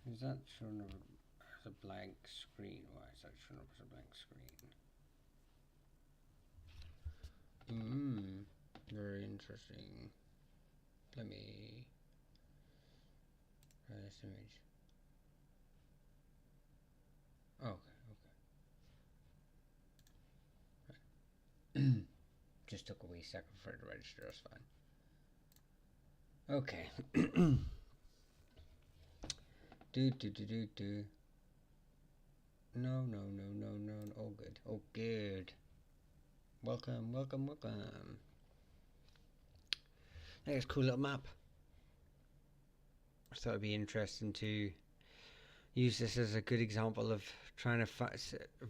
Is that showing up as a blank screen? Why is that showing up as a blank screen? Very interesting. Let me try this image. Oh, okay. Just took a wee second for it to register. That's fine. Okay. do. No. Oh, good. Oh, good. Welcome. That's a cool little map. I thought it'd be interesting to use this as a good example of trying to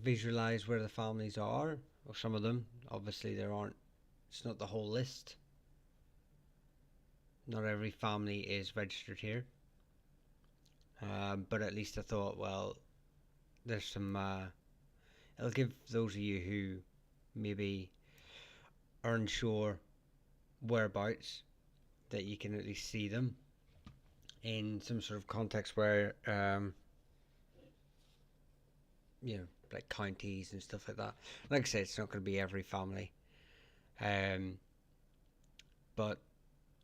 visualize where the families are, or some of them. Obviously, there aren't. It's not the whole list. Not every family is registered here. But at least I thought, well, there's some. It'll give those of you who maybe aren't sure whereabouts that you can at least see them in some sort of context where, like counties and stuff like that. Like I said, it's not going to be every family. But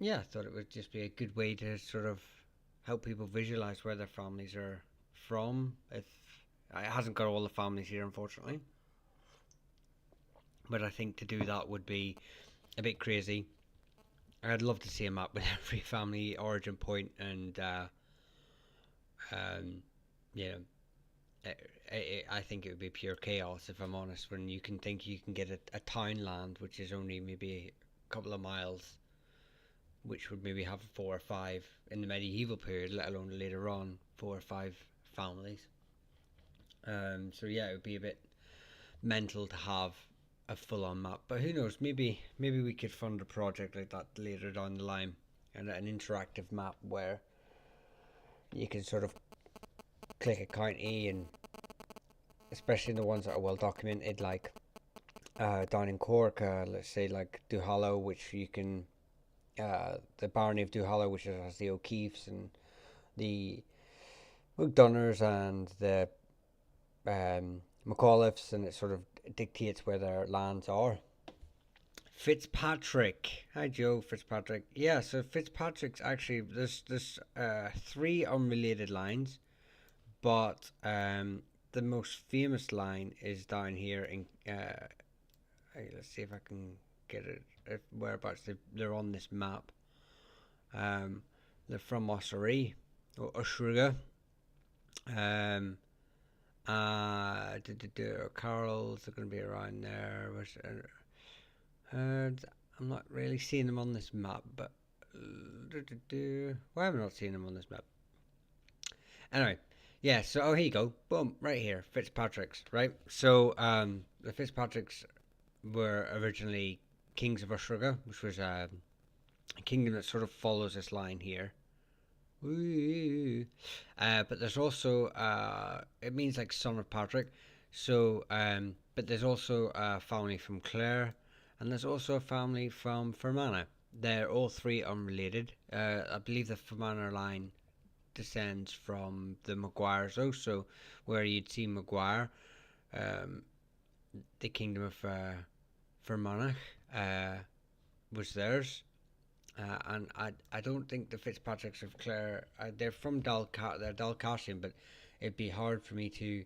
yeah, I thought it would just be a good way to sort of help people visualize where their families are from. If it hasn't got all the families here, unfortunately, but I think to do that would be a bit crazy. I'd love to see a map with every family origin point, and you know, I think it would be pure chaos, if I'm honest. When you can think you can get a townland which is only maybe a couple of miles, which would maybe have 4 or 5 in the medieval period, let alone later on 4 or 5 families. So yeah, it would be a bit mental to have a full-on map. But who knows? Maybe we could fund a project like that later down the line, and an interactive map where you can sort of click a county, and especially the ones that are well documented, like down in Cork, let's say like Duhallow, which you can the barony of Duhallow, which has the O'Keefes and the McDonoughs and the McAuliffes, and it sort of dictates where their lands are. Fitzpatrick. Hi, Joe. Fitzpatrick. Yeah, so Fitzpatrick's actually there's 3 unrelated lines, but the most famous line is down here in. Let's see if I can get it. Whereabouts they're on this map. They're from Ossory or Osruga. Carol's are going to be around there. I'm not really seeing them on this map, but why am I not seeing them on this map? Anyway, yeah. So here you go. Boom, right here, Fitzpatrick's. Right. So the Fitzpatrick's were originally kings of Osruga, which was a kingdom that sort of follows this line here. But there's also it means like son of Patrick. So but there's also a family from Clare, and there's also a family from Fermanagh. They're all 3 unrelated. I believe the Fermanagh line descends from the Maguires also, where you'd see Maguire, the kingdom of Fermanagh was theirs. And I don't think the Fitzpatricks of Clare, they're from they're Dalcassian, but it'd be hard for me to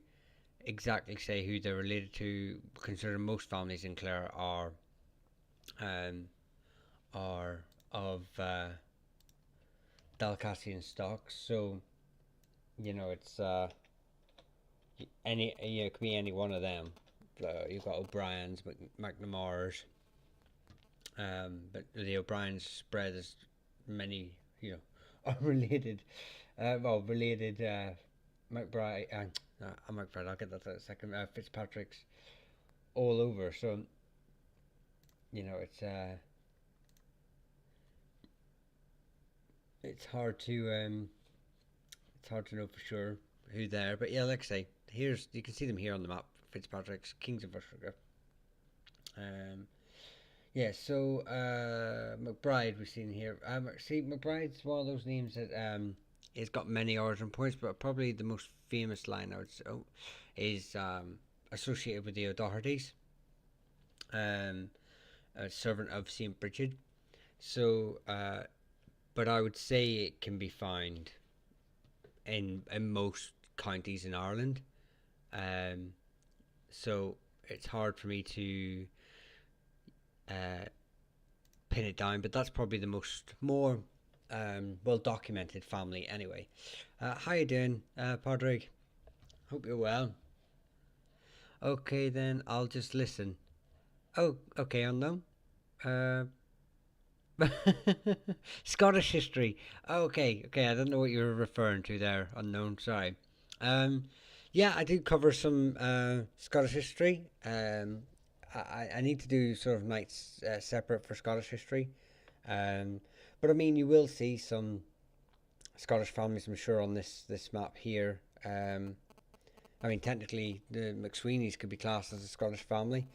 exactly say who they're related to, considering most families in Clare are of Dalcassian stock. So it's it could be any one of them. You've got O'Brien's, McNamara's. But the O'Brien's spread as many, unrelated, related McBride, McBride, I'll get that in a second, Fitzpatrick's all over. So, it's hard to know for sure who they're, but yeah, like I say, you can see them here on the map. Fitzpatrick's, Kings of Osrica. Yeah, so McBride we've seen here. See, McBride's one of those names that it's got many origin points, but probably the most famous line I would say is associated with the O'Dohertys, um, a servant of Saint Bridget. So, but I would say it can be found in most counties in Ireland. Um, so it's hard for me to uh, pin it down, but that's probably the more well documented family anyway. How you doing, Padraig? Hope you're well. Okay, then I'll just listen. Oh, okay, unknown. Uh, Scottish history. Okay, okay. I don't know what you were referring to there. Unknown. Sorry. Um, yeah, I do cover some Scottish history. I need to do sort of nights separate for Scottish history. Um, but I mean, you will see some Scottish families, I'm sure, on this map here. I mean, technically, the McSweeney's could be classed as a Scottish family.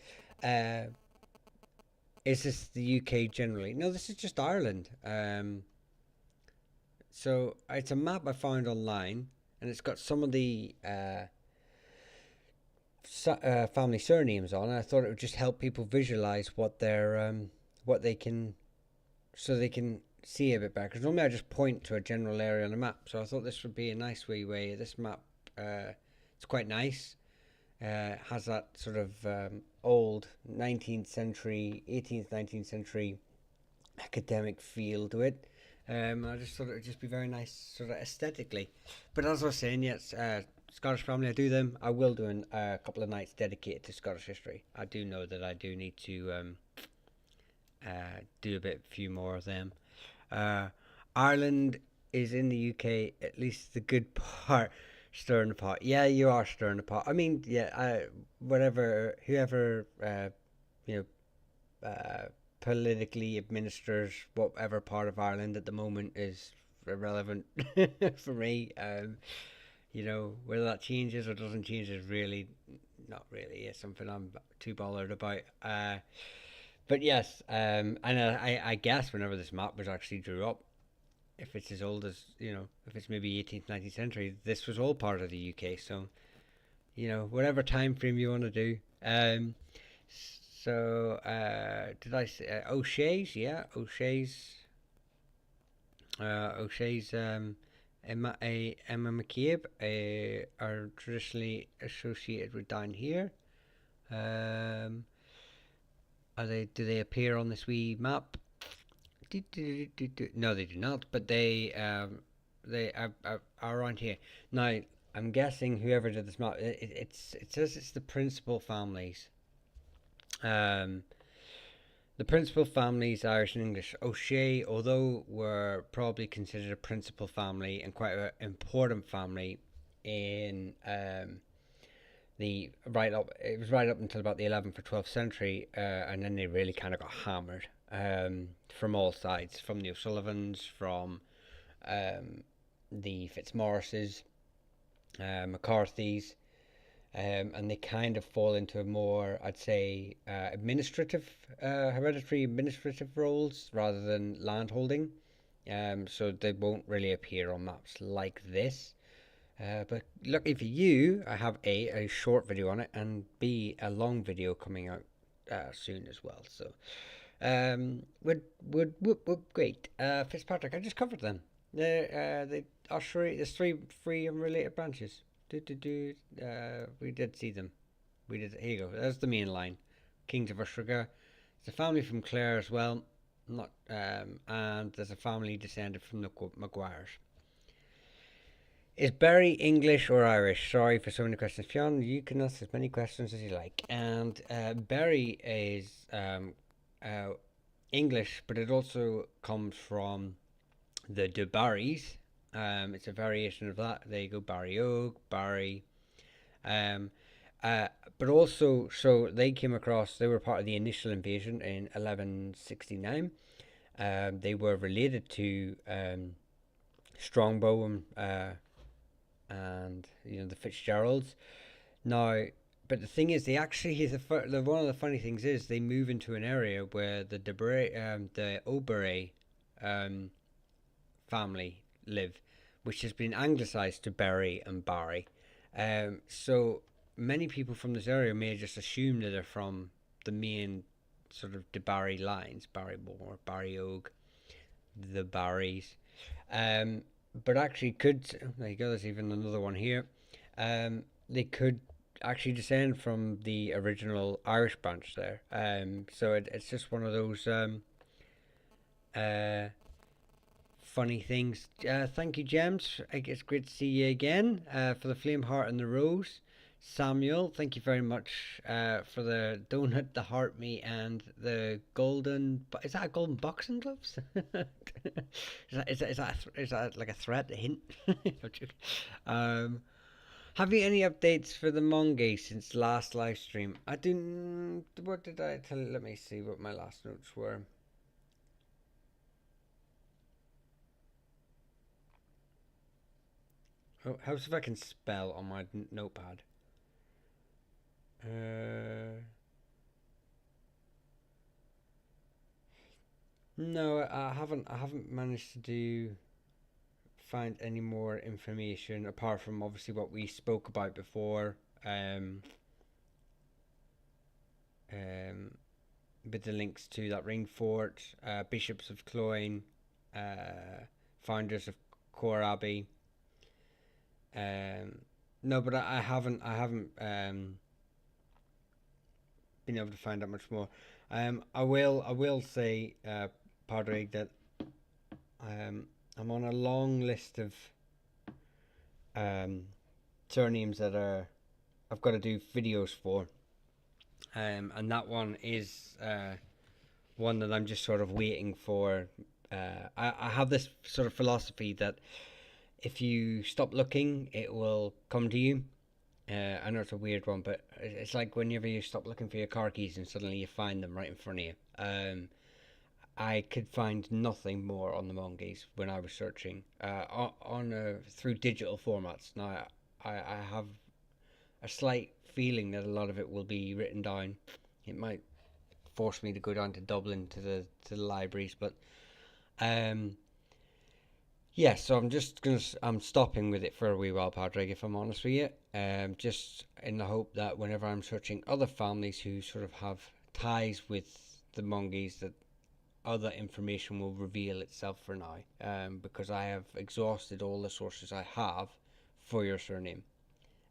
Uh, is this the UK generally? No, this is just Ireland. So it's a map I found online, and it's got some of the family surnames on. And I thought it would just help people visualize what they can, so they can see a bit better. Because normally I just point to a general area on a map. So I thought this would be a nice wee way. This map, it's quite nice. Has that sort of old 19th century, 18th, 19th century academic feel to it. I just thought it would just be very nice, sort of aesthetically. But as I was saying, yes, Scottish family, I do them. I will do a couple of nights dedicated to Scottish history. I do know that I do need to do few more of them. Uh, Ireland is in the UK, at least the good part. Stirring the pot. Yeah, you are stirring the pot. I mean, yeah, whoever, you know, politically administers whatever part of Ireland at the moment is irrelevant for me. Whether that changes or doesn't change is really not really is something I'm too bothered about. But yes, and I guess whenever this map was actually drew up, if it's as old as if it's maybe 18th, 19th century, this was all part of the UK. So whatever time frame you want to do. Did I say O'Shea's? Yeah, O'Shea's. Emma McCabe are traditionally associated with down here. Um, are they? Do they appear on this wee map? No, they do not. But they are around here now. I'm guessing whoever did this map, it says it's the principal families. Um, the principal families, Irish and English. O'Shea, although were probably considered a principal family and quite an important family in the right up. It was right up until about the 11th or 12th century, and then they really kind of got hammered from all sides, from the O'Sullivans, from um, the Fitzmaurices, McCarthy's, and they kind of fall into a more, I'd say, hereditary administrative roles rather than landholding. So they won't really appear on maps like this. But lucky for you, I have a short video on it, and B, a long video coming out soon as well. So, great. Fitzpatrick, I just covered them. The Oshery, there's three unrelated branches. We did see them. We did. Here you go. There's the main line. Kings of Ushriga. It's a family from Clare as well. Not and there's a family descended from the Maguires. Is Barry English or Irish? Sorry for so many questions. Fionn, you can ask as many questions as you like. And Barry is uh, English, but it also comes from the De Barrys. It's a variation of that. There you go, Barry Oak, Barry. Um, but also, so they came across, they were part of the initial invasion in 1169. They were related to Strongbow and the Fitzgeralds. Now, but the thing is, they actually the one of the funny things is they move into an area where the Oberey um, family live, which has been anglicised to Berry and Barry. So many people from this area may just assume that they're from the main sort of the Barry lines, Barrymore, Barry Oak, the Barrys. Um, but actually, there you go. There's even another one here. They could actually descend from the original Irish branch there. So it's just one of those uh, funny things. Thank you, James. It's great to see you again for the flame heart and the rose. Samuel, thank you very much for the donut, the heart meat, and the golden. Is that a golden boxing gloves? Is that like a threat, a hint? um, have you any updates for the Monge since last live stream? I didn't. What did I tell you? Let me see what my last notes were. Oh, how's if I can spell on my notepad? Uh, no, I haven't. I haven't managed to find any more information apart from obviously what we spoke about before. Um, um, with the links to that ring fort, bishops of Cloyne, founders of Core Abbey. No, but I haven't. I haven't been able to find out much more. I will. I will say, Padre, that um, I'm on a long list of um, surnames that I've got to do videos for, and that one is one that I'm just sort of waiting for. I have this sort of philosophy that if you stop looking, it will come to you. I know it's a weird one, but it's like whenever you stop looking for your car keys and suddenly you find them right in front of you. I could find nothing more on the Mongees when I was searching through digital formats. Now, I have a slight feeling that a lot of it will be written down. It might force me to go down to Dublin to the libraries, but um, yeah. So I'm stopping with it for a wee while, Patrick. If I'm honest with you, just in the hope that whenever I'm searching other families who sort of have ties with the Mongees, that other information will reveal itself for now, because I have exhausted all the sources I have for your surname,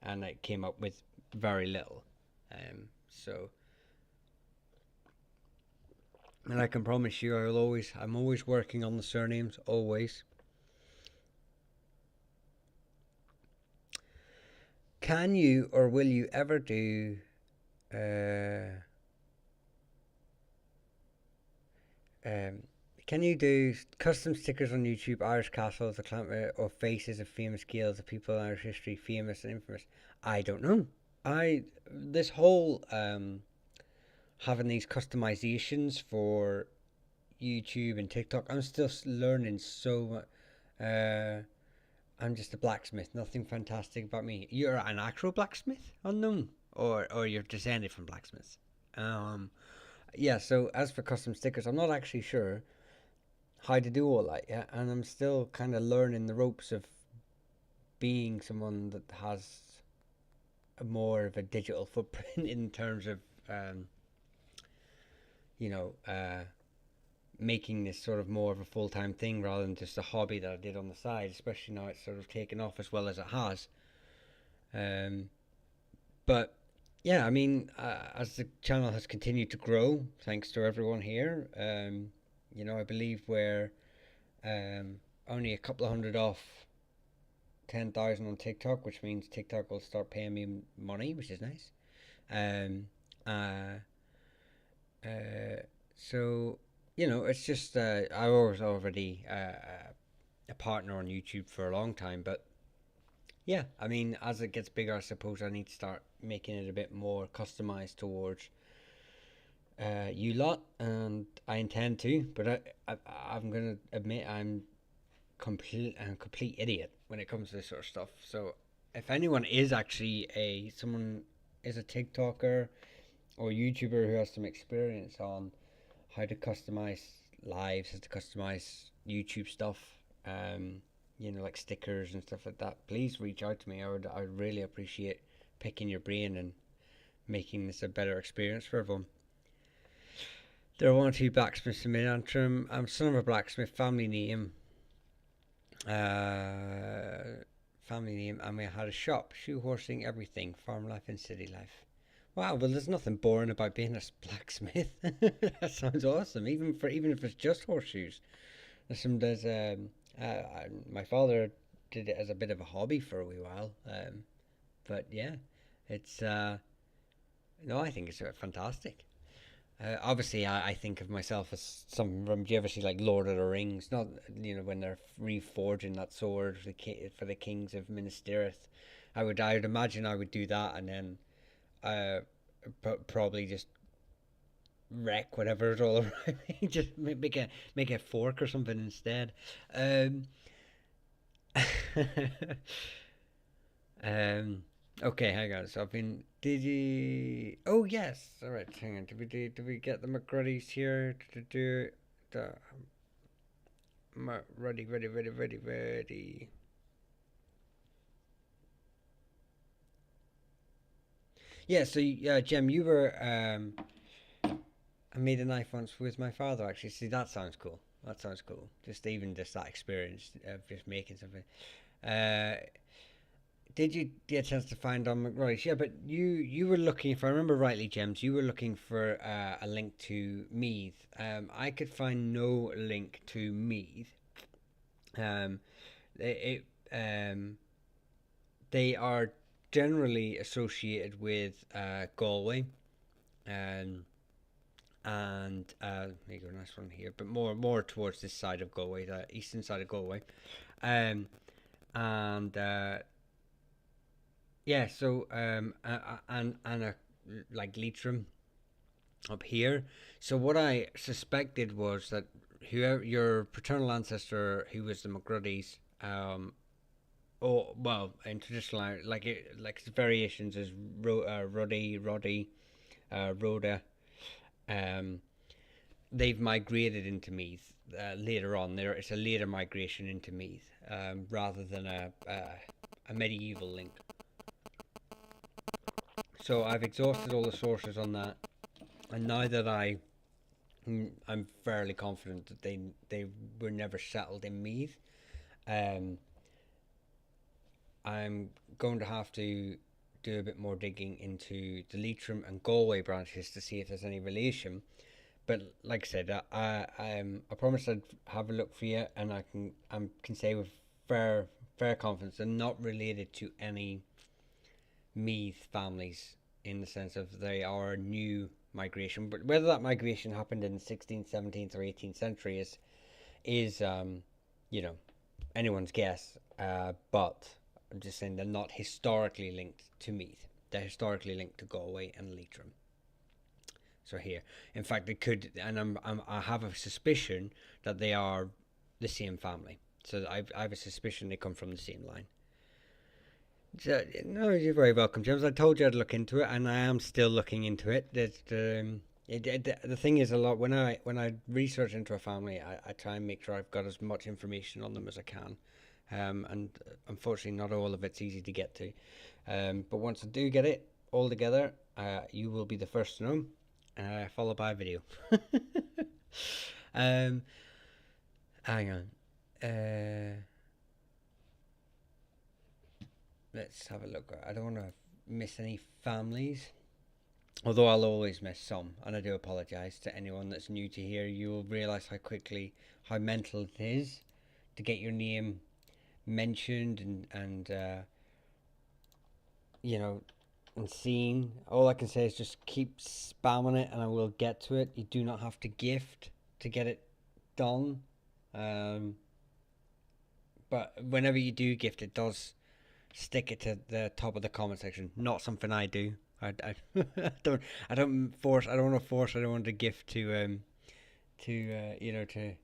and it came up with very little. So, and I can promise you, I'm always working on the surnames, always. Can you or will you ever do? Uh, um, can you do custom stickers on YouTube, Irish castles, or faces of famous scales of people in Irish history, famous and infamous? I don't know. I this whole having these customizations for YouTube and TikTok. I'm still learning so much. I'm just a blacksmith. Nothing fantastic about me. You're an actual blacksmith, unknown, or you're descended from blacksmiths. Um, yeah. So as for custom stickers, I'm not actually sure how to do all that yet, and I'm still kind of learning the ropes of being someone that has a more of a digital footprint in terms of um, you know, making this sort of more of a full time thing rather than just a hobby that I did on the side, especially now it's sort of taken off as well as it has. Um, but yeah, I mean, as the channel has continued to grow, thanks to everyone here, I believe we're um, only a couple of hundred off 10,000 on TikTok, which means TikTok will start paying me money, which is nice. Um, uh, uh, so it's just I was already a partner on YouTube for a long time, but yeah, I mean, as it gets bigger, I suppose I need to start making it a bit more customized towards you lot, and I intend to. But I'm gonna admit I'm a complete idiot when it comes to this sort of stuff. So if anyone is actually a someone is a TikToker or YouTuber who has some experience on how to customize lives, how to customize YouTube stuff, like stickers and stuff like that, please reach out to me. I would really appreciate picking your brain and making this a better experience for everyone. There are one or two blacksmiths in Mid-Antrim. I'm son of a blacksmith, uh, family name, and we had a shop, shoe horsing, everything, farm life and city life. Wow, well, there's nothing boring about being a blacksmith. That sounds awesome. Even if it's just horseshoes. My father did it as a bit of a hobby for a wee while. But yeah, it's no, I think it's fantastic. Obviously, I think of myself as some from. Do you ever see like Lord of the Rings? Not when they're reforging that sword for the kings of Minas Tirith. I would imagine I would do that, and then uh, probably just wreck whatever's all around me. Just make a fork or something instead. Um, um, okay, hang on. So I've been. Did you? Oh yes. All right. Hang on. Did we get the McGruddies here to do the ready? Yeah. So Jem, you were I made a knife once with my father. Actually, see that sounds cool. That sounds cool. Just that experience of just making something. Uh, Did you get a chance to find on McRoy's? Yeah, but you were looking, if I remember rightly, James, you were looking for a link to Meath. I could find no link to Meath. Um, it they are generally associated with Galway, um, and there you go, nice one here, but more towards this side of Galway, the eastern side of Galway, um, and yeah, so and like Leitrim up here. So what I suspected was that whoever your paternal ancestor, who was the McGruddies, oh well, in traditional like variations is Ruddy, Roddy, Rhoda. Um, they've migrated into Meath later on. It's a later migration into Meath, rather than a medieval link. So I've exhausted all the sources on that, and now that I'm fairly confident that they were never settled in Meath. Um, I'm going to have to do a bit more digging into the Leitrim and Galway branches to see if there's any relation. But like I said, I promised I'd have a look for you, and I can say with fair confidence they're not related to any Meath families in the sense of they are a new migration. But whether that migration happened in the 16th, 17th, or 18th century is you know anyone's guess. But I'm just saying they're not historically linked to Meath. They're historically linked to Galway and Leitrim. So here, in fact, they could, and I have a suspicion that they are the same family. So I have a suspicion they come from the same line. So, no, you're very welcome, James. I told you I'd look into it, and I am still looking into it. The thing is, a lot when I research into a family, I try and make sure I've got as much information on them as I can, and unfortunately, not all of it's easy to get to. But once I do get it all together, you will be the first to know, followed by a video. um, Hang on. Let's have a look. I don't want to miss any families. Although I'll always miss some, and I do apologise to anyone that's new to here. You will realise how mental it is to get your name mentioned and you know and seen. All I can say is just keep spamming it, and I will get to it. You do not have to gift to get it done, um, but whenever you do gift, it does stick it to the top of the comment section. Not something I do. I don't. I don't force. I don't want to force anyone to gift um to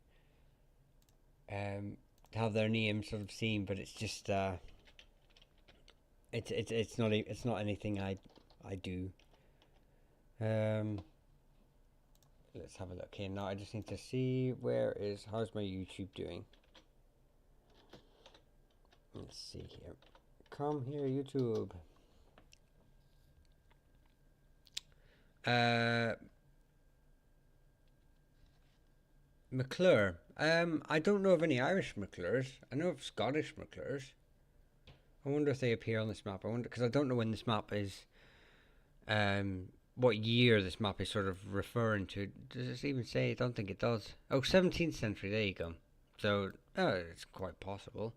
have their name sort of seen. But it's just it's not anything I do. Let's have a look here. Now I just need to see how's my YouTube doing. Let's see here. Come here, YouTube. McClure. I don't know of any Irish McClures. I know of Scottish McClures. I wonder if they appear on this map. I wonder, because I don't know when this map is, what year this map is sort of referring to. Does it even say? I don't think it does. Oh, 17th century. There you go. So, it's quite possible.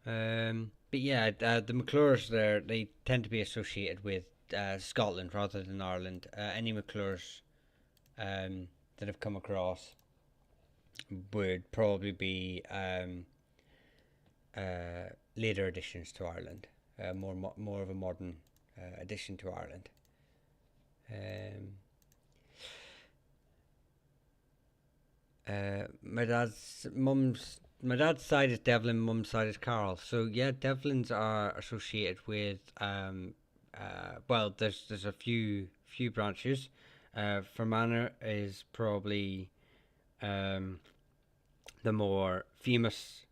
But yeah, the McClures there, they tend to be associated with Scotland rather than Ireland. Any McClures that have come across would probably be later additions to Ireland, more of a modern addition to Ireland. My dad's side is Devlin, mum's side is Carl. So yeah, Devlins are associated with well, there's a few branches. Fermanagh is probably the more famous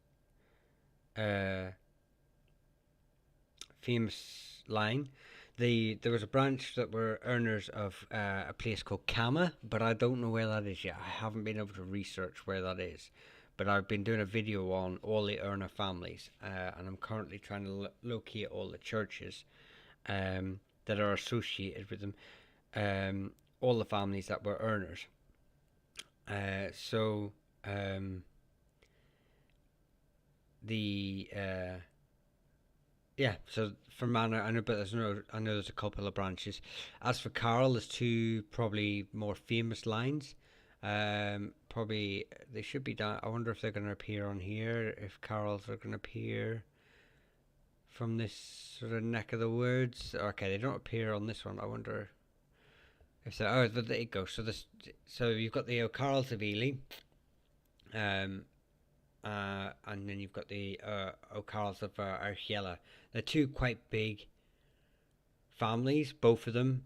line. There was a branch that were earners of a place called Kama, but I don't know where that is yet. I haven't been able to research where that is, but I've been doing a video on all the earner families, and I'm currently trying to locate all the churches that are associated with them, all the families that were earners. Yeah, so for Manor, I know, but I know there's a couple of branches. As for Carl, there's two probably more famous lines. Probably they should be down. I wonder if they're going to appear on here. If Carls are going to appear from this sort of neck of the woods. Okay, they don't appear on this one. I wonder if they. Oh, there you go. So you've got the O'Carrolls of Ely. And then you've got the O'Carrolls of Archella. They're two quite big families, both of them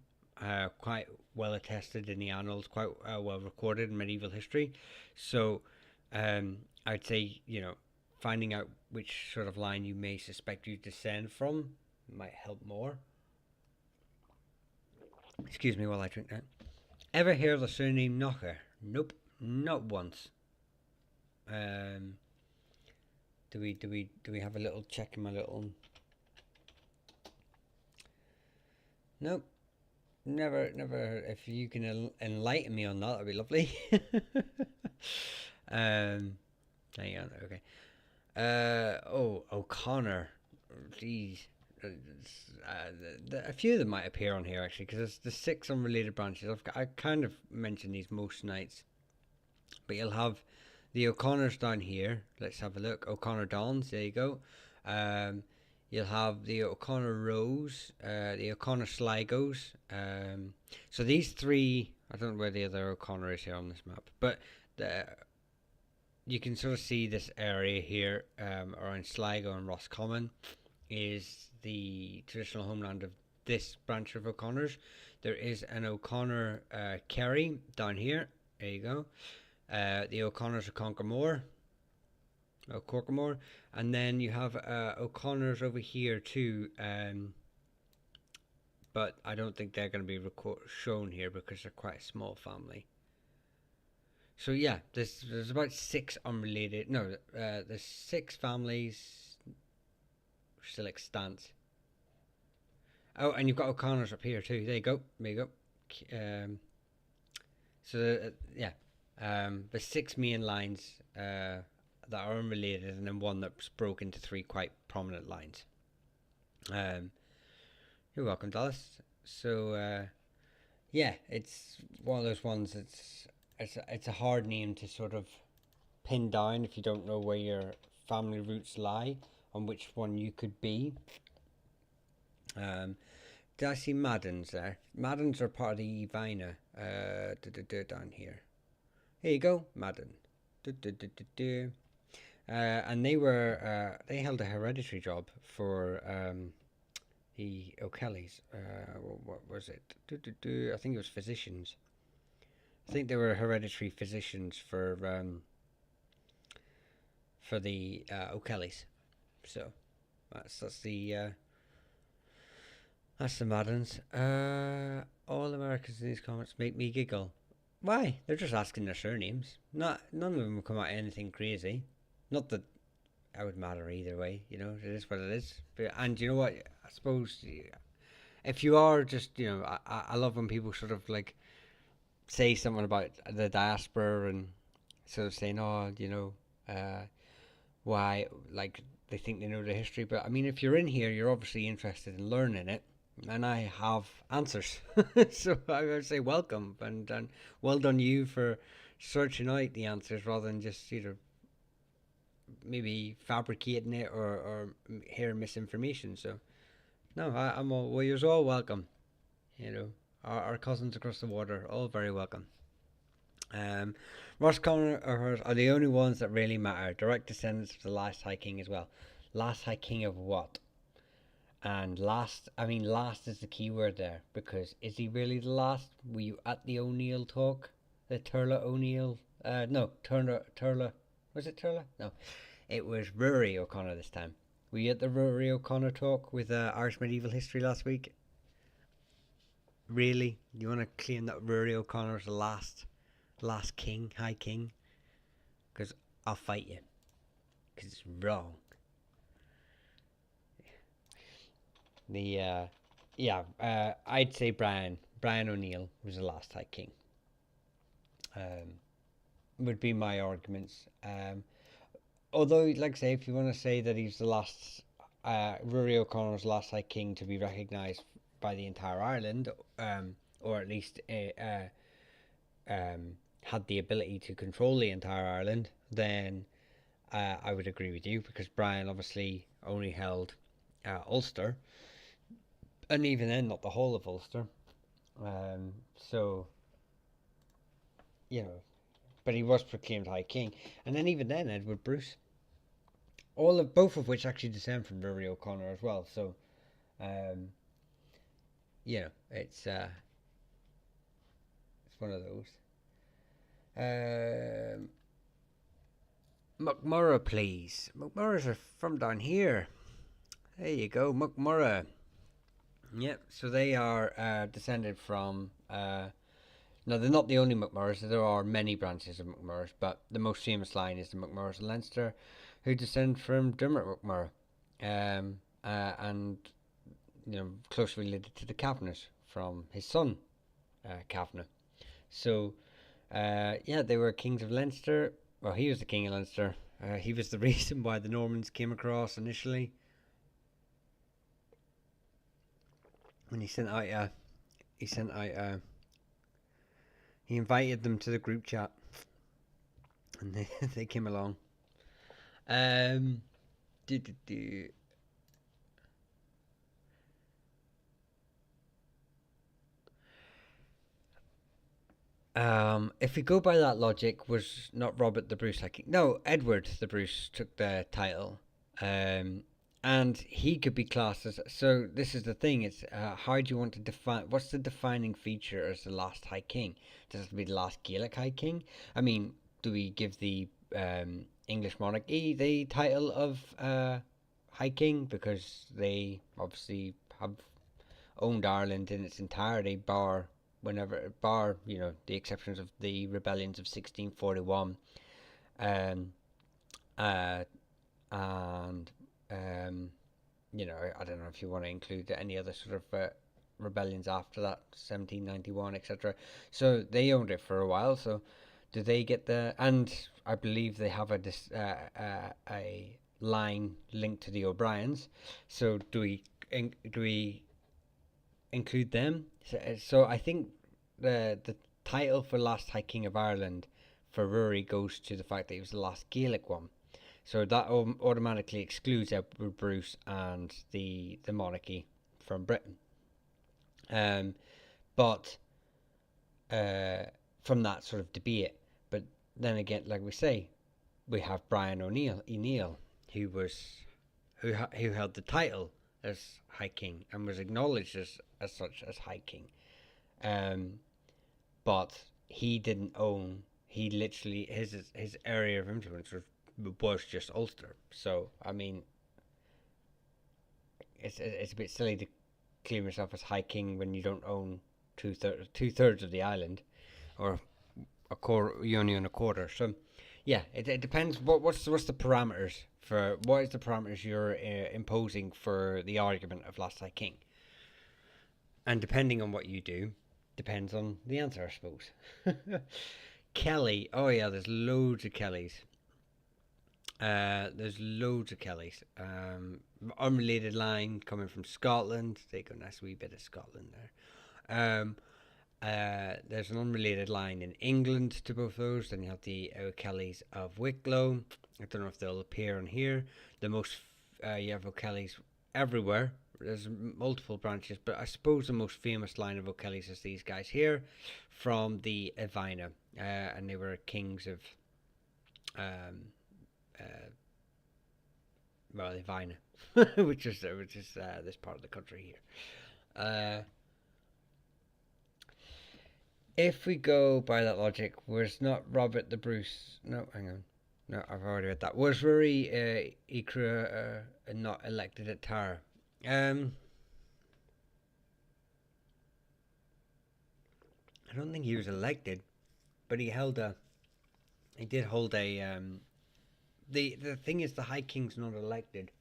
quite well attested in the annals, quite well recorded in medieval history. So I'd say, finding out which sort of line you may suspect you descend from might help more. Excuse me while I drink that. Ever hear of the surname Knocker? Nope, not once. Do we have a little check in my little? Nope, never. If you can enlighten me on that, that'd be lovely. Hang on, okay. O'Connor. Jeez. A few of them might appear on here actually, because there's 6 unrelated branches. I kind of mention these most nights, but you'll have the O'Connors down here. Let's have a look. O'Connor Dons, there you go. You'll have the O'Connor Rows, the O'Connor Sligos. So these 3, I don't know where the other O'Connor is here on this map, but you can sort of see this area here around Sligo and Roscommon is the traditional homeland of this branch of O'Connors. There is an O'Connor Kerry down here. There you go. The O'Connors of Corkermore, and then you have O'Connors over here too, but I don't think they're going to be shown here because they're quite a small family. So yeah, there's about 6 unrelated. No, there's 6 families still extant. Oh, and you've got O'Connors up here too. There you go. Yeah. There's 6 main lines that are unrelated, and then one that's broken into 3 quite prominent lines. You're welcome, Dallas. So yeah, it's one of those ones. It's a hard name to sort of pin down if you don't know where your family roots lie, on which one you could be. Did I see Maddens there? Maddens are part of the Evina down here. Here you go, Madden. And they held a hereditary job for The O'Kellys. What was it? I think it was physicians. I think they were hereditary physicians for the O'Kellys. So that's the Maddens. All Americans in these comments make me giggle. Why? They're just asking their surnames. Not none of them come out anything crazy. Not that I would matter either way. It is what it is. And you know what? I suppose if you are just, I love when people sort of like say something about the diaspora and sort of saying, oh, why, like they think they know the history. But I mean, if you're in here, you're obviously interested in learning it, and I have answers. So I would say welcome and well done you for searching out the answers rather than just maybe fabricating it or hearing misinformation. So no, I'm all well. You're all welcome. Our cousins across the water, all very welcome. Um, Ross Connor are the only ones that really matter. Direct descendants of the last High King as well. Last High King of what? And last, I mean, last is the key word there because is he really the last? Were you at the O'Neill talk? The Turla O'Neill? No, Turla. Was it Turla? No, it was Rory O'Connor this time. Were you at the Rory O'Connor talk with Irish medieval history last week? Really? You want to claim that Rory O'Connor's the last king, High King? Because I'll fight you. Because it's wrong. I'd say Brian O'Neill was the last High King. Would be my arguments. Although, like I say, if you want to say that he's the last, Rory O'Connor's last High King to be recognised by the entire Ireland, or at least had the ability to control the entire Ireland, then I would agree with you because Brian obviously only held Ulster, and even then, not the whole of Ulster. So, you know, but he was proclaimed High King, and then even then, Edward Bruce, both of which actually descend from Rory O'Connor as well. So, um, it's one of those. Um, McMurrough, please. McMurroughs are from down here. There you go, McMurrough. Yep. So they are descended from. No, they're not the only McMurroughs. There are many branches of McMurroughs, but the most famous line is the McMurroughs of Leinster, who descend from Dermot McMurrough, and closely related to the Kavanaghs from his son, Kavanagh. So, they were kings of Leinster. Well, he was the king of Leinster. He was the reason why the Normans came across initially. When he invited them to the group chat, and they came along. Um, do, do, do. If we go by that logic, was not Robert the Bruce like no, Edward the Bruce took the title, and he could be classed as. So this is the thing: it's how do you want to define? What's the defining feature as the last High King? Does it have to be the last Gaelic High King? I mean, do we give the English monarchy the title of High King because they obviously have owned Ireland in its entirety, bar the exceptions of the rebellions of 1641, um, uh, and I don't know if you want to include any other sort of rebellions after that, 1791, etc. So they owned it for a while. So do they get the? And I believe they have a line linked to the O'Briens. So do we include them? So I think the title for last High King of Ireland for Rory goes to the fact that he was the last Gaelic one. So that automatically excludes Edward Bruce and the monarchy from Britain. But from that sort of debate, but then again, like we say, we have Brian O'Neill, who held the title as High King and was acknowledged as such as High King. Um, but he didn't own. He literally his area of influence was just Ulster. So I mean, it's a bit silly to claim yourself as High King when you don't own two thirds of the island, or a quarter. You only own a quarter. So yeah, it depends. What's the parameters for what is the parameters you're imposing for the argument of last High King, and depending on what you do, depends on the answer, I suppose. Kelly. Oh yeah, there's loads of Kellys. There's loads of Kellys. Unrelated line coming from Scotland. Take a nice wee bit of Scotland there. There's an unrelated line in England to both those. Then you have the O'Kellys of Wicklow. I don't know if they'll appear on here. The most you have O'Kellys everywhere. There's multiple branches, but I suppose the most famous line of O'Kellys is these guys here, from the Evina, and they were kings of, uh, well, Evina, which is this part of the country here. If we go by that logic, was not Robert the Bruce? No, hang on. No, I've already read that. Was Rory Ikra not elected at Tara? Um, I don't think he was elected, but he did hold a. The thing is, the High King's not elected.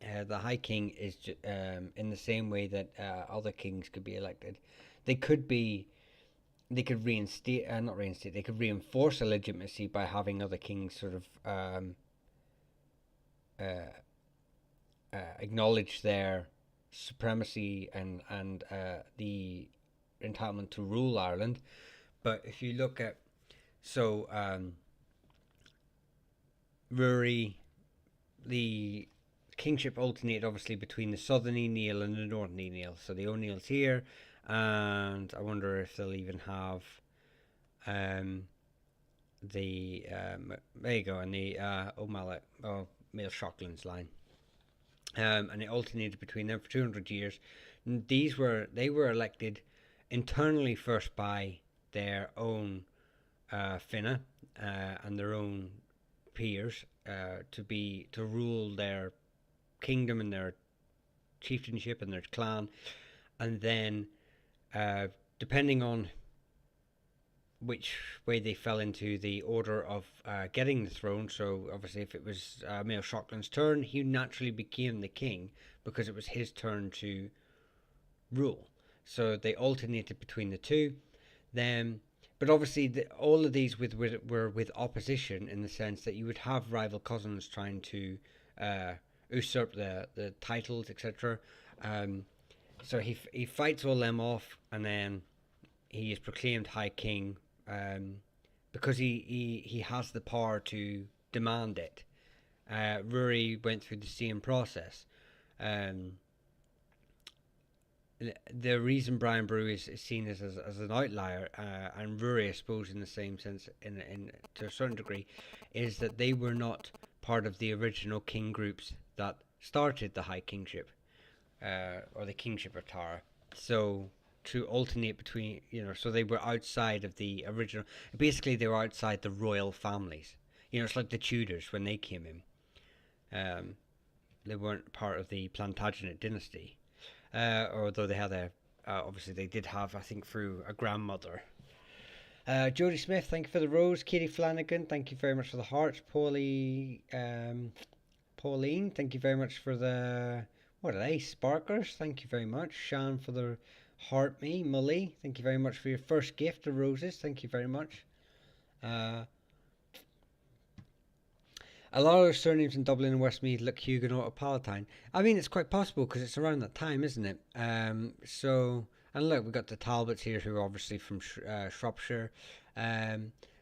The High King is in the same way that other kings could be elected. They could be they could reinstate, not reinstate, they could reinforce a legitimacy by having other kings sort of uh, acknowledge their supremacy and the entitlement to rule Ireland. But if you look at so Rory, the kingship alternated obviously between the southern Neil and the northern Neil. So the O'Neills here, and I wonder if they'll even have um, there you go, and the O'Malley Mail Shocklands line, and it alternated between them for 200 years. And they were elected internally first by their own Finna and their own peers to rule their kingdom and their chieftainship and their clan, and then depending on which way they fell into the order of getting the throne. So obviously, if it was Mail Shockland's turn, he naturally became the king because it was his turn to rule. So they alternated between the two. Then, but obviously, all of these were with opposition in the sense that you would have rival cousins trying to usurp the titles, etc. So he fights all them off, and then he is proclaimed High King because he has the power to demand it. Rory went through the same process. Um, the reason Brian Brew is seen as an outlier, and Rory, I suppose, in the same sense, in to a certain degree, is that they were not part of the original king groups that started the High Kingship, or the Kingship of Tara. So to alternate between, so they were outside of the original. Basically, they were outside the royal families. It's like the Tudors when they came in. They weren't part of the Plantagenet dynasty, although they had obviously they did have, I think, through a grandmother. Jodie Smith, thank you for the rose. Katie Flanagan, thank you very much for the hearts. Pauline, thank you very much for the, what are they, sparklers? Thank you very much. Shan for the heart me. Mully, thank you very much for your first gift of roses. Thank you very much. A lot of surnames in Dublin and Westmeath look Huguenot or Palatine. I mean, it's quite possible because it's around that time, isn't it? And look, we've got the Talbots here who are obviously from Shropshire.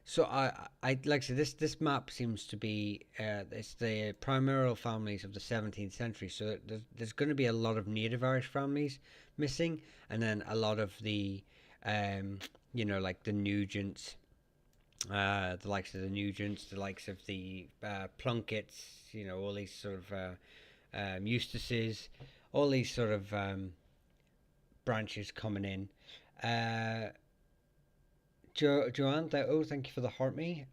So I like I said, this map seems to be it's the primal families of the 17th century. So there's going to be a lot of native Irish families missing, and then a lot of the like the Nugents, the likes of the Nugents, the likes of the Plunkets, all these sort of Eustaces, all these sort of branches coming in. Uh, Joanne, oh, thank you for the heart me.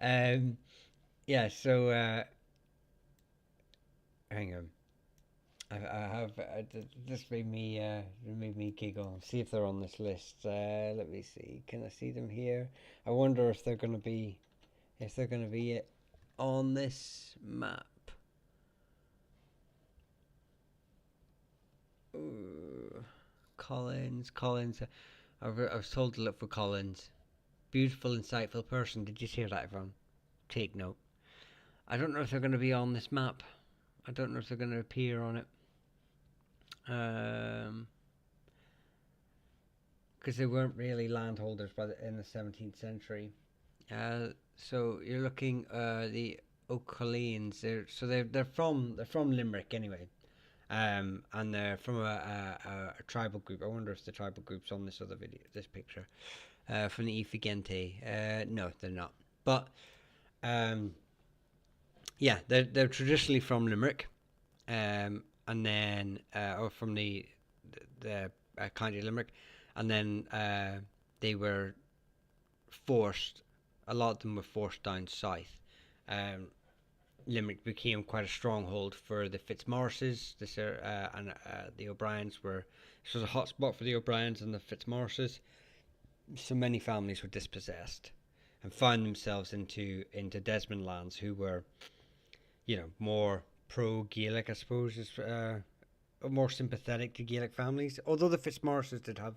um, yeah, so hang on. I have this made me giggle. See if they're on this list. Let me see. Can I see them here? I wonder if they're gonna be on this map. Ooh, Collins. I was told to look for Collins. Beautiful, insightful person. Did you hear that, everyone? Take note. I don't know if they're going to be on this map. I don't know if they're going to appear on it. Because they weren't really landholders in the 17th century. So you're looking the O'Colleans. They're from Limerick anyway. And they're from a tribal group. I wonder if the tribal group's on this other video, this picture. From the Ifigente. No, they're not. But yeah, they're traditionally from Limerick, and then or from the county of Limerick, and then they were forced. A lot of them were forced down south. Limerick became quite a stronghold for the Fitzmaurices. And the O'Briens were. This was a hotspot for the O'Briens and the Fitzmaurices. So many families were dispossessed and found themselves into Desmond lands, who were, more pro-Gaelic, I suppose, is more sympathetic to Gaelic families. Although the Fitzmaurices did have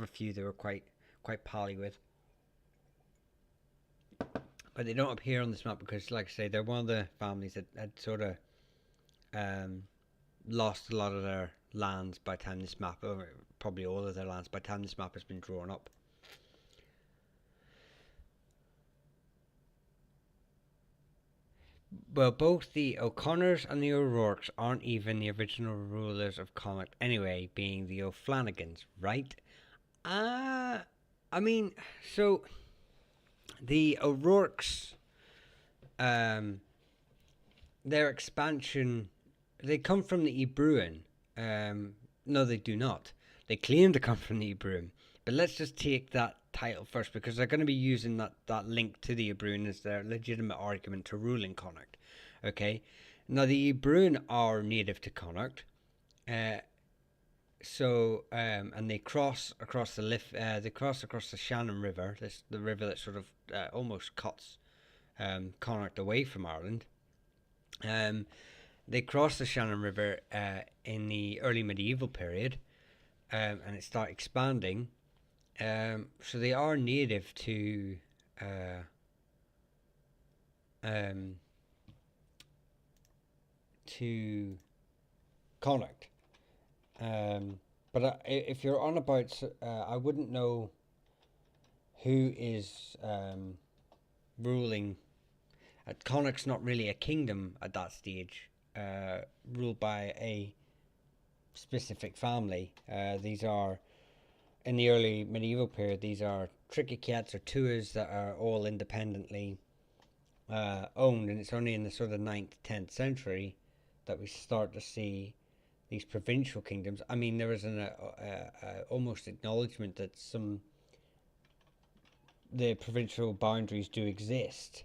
a few they were quite pally with, but they don't appear on this map because, like I say, they're one of the families that had sort of lost a lot of their lands by the time this map, or probably all of their lands by the time this map has been drawn up. Well, both the O'Connors and the O'Rourkes aren't even the original rulers of Connacht anyway, being the O'Flanagans, right? I mean, so the O'Rourkes, their expansion, they come from the Ebruin. No, they do not. They claim to come from the Ebruin. But let's just take that title first, because they're going to be using that link to the Ebruin as their legitimate argument to ruling Connacht. Okay, now the Ebruin are native to Connacht, and they cross across the Shannon River, the river that sort of almost cuts Connacht away from Ireland. They cross the Shannon River in the early medieval period, and it started expanding. So they are native to Connacht. But if you're on about, I wouldn't know who is ruling. Connacht's not really a kingdom at that stage, ruled by a specific family. These are, in the early medieval period, these are Triquequets or Tuas that are all independently owned, and it's only in the sort of 9th, 10th century that we start to see these provincial kingdoms. I mean, there is an almost acknowledgement that the provincial boundaries do exist,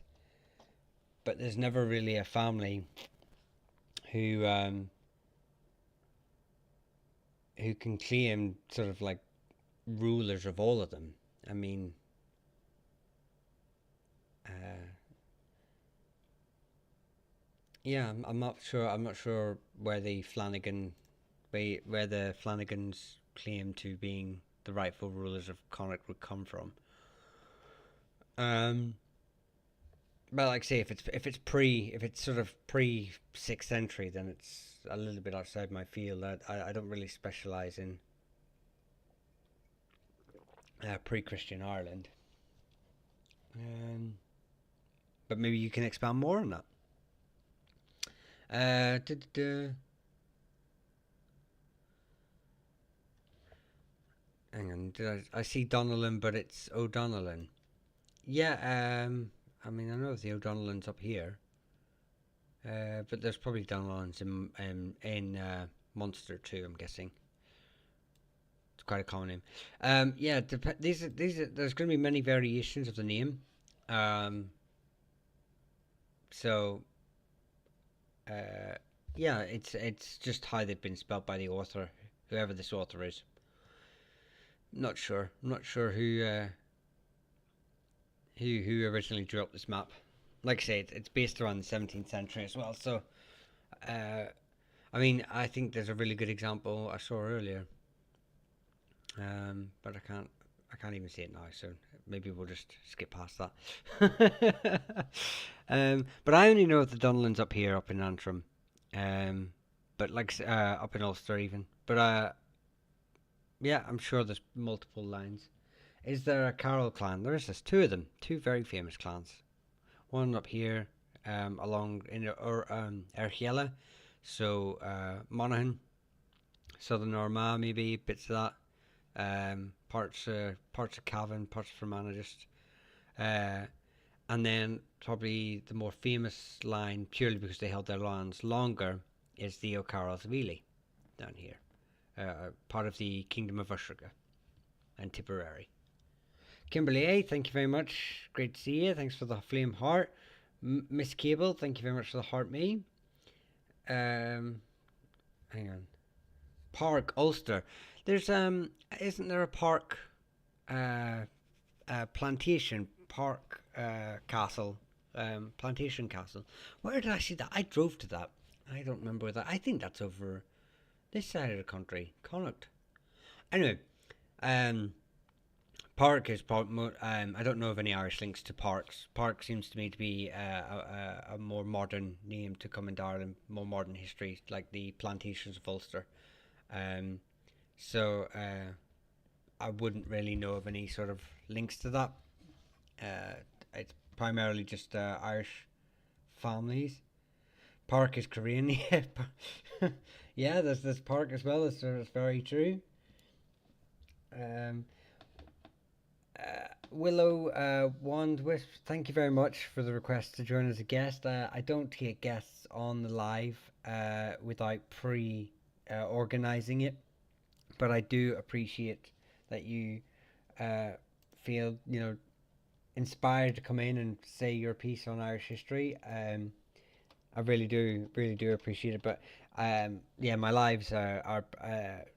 but there's never really a family who can claim sort of like rulers of all of them. I mean, yeah, I'm not sure. I'm not sure where the Flanagans claim to being the rightful rulers of Connacht would come from. But like I say, if it's sort of pre 6th century, then it's a little bit outside my field. I don't really specialize in pre-Christian Ireland. But maybe you can expand more on that. Hang on, I see Donnellan, but it's O'Donnellan. Yeah, I mean, I know the O'Donnellans up here, but there's probably Donnellans in Munster too. I'm guessing it's quite a common name. Yeah, there's going to be many variations of the name. Um, so yeah, it's just how they've been spelled by the author, whoever this author is. Not sure. I'm not sure who originally drew up this map. Like I say, it's based around the 17th century as well. So, uh, I mean, I think there's a really good example I saw earlier, but I can't even see it now. So maybe we'll just skip past that. But I only know of the Dunlands up here, up in Antrim, um, but up in Ulster even. But yeah, I'm sure there's multiple lines. Is there a Carroll clan? There is. There's two of them. Two very famous clans. One up here, along in Erchiela, so Monaghan, Southern Armagh, maybe bits of that. Parts of Cavan, parts of Fermanagh, just, uh, and then probably the more famous line, purely because they held their lands longer, is the O'Carrolls of Ely down here, part of the Kingdom of Usherga and Tipperary. Kimberly A, thank you very much. Great to see you. Thanks for the flame heart. Miss Cable, thank you very much for the heart me. Hang on. Park Ulster. There's isn't there a park plantation park castle plantation castle? Where did I see that? I drove to that. I don't remember where that. I think that's over this side of the country, Connacht. Anyway, Park is part. I don't know of any Irish links to parks. Park seems to me to be a more modern name to come into Ireland, more modern history, like the plantations of Ulster. Um, so I wouldn't really know of any sort of links to that. It's primarily just Irish families. Park is Korean, yeah. Yeah, there's this Park as well. It's very true. Um, Willow Wand Wisp, thank you very much for the request to join as a guest. I don't take guests on the live without pre organizing it, but I do appreciate that you uh, feel inspired to come in and say your piece on Irish history. I really do appreciate it. But yeah, my lives are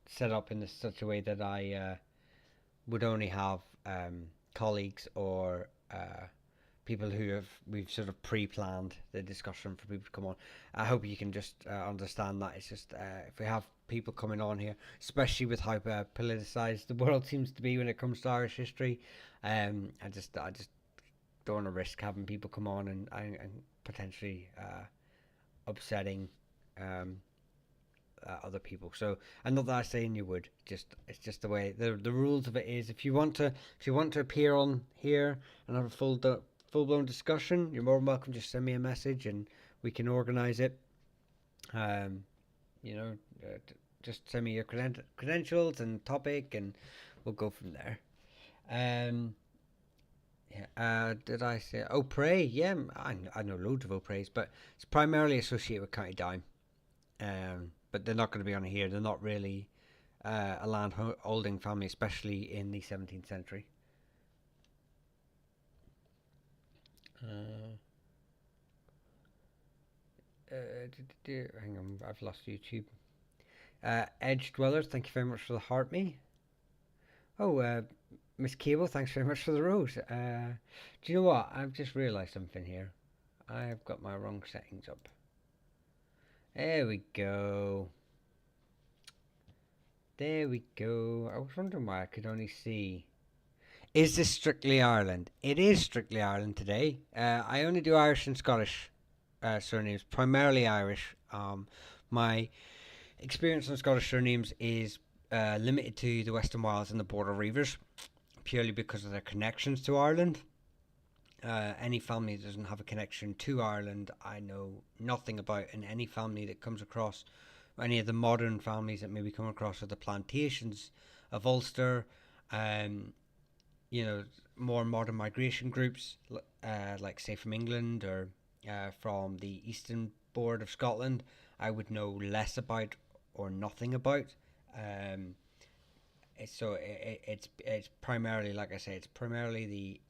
set up in such a way that I would only have colleagues or people we've sort of pre-planned the discussion for people to come on. I hope you can just understand that. It's just if we have people coming on here, especially with how politicized the world seems to be when it comes to Irish history, I just don't want to risk having people come on and potentially upsetting um, other people. So, and not that I'm saying you would. It's just the way the rules of it is. If you want to appear on here and have a full blown discussion, you're more than welcome. Just send me a message and we can organize it. Um, you know, just send me your credentials and topic, and we'll go from there. Um, yeah. Did I say Pray? Yeah, I know loads of Prays, but it's primarily associated with County Down. But they're not going to be on here. They're not really a land holding family, especially in the 17th century. Uh, Hang on, I've lost YouTube. Edge Dwellers, thank you very much for the heart me. Oh, Miss Cable, thanks very much for the rose. Do you know what? I've just realised something here. I have got my wrong settings up. There we go. There we go. I was wondering why I could only see. Is this strictly Ireland? It is strictly Ireland today. I only do Irish and Scottish surnames, primarily Irish. My experience on Scottish surnames is limited to the Western Isles and the Border Reivers, purely because of their connections to Ireland. Any family that doesn't have a connection to Ireland, I know nothing about. And any family that comes across, any of the modern families that maybe come across, are the plantations of Ulster. Um, you know, more modern migration groups, like say from England or from the Eastern Board of Scotland, I would know less about or nothing about. Um, it's primarily, like I say, it's primarily the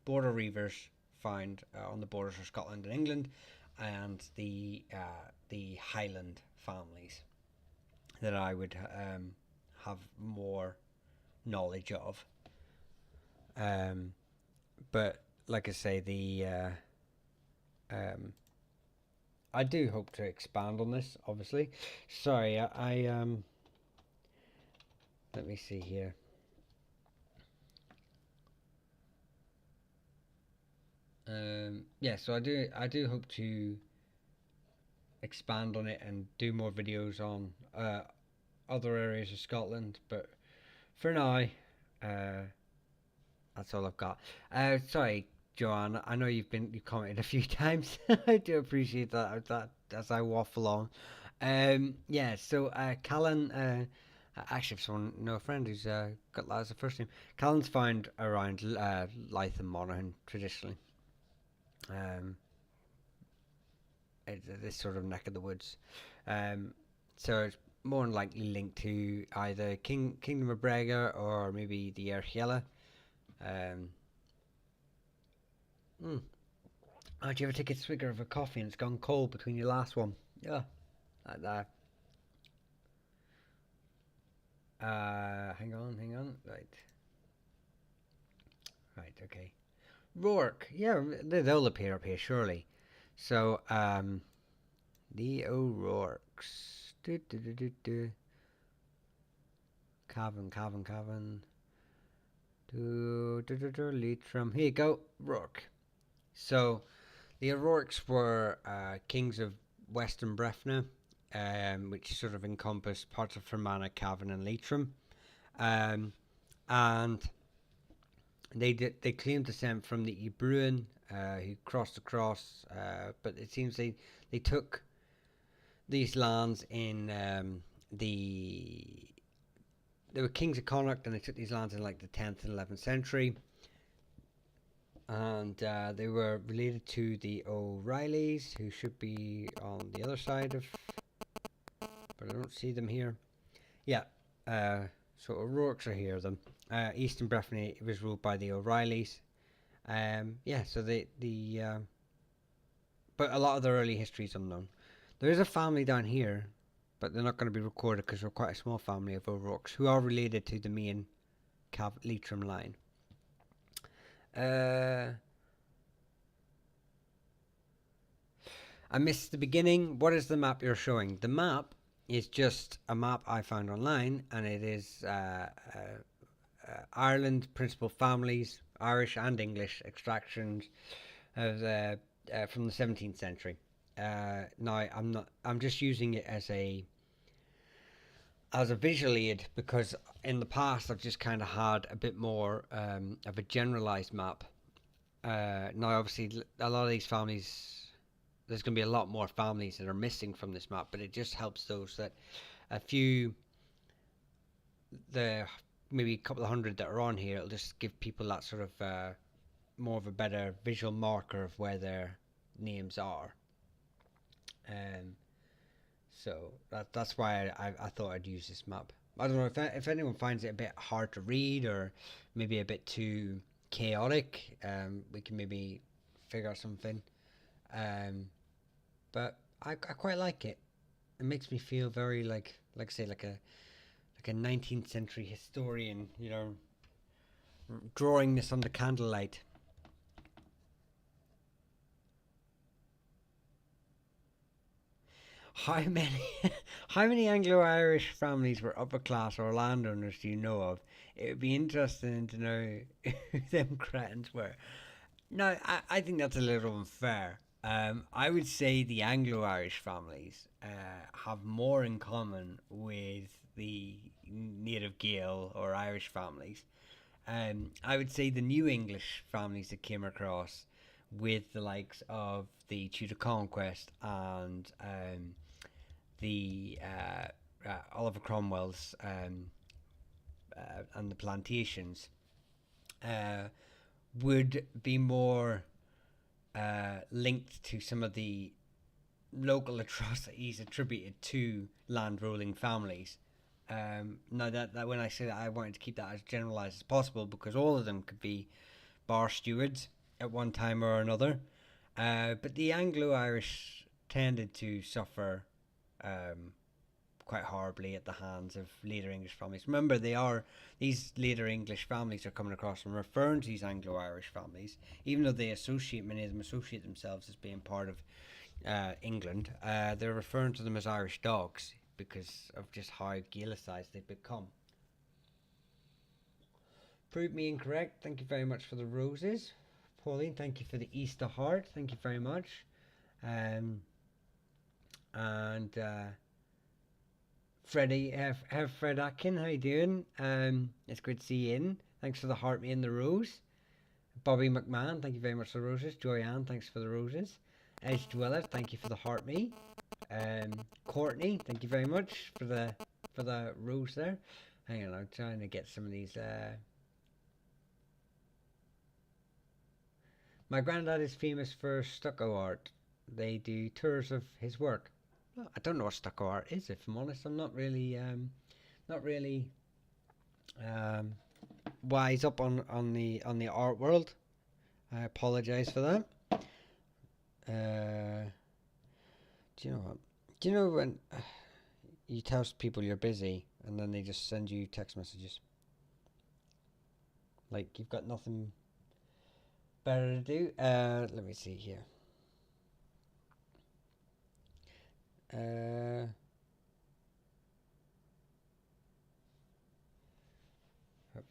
border reavers found on the borders of Scotland and England, and the Highland families that I would have more knowledge of. Um, but like I say, the um, I do hope to expand on this. Obviously, sorry, let me see here. Yeah, so I do hope to expand on it and do more videos on other areas of Scotland. But for now, uh, that's all I've got. Sorry, Joanne. I know you commented a few times. I do appreciate that as I waffle on. Yeah. So Callan. Actually, if someone know a friend who's got that as a first name. Callan's found around Lythe and Monaghan traditionally. Um, this sort of neck of the woods. Um, so it's more than likely linked to either Kingdom of Brega or maybe the Erchiela. Um, mm. Oh, do you ever take a swigger of a coffee and it's gone cold between your last one? Yeah, like that. Hang on. Right, okay. Rourke, yeah, they'll appear up here surely. So, the O'Rourke's. Cavan. Leitrim. Here you go, Rourke. So, the O'Rourke's were kings of Western Breffna, which sort of encompassed parts of Fermanagh, Cavan, and Leitrim. Um, and they claimed descent from the Ebruin, who crossed across, but it seems they took these lands in the they were kings of Connacht, and they took these lands in like the 10th and 11th century, and they were related to the O'Reillys, who should be on the other side of, but I don't see them here. Yeah, so O'Rourke's are here. Then Eastern Breffni was ruled by the O'Reillys. Yeah, so but a lot of their early history is unknown. There is a family down here, but they're not going to be recorded because they're quite a small family of O'Rourke's who are related to the main Leitrim line. Uh, I missed the beginning. What is the map you're showing? The map is just a map I found online, and it is Ireland principal families, Irish and English extractions of from the 17th century. Now I'm not. I'm just using it as a visual aid because in the past I've just kind of had a bit more of a generalized map. Now, obviously, a lot of these families, there's going to be a lot more families that are missing from this map, but it just helps those that a few, the maybe a couple of hundred that are on here, it'll just give people that sort of more of a better visual marker of where their names are. Um, so that's why I thought I'd use this map. I don't know if anyone finds it a bit hard to read or maybe a bit too chaotic. We can maybe figure out something. Um, but I quite like it. It makes me feel very like say like a 19th century historian, drawing this under candlelight. How many how many Anglo-Irish families were upper class or landowners do you know of? It would be interesting to know who them cretins were. No, I think that's a little unfair. I would say the Anglo-Irish families have more in common with the native Gael or Irish families. I would say the New English families that came across with the likes of the Tudor conquest and the Oliver Cromwell's and the plantations uh, would be more linked to some of the local atrocities attributed to land ruling families. Now that when I say that, I wanted to keep that as generalized as possible because all of them could be bar stewards at one time or another. But the Anglo-Irish tended to suffer quite horribly at the hands of later English families. Remember, these later English families are coming across and referring to these Anglo-Irish families, even though many of them associate themselves as being part of England. They're referring to them as Irish dogs because of just how Gaelicized they've become. Prove me incorrect. Thank you very much for the roses. Pauline, thank you for the Easter heart. Thank you very much. And Freddie, Fred Atkin, how you doing? It's good to see you in. Thanks for the heart, me and the rose. Bobby McMahon, thank you very much for the roses. Joyanne, thanks for the roses. Edge Dweller, thank you for the heart, me. Courtney, thank you very much for the rose there. Hang on, I'm trying to get some of these. My granddad is famous for stucco art. They do tours of his work. Well, I don't know what stucco art is, if I'm honest. I'm not really wise up on the art world. I apologize for that. Do you know what? Do you know when you tell people you're busy and then they just send you text messages? Like you've got nothing better to do. Let me see here.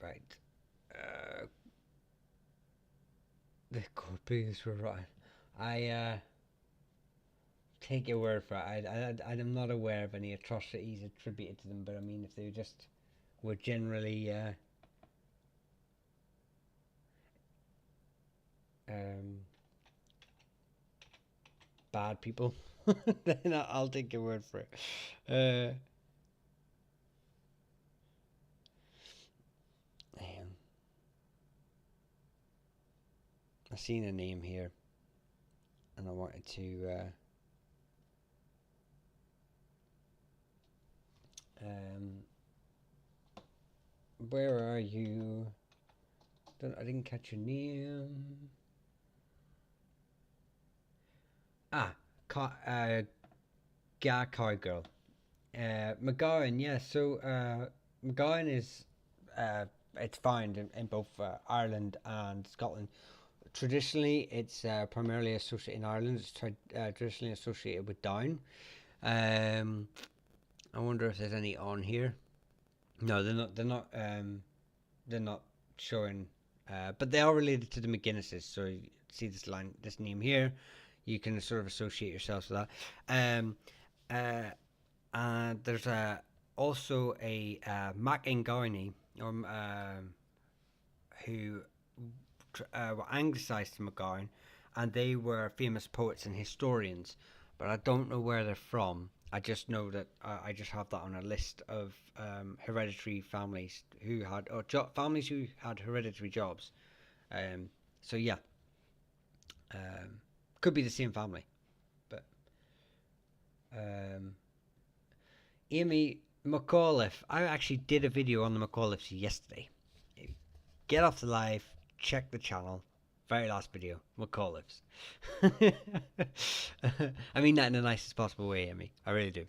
Right. The copies were right. I take your word for it. I'm not aware of any atrocities attributed to them, but I mean, if they just were generally bad people, then I'll take your word for it. I seen a name here, and I wanted to. Where are you? I didn't catch your name. Cowgirl. McGowan, yeah. So McGowan is it's found in both Ireland and Scotland. Traditionally, it's primarily associated in Ireland. It's traditionally associated with Down. I wonder if there's any on here. No, they're not. They're not showing. But they are related to the McGuinnesses. So you see this name here. You can sort of associate yourselves with that. And there's also a MacIngowney, who were anglicised to McGowan, and they were famous poets and historians. But I don't know where they're from. I just know that I just have that on a list of hereditary families who had families who had hereditary jobs. So yeah, could be the same family, but Amy McAuliffe. I actually did a video on the McAuliffes yesterday. Get off the live, check the channel. Very last video, McAuliffes. I mean that in the nicest possible way, Amy. I really do.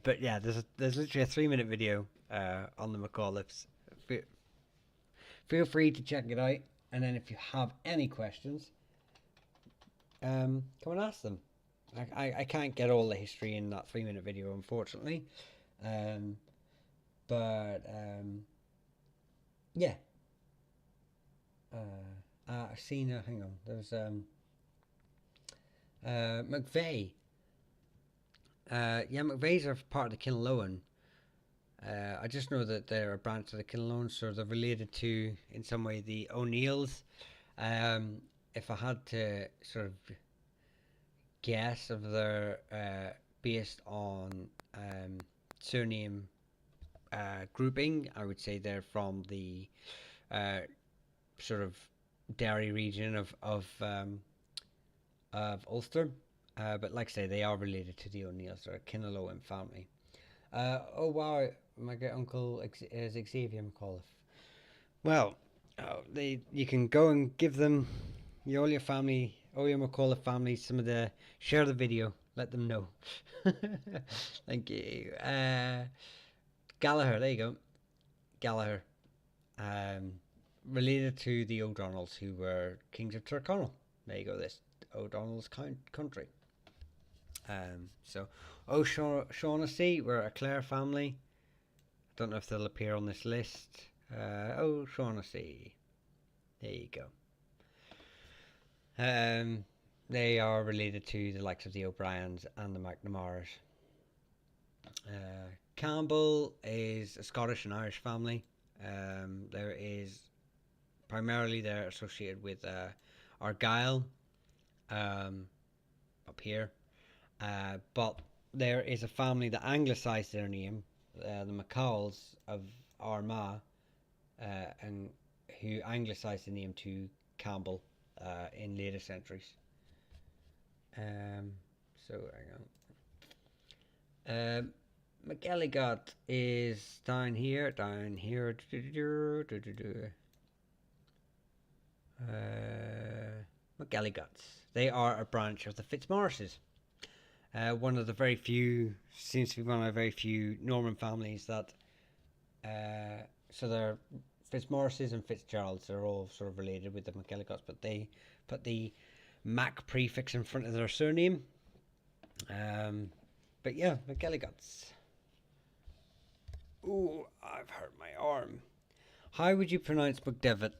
But yeah, there's literally a 3-minute video on the McAuliffes. Feel free to check it out, and then if you have any questions, come and ask them. I can't get all the history in that 3-minute video, unfortunately. But yeah. I've seen. Hang on. There's McVeigh. Yeah, McVeighs are part of the Kinloan. I just know that they're a branch of the Kinloan, so they're related to, in some way, the O'Neills. If I had to sort of guess if they're based on surname grouping, I would say they're from the sort of Derry region of Ulster. But like I say, they are related to the O'Neills. They're a Kinaloan family. Oh wow, my great uncle is Xavier McAuliffe. Well, they you can go and give them all your family, all your McAuliffe family, some of the share the video. Let them know. Thank you. Gallagher, there you go. Gallagher, um, related to the O'Donnells, who were kings of Tyrconnell. There you go. This O'Donnell's country. So O'Shaughnessy were a Clare family. Don't know if they'll appear on this list. O'Shaughnessy. There you go. They are related to the likes of the O'Briens and the McNamara's. Campbell is a Scottish and Irish family. There is primarily they're associated with Argyll up here, but there is a family that anglicised their name, the McCalls of Armagh, and who anglicised the name to Campbell in later centuries. So hang on. McElligott is down here. McElligotts. They are a branch of the Fitzmaurices. One of the very few, seems to be one of the very few Norman families that, so they're Fitzmaurices and Fitzgeralds are all sort of related with the McElligotts, but they put the Mac prefix in front of their surname. But yeah, McElligotts. Ooh, I've hurt my arm. How would you pronounce McDevitt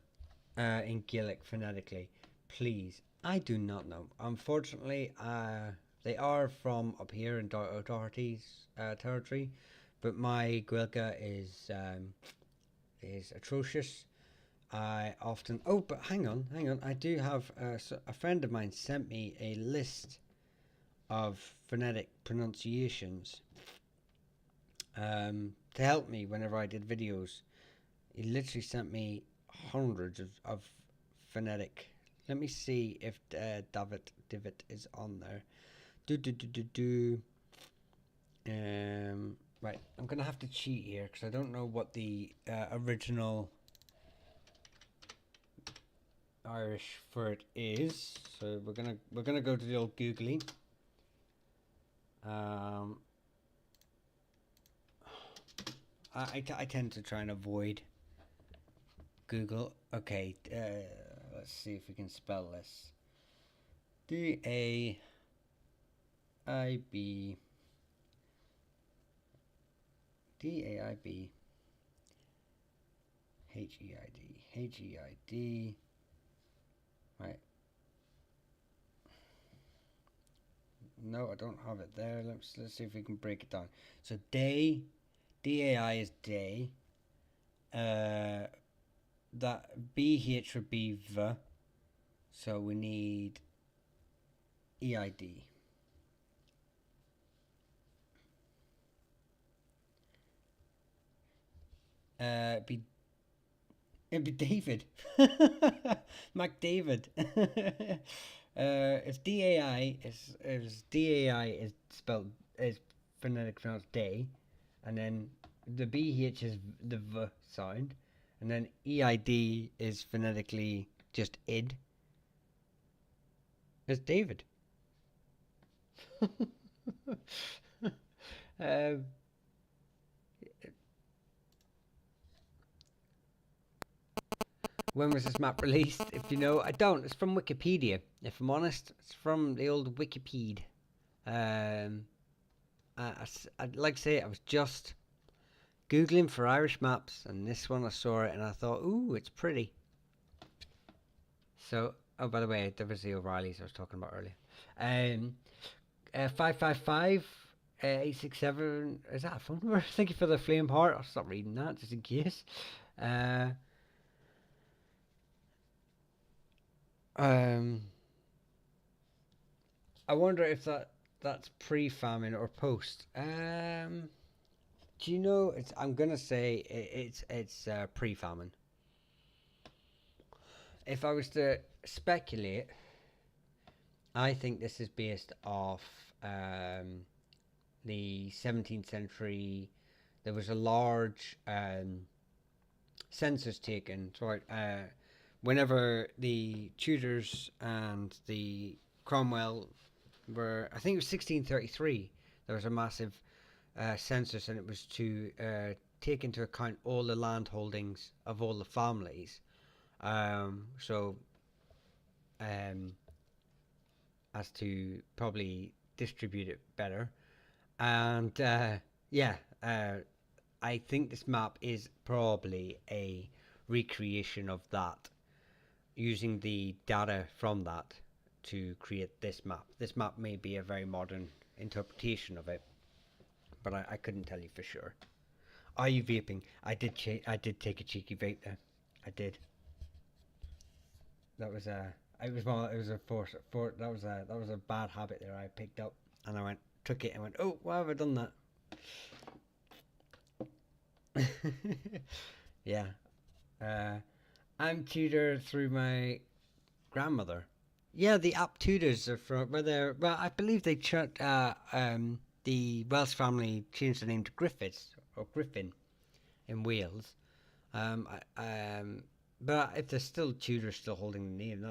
in Gaelic phonetically? Please, I do not know. Unfortunately, they are from up here in Doherty's territory, but my Gaeilge is atrocious. I often but hang on. I do have a friend of mine sent me a list of phonetic pronunciations to help me whenever I did videos. He literally sent me hundreds of phonetic. Let me see if David Divot is on there. Right, I'm gonna have to cheat here because I don't know what the original Irish for it is. So we're gonna go to the old googly. I tend to try and avoid Google. Okay, let's see if we can spell this. DAIB HEID HEID. Right. No, I don't have it there. Let's see if we can break it down. So day, DAI is day. That BH would be V. So we need EID. It'd be David. McDavid. If DAI is spelled is phonetic pronounced day, and then the BH is the V sound, and then EID is phonetically just id. It's David. When was this map released? If you know, I don't. It's from Wikipedia. If I'm honest, it's from the old Wikipedia. I'd like to say I was just Googling for Irish maps, and this one I saw it, and I thought, ooh, it's pretty. So, oh, by the way, there was the O'Reillys I was talking about earlier. 555 867. Is that a phone number? Thank you for the flame heart. I'll stop reading that just in case. I wonder if that's pre-famine or post. Do you know? I'm gonna say it's pre-famine. If I was to speculate, I think this is based off the 17th century. There was a large census taken. So, whenever the Tudors and the Cromwell were, I think it was 1633, there was a massive census, and it was to take into account all the land holdings of all the families. So, um, as to probably distribute it better. And yeah, uh, I think this map is probably a recreation of that, using the data from that to create this map. This map may be a very modern interpretation of it, but I couldn't tell you for sure. Are you vaping? I did take a cheeky vape there. I did. That was a. It was one. It was a for that was a bad habit there. I picked up and I took it and went. Oh, why have I done that? Yeah. Uh, I'm tutored through my grandmother. Yeah, the app tutors are from where they're. Well, I believe the Welsh family changed the name to Griffiths or Griffin in Wales. Um, but if there's still tutors still holding the name,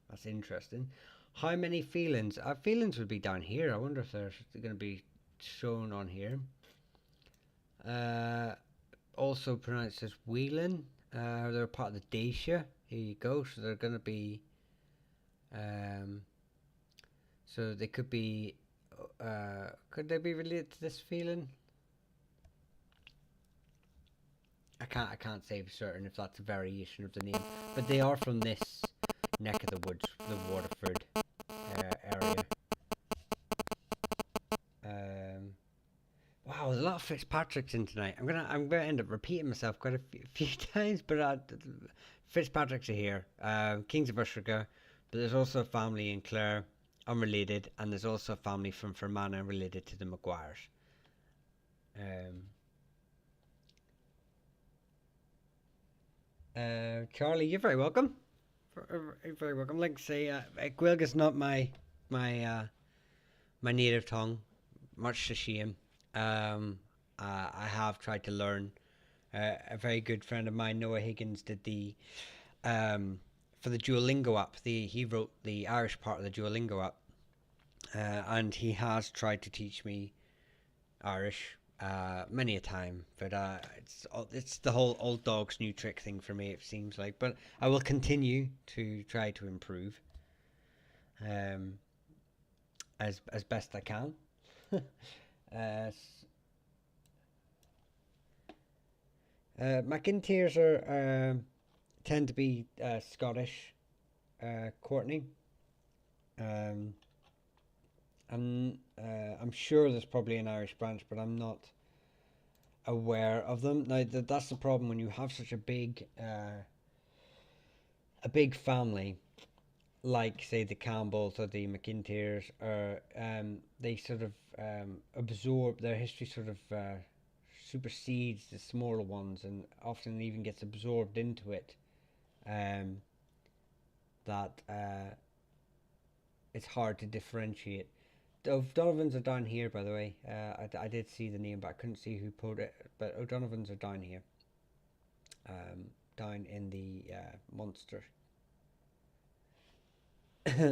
that's interesting. How many felines? Felines would be down here. I wonder if they're going to be shown on here. Uh, Also pronounced as Whelan. They're part of the Dacia. Here you go. So they're going to be. Um, so they could be. Could they be related to this feeling? I can't say for certain if that's a variation of the name, but they are from this neck of the woods, the Waterford area. Wow, there's a lot of Fitzpatricks in tonight. I'm gonna end up repeating myself quite a few times, but Fitzpatricks are here. Kings of Ushrica, but there's also a family in Clare, unrelated, and there's also a family from Fermanagh related to the Maguires. Charlie, you're very welcome. You're very welcome. Like I say, Gaeilge's not my native tongue, much to shame. I have tried to learn. A very good friend of mine, Noah Higgins, did the for the Duolingo app. He wrote the Irish part of the Duolingo app, and he has tried to teach me Irish many a time. But it's the whole old dog's new trick thing for me. It seems like, but I will continue to try to improve, um, as best I can. uh, McIntyres are tend to be Scottish. Courtney. Um, I'm sure there's probably an Irish branch, but I'm not aware of them. Now that's the problem when you have such a big family, like say the Campbells or the McIntyres, or they sort of absorb their history, sort of supersedes the smaller ones, and often even gets absorbed into it. Um, that It's hard to differentiate. O'Donovans are down here, by the way. I did see the name, but I couldn't see who put it. But O'Donovans are down here, down in the Munster. uh,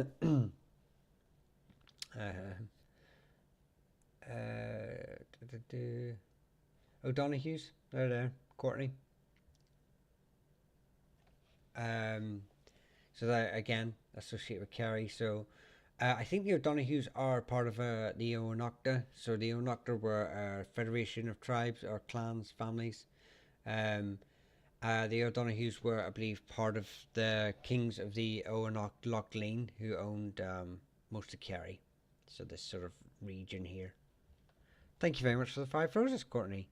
O'Donoghue's, they're there. Courtney. Um, so that again associated with Kerry. So I think the O'Donohues are part of the Oanocta. So the Oanocta were a federation of tribes or clans, families. Um, the O'Donohues were, I believe, part of the kings of the Oanok Lochleen, who owned most of Kerry. So this sort of region here. Thank you very much for the 5 roses, Courtney.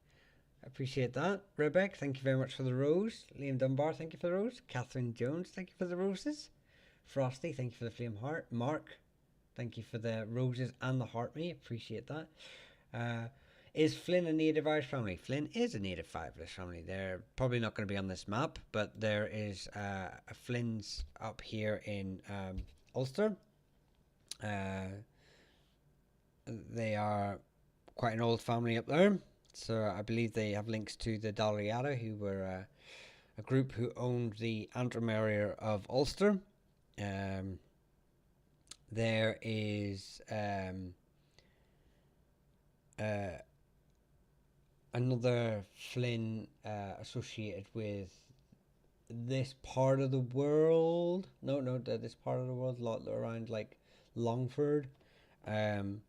I appreciate that. Rebecca, thank you very much for the rose. Liam Dunbar, thank you for the rose. Catherine Jones, thank you for the roses. Frosty, thank you for the flame heart. Mark, thank you for the roses and the heart me. Appreciate that. Is Flynn a native Irish family? Flynn is a native Irish family. They're probably not going to be on this map, but there is a Flynn's up here in Ulster. Uh, they are quite an old family up there. So I believe they have links to the Dalriada, who were a group who owned the Antrim area of Ulster. Um, there is uh, another Flynn associated with this part of the world. No, this part of the world, lot around like Longford. Um,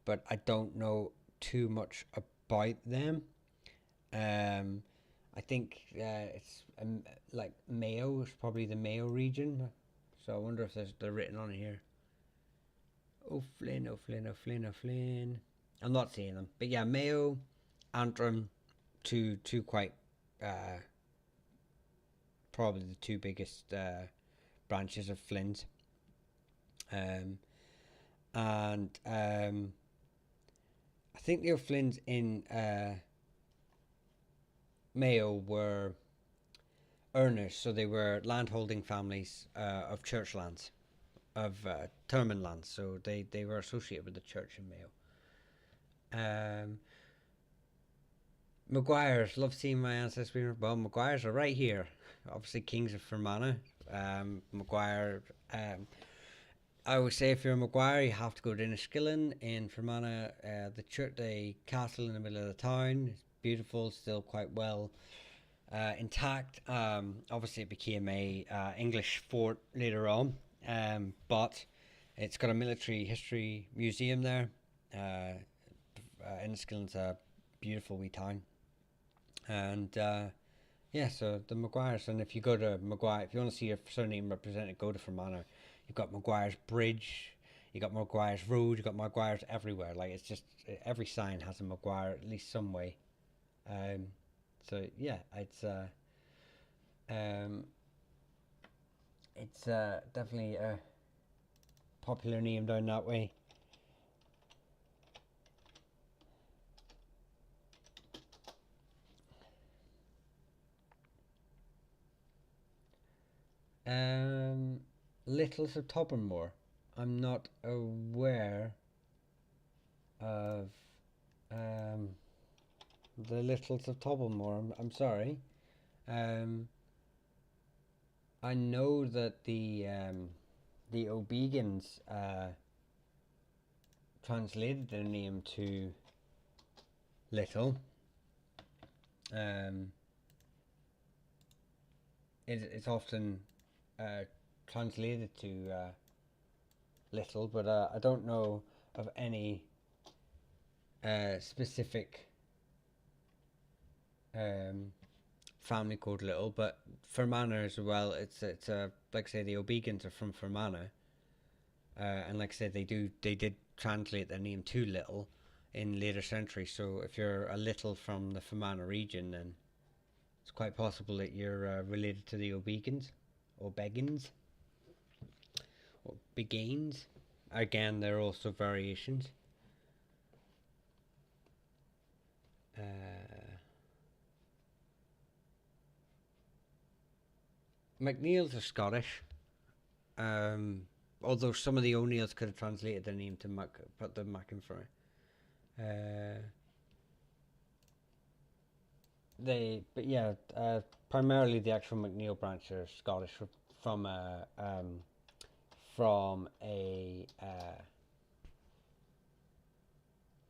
but I don't know too much about them. Um, I think it's like Mayo is probably the Mayo region. So I wonder if they're written on here. Oh Flynn, oh Flynn, oh Flynn, oh Flynn. I'm not seeing them, but yeah, Mayo, Antrim, two quite probably the two biggest branches of Flynn's. Um, and I think the O'Flynn's in Mayo were earners, so they were landholding families of church lands, of Terman lands, so they were associated with the church in Mayo. Maguires, love seeing my ancestors. Well, Maguires are right here. Obviously, Kings of Fermanagh. Maguire. I always say if you're a Maguire, you have to go to Inniskillen in Fermanagh. The church, the castle in the middle of the town, is beautiful, still quite well intact. Obviously, it became a English fort later on, but it's got a military history museum there. Enniskillen's a beautiful wee town, and yeah, so the Maguires, and if you go to Maguire, if you want to see your surname represented, go to Fermanagh. You've got Maguire's Bridge, you got Maguire's Road, you got Maguire's everywhere. Like it's just every sign has a Maguire at least some way. Um, so yeah, um, it's definitely a popular name down that way. Littles of Tobermore. I'm not aware of um, the Littles of Tobermore. I'm sorry. Um, I know that the O'Begans translated their name to Little. Um, it's often translated to Little, but I don't know of any specific family called Little. But Fermanagh as well. It's like I say, the O'Begans are from Fermanagh, and like I said, they did translate their name to Little in later centuries. So if you're a Little from the Fermanagh region, then it's quite possible that you're related to the O'Begans, or Beggins, or Begains. Again, there are also variations. McNeil's are Scottish, although some of the O'Neills could have translated their name to Mac, put the Mac in front. But yeah, primarily the actual McNeil branch are Scottish from from a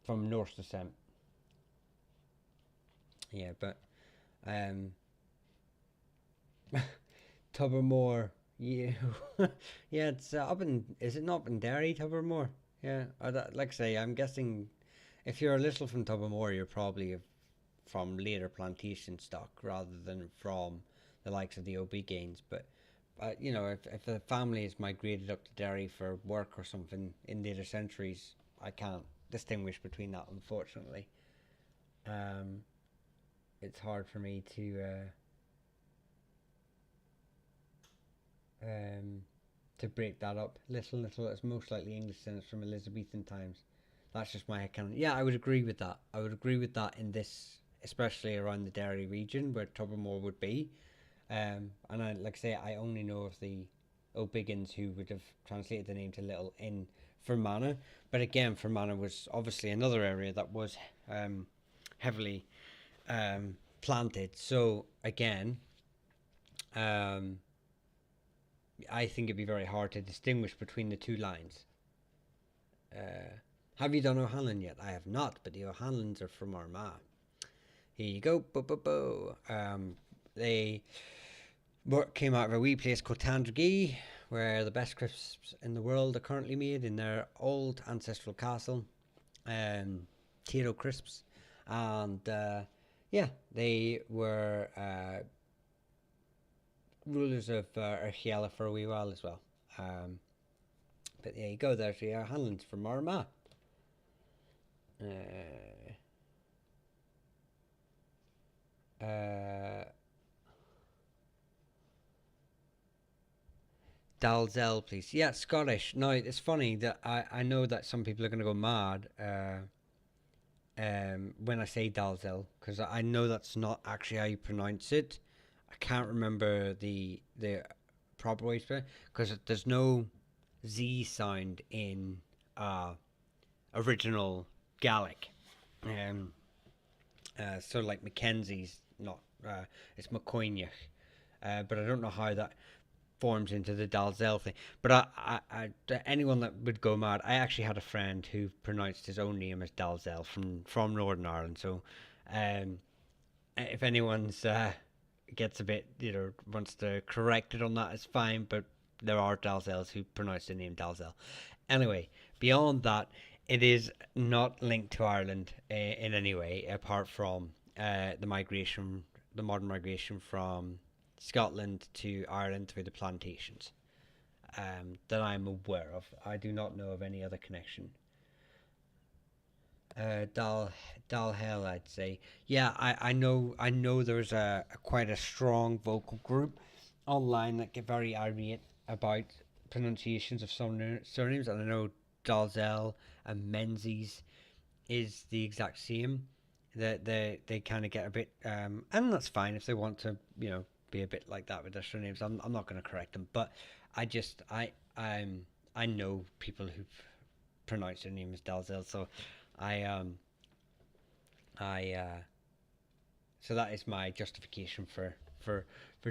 from Norse descent. Yeah, but Tobermore, yeah, yeah, it's up in. Is it not in Derry, Tobermore? Yeah, like I say, I'm guessing if you're a little from Tobermore, you're probably from later plantation stock rather than from the likes of the O'Begains. But you know, if the family has migrated up to Derry for work or something in later centuries, I can't distinguish between that, unfortunately. Um, it's hard for me to break that up. Little is most likely English, and it's from Elizabethan times. That's just my account. Yeah, I would agree with that. I would agree with that in this, especially around the Derry region where Tobermore would be. And I like I say, I only know of the O'Biggins who would have translated the name to Little in Fermanagh. But again, Fermanagh was obviously another area that was heavily planted. So again, um, I think it'd be very hard to distinguish between the two lines. Have you done O'Hanlon yet? I have not, but the O'Hanlons are from Armagh. Here you go. They came out of a wee place called Tandragee, where the best crisps in the world are currently made in their old ancestral castle, Tito Crisps. And yeah, they were rulers of Urchiela for a wee while as well. But there you go, there's the O'Hanlons from Armagh. Dalzell, please. Yeah, Scottish. Now, it's funny that I know that some people are going to go mad when I say Dalzell, because I know that's not actually how you pronounce it. I can't remember the proper way to say it, because there's no Z sound in original Gaelic. So like Mackenzie's not, it's McCoynich. But I don't know how that forms into the Dalzell thing. But anyone that would go mad, I actually had a friend who pronounced his own name as Dalzell from Northern Ireland. So, if anyone's gets a bit, wants to correct it on that, it's fine. But there are Dalzells who pronounce the name Dalzell. Anyway, beyond that, it is not linked to Ireland in any way, apart from the modern migration from Scotland to Ireland through the plantations that I'm aware of. I do not know of any other connection. Dalhell, I'd say. Yeah, I know there's a quite a strong vocal group online that get very irate about pronunciations of some surnames, and I know Dalzell and Menzies is the exact same. That they kind of get a bit, and that's fine if they want to, be a bit like that with their surnames. I'm not going to correct them, but I know people who pronounce their name as Dalzell, so I so that is my justification for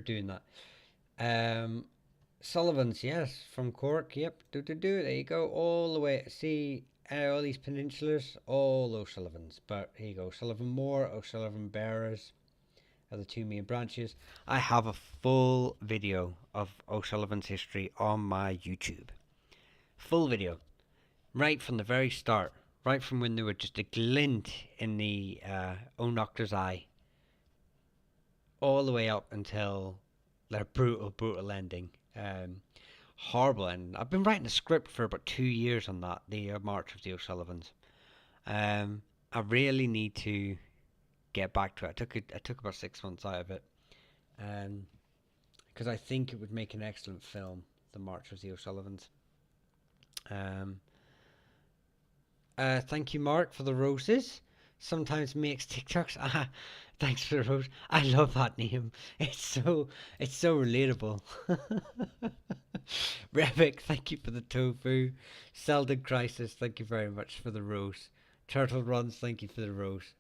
doing that. Sullivan's, yes, from Cork. Yep, there you go, all the way. See, all these peninsulars, all O'Sullivans. But here you go, Sullivan Moor, O'Sullivan Bearers are the two main branches. I have a full video of O'Sullivan's history on my YouTube. Full video, right from the very start, right from when they were just a glint in the O'Noctor's eye, all the way up until their brutal ending. Horrible ending. I've been writing a script for about 2 years on that, the March of the O'Sullivans. I really need to get back to it. I took about 6 months out of it, because I think it would make an excellent film, the March of the O'Sullivans. Thank you, Mark, for the roses. Sometimes makes TikToks. Thanks for the rose. I love that name. It's so relatable. Revik, thank you for the tofu. Seldon Crisis, thank you very much for the rose. Turtle Runs, thank you for the rose.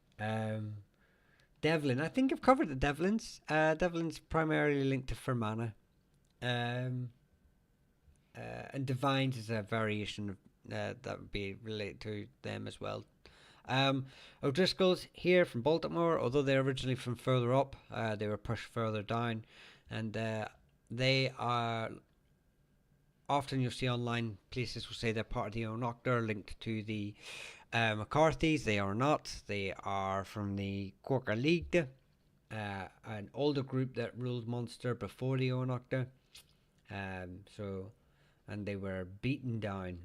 Devlin, I think I've covered the Devlins. Devlin's primarily linked to Fermanagh. And Divines is a variation of that would be related to them as well. O'Driscoll's here from Baltimore, although they're originally from further up. They were pushed further down, and they are often, you'll see online places will say they're part of the O'Noctor, linked to the McCarthy's. They are not. They are from the Corker League, an older group that ruled Munster before the O'Noctor. And they were beaten down.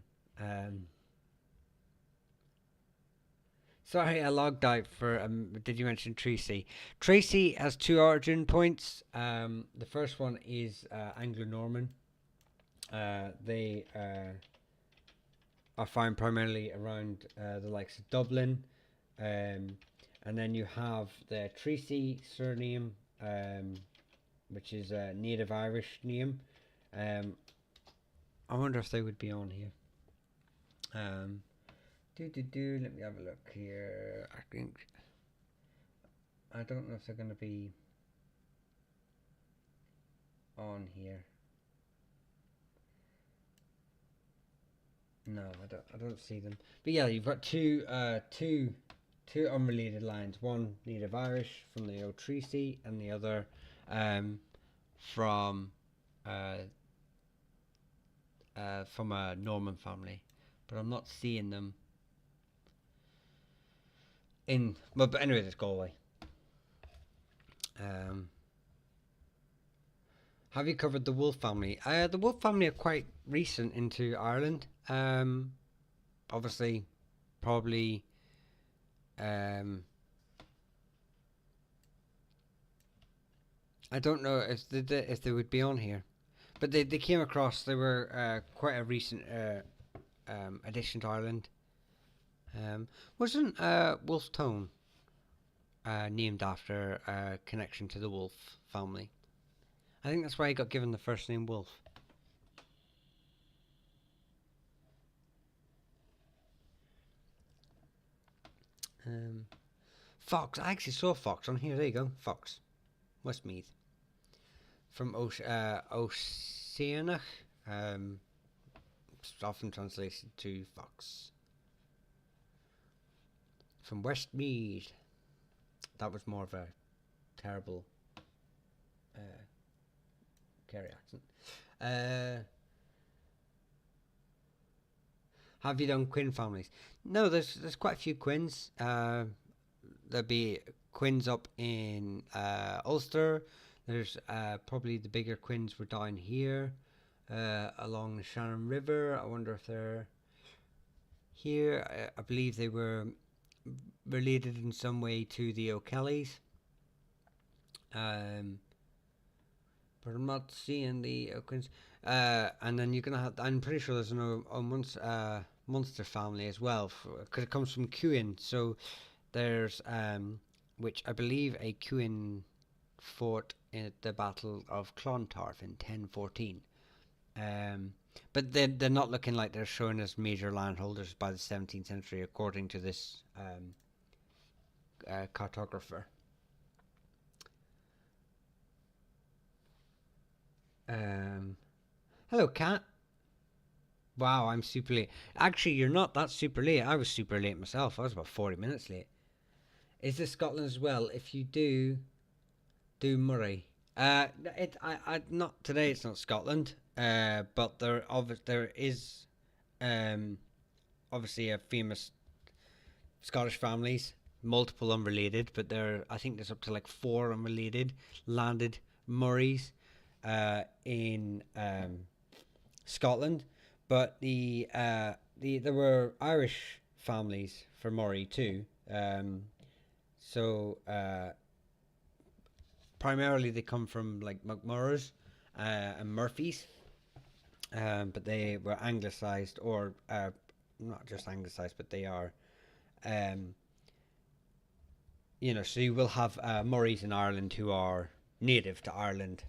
Sorry, I logged out for. Did you mention Tracy? Tracy has 2 origin points. The first one is Anglo-Norman. They are found primarily around the likes of Dublin, um, and then you have the Tracy surname, which is a native Irish name. Um, I wonder if they would be on here. Um, Let me have a look here. I don't know if they're going to be on here. No, I don't see them. But yeah, you've got two unrelated lines. One native Irish from the O'Tracy, and the other from uh, from a Norman family. But I'm not seeing them in. But anyway, let's go away. Um, have you covered the Wolf family? The Wolf family are quite recent into Ireland. Obviously, probably. I don't know if they would be on here, but they came across. They were quite a recent addition to Ireland. Wasn't Wolf Tone named after a connection to the Wolf family? I think that's why he got given the first name Wolf. Fox. I actually saw Fox on here. There you go. Fox. Westmeath. From Oceanach. It's often translated to Fox. From Westmeath. That was more of a terrible Kerry accent. Have you done Quinn families? No, there's quite a few Quinns. There'll be Quinns up in Ulster. There's probably the bigger Quinns were down here along the Shannon River. I wonder if they're here. I believe they were related in some way to the O'Kellys. But I'm not seeing the Quinns. And then you're gonna have. I'm pretty sure there's a Munster family as well, because it comes from Cuin. So there's which I believe a Cuin fought at the Battle of Clontarf in 1014. But they're not looking like they're shown as major landholders by the 17th century, according to this cartographer. Hello, Cat. Wow, I'm super late. Actually, you're not that super late. I was super late myself. I was about 40 minutes late. Is this Scotland as well? If you do Murray. Not today. It's not Scotland. But there is, obviously a famous Scottish families, multiple unrelated, but I think there's up to like 4 unrelated landed Murrays, in Scotland. But there were Irish families for Murray too. So primarily they come from like McMurrows and Murphys, but they were anglicised, or not just anglicised, but they are, so you will have Murrays in Ireland who are native to Ireland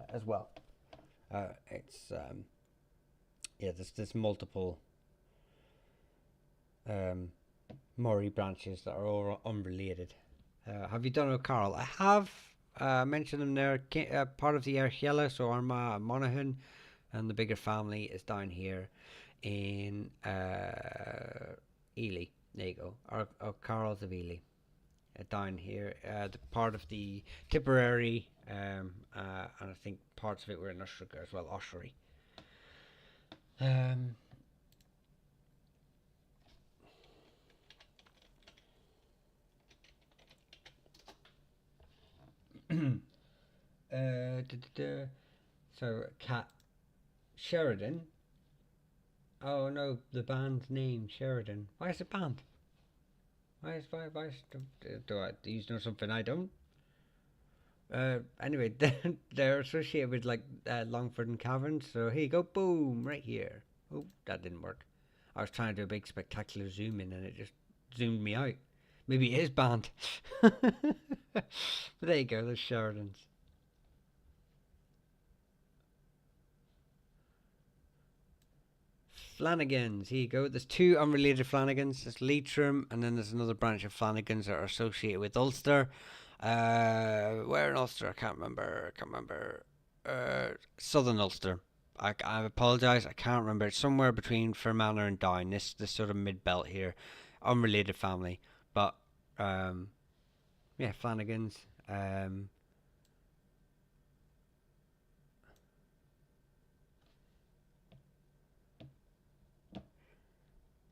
as well. It's there's multiple Murray branches that are all unrelated. Have you done O'Carroll? I have mentioned them there. Part of the Airchiela, so Armagh and Monaghan, and the bigger family is down here in Ely. There you go. O'Carroll's of Ely. Down here, the part of the Tipperary, and I think parts of it were in Usher as well, Oshery. So Cat Sheridan. Oh no, the band's name Sheridan. Why is it band? Do you know something I don't? Anyway, they're associated with like Longford and Caverns. So here you go, boom, right here. Oh, that didn't work. I was trying to do a big spectacular zoom in and it just zoomed me out. Maybe it is banned. But there you go, there's Sheridan's. Flanagan's, here you go. There's two unrelated Flanagans. There's Leitrim, and then there's another branch of Flanagans that are associated with Ulster. Where in Ulster? I can't remember. Southern Ulster. I apologise. I can't remember. It's somewhere between Fermanagh and Down. This sort of mid belt here, unrelated family. But yeah, Flanagan's.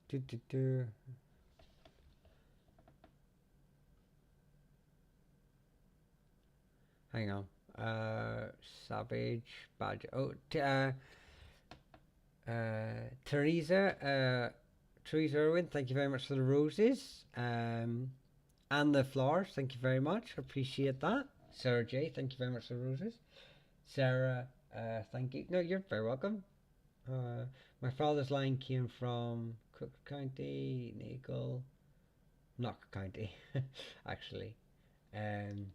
Do, do, do. Hang on. Savage Badger. Oh, Teresa Irwin, thank you very much for the roses. And the flowers, thank you very much. Appreciate that. Sarah J, thank you very much for the roses. Sarah, thank you. No, you're very welcome. My father's line came from Cook County, Nagle, not Cook County, actually. Um,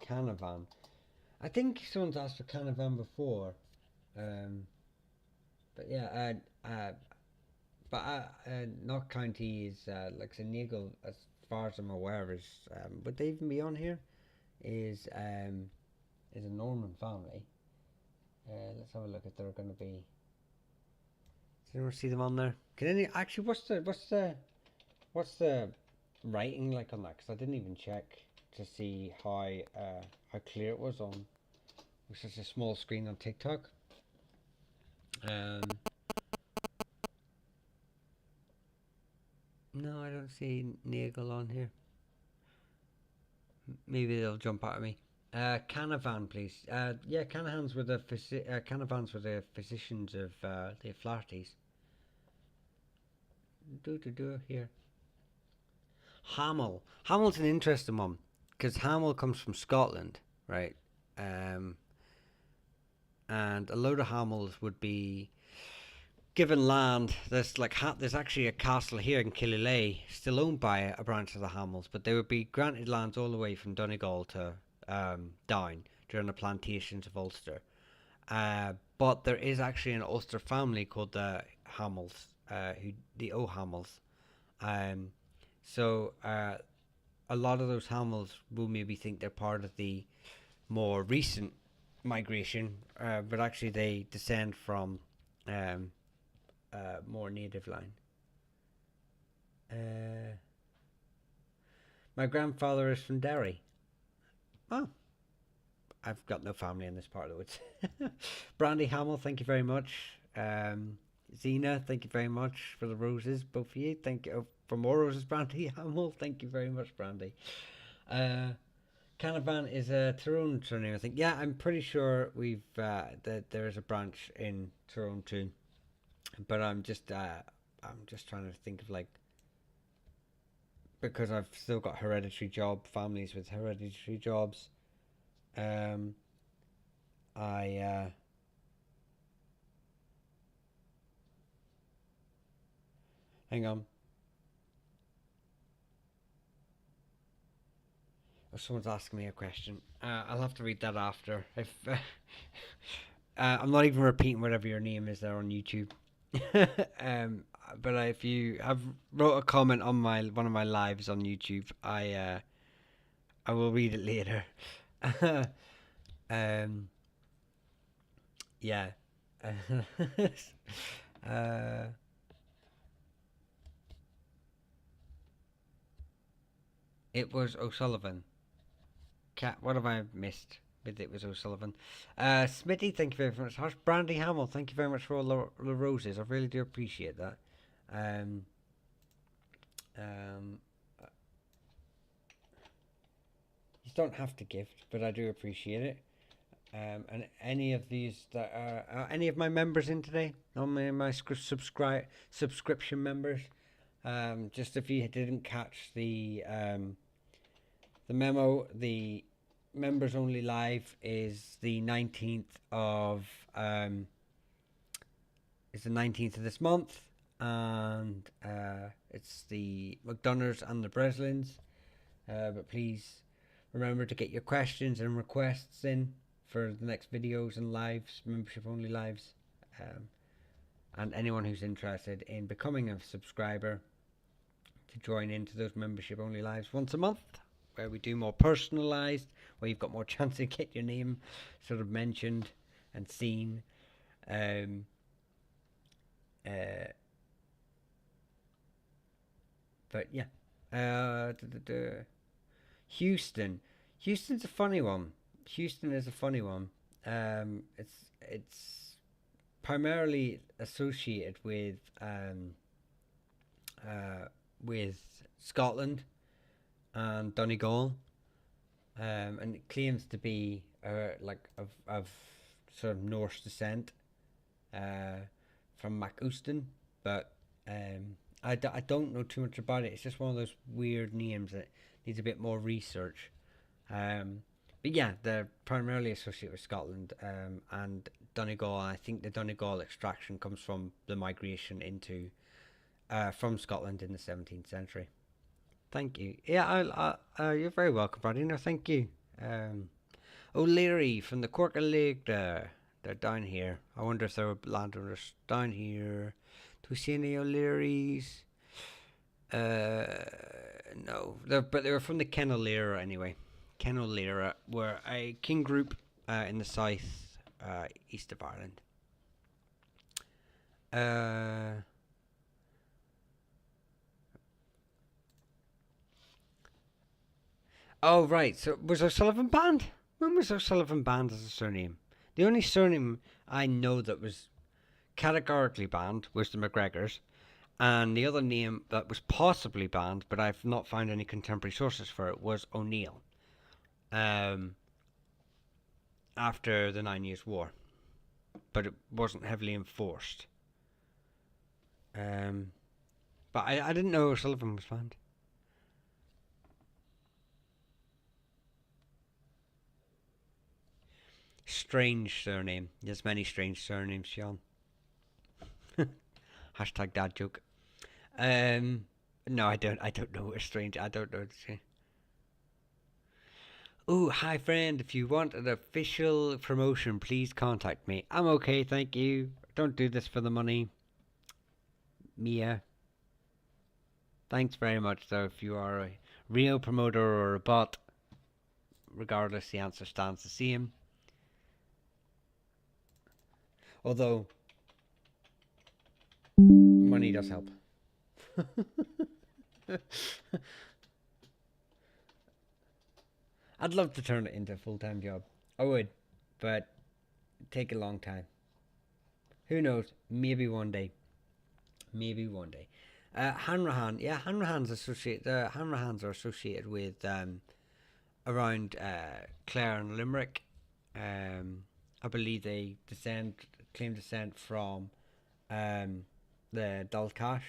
Canavan. I think someone's asked for Canavan before. But yeah, Knock County is like St. Nagle, as far as I'm aware, is would they even be on here? Is a Norman family. Let's have a look if they're going to be. Does anyone see them on there? Can any actually? What's the writing like on that? Because I didn't even check to see how clear it was on such a small screen on TikTok. No, I don't see Nagel on here. Maybe they'll jump out at me. Canavan, please. Yeah, Canavans were the physicians of the Flahertys. Do here. Hamel. Hamel's an interesting one because Hamel comes from Scotland, right? And a load of Hamels would be given land. There's actually a castle here in Killilay, still owned by a branch of the Hamels, but they would be granted lands all the way from Donegal to Down during the plantations of Ulster. But there is actually an Ulster family called the Hamels, the O'Hamels. So a lot of those Hamels will maybe think they're part of the more recent migration, but actually they descend from more native line. My grandfather is from Derry. Oh, I've got no family in this part of the woods. Brandy Hamill, thank you very much. Zena, thank you very much for the roses, both of you. Thank you for more roses, Brandy Hamill. Thank you very much, Brandy. Canavan is a Tyrone surname, I think. Yeah, I'm pretty sure we've that there is a branch in Tyrone too. But I'm just trying to think of like, because I've still got hereditary families with hereditary jobs. I hang on. Oh, someone's asking me a question. I'll have to read that after. If I'm not even repeating whatever your name is there on YouTube. But if you have wrote a comment on one of my lives on YouTube, I will read it later. Yeah. It was O'Sullivan. Cat, what have I missed? But it was O'Sullivan. Smitty, thank you very much. Hush, Brandy Hamill, thank you very much for all the roses. I really do appreciate that. You don't have to gift, but I do appreciate it. And any of these that are any of my members in today, my subscription members, Just if you didn't catch the memo, the members only live is the 19th of this month, and it's the McDonald's and the Breslins. But please remember to get your questions and requests in for the next videos and lives, membership only lives. And anyone who's interested in becoming a subscriber to join into those membership only lives once a month, where we do more personalized, where you've got more chance to get your name sort of mentioned and seen. But yeah, Houston's a funny one. Houston is a funny one. It's primarily associated with Scotland and Donegal, and it claims to be like of sort of Norse descent, from MacUstin, but I don't know too much about it. It's just one of those weird names that needs a bit more research. But yeah, they're primarily associated with Scotland, and Donegal. I think the Donegal extraction comes from the migration into from Scotland in the 17th century. Thank you. Yeah, you're very welcome, Brady. No, thank you. O'Leary from the Cork Lake there. They're down here. I wonder if there were landowners down here. Do we see any O'Learys? No. But they were from the Ken O'Leary anyway. Ken O'Leary were a king group in the south east of Ireland. Oh, right. So was O'Sullivan banned? When was O'Sullivan banned as a surname? The only surname I know that was categorically banned was the McGregors, and the other name that was possibly banned, but I've not found any contemporary sources for it, was O'Neill. After the 9 Years' War, but it wasn't heavily enforced. But I didn't know O'Sullivan was banned. Strange surname. There's many strange surnames, Sean. Hashtag dad joke. No, I don't know a strange. I don't know. Ooh, hi friend. If you want an official promotion, please contact me. I'm okay, thank you. Don't do this for the money. Mia. Thanks very much, though. If you are a real promoter or a bot, regardless, the answer stands the same. Although money does help. I'd love to turn it into a full-time job. I would, but it'd take a long time. Who knows? Maybe one day. Maybe one day. Hanrahan, yeah, Hanrahans are associated with around Clare and Limerick. I believe they claim descent from the Dalcash.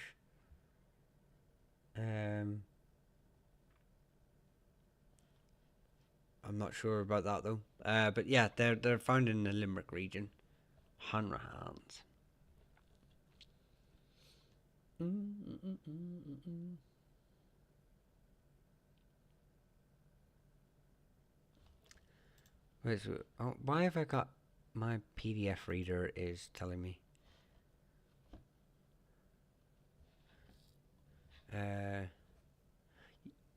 I'm not sure about that though. But yeah, they're found in the Limerick region. Hanrahans. Wait, so, why have I got my PDF reader is telling me?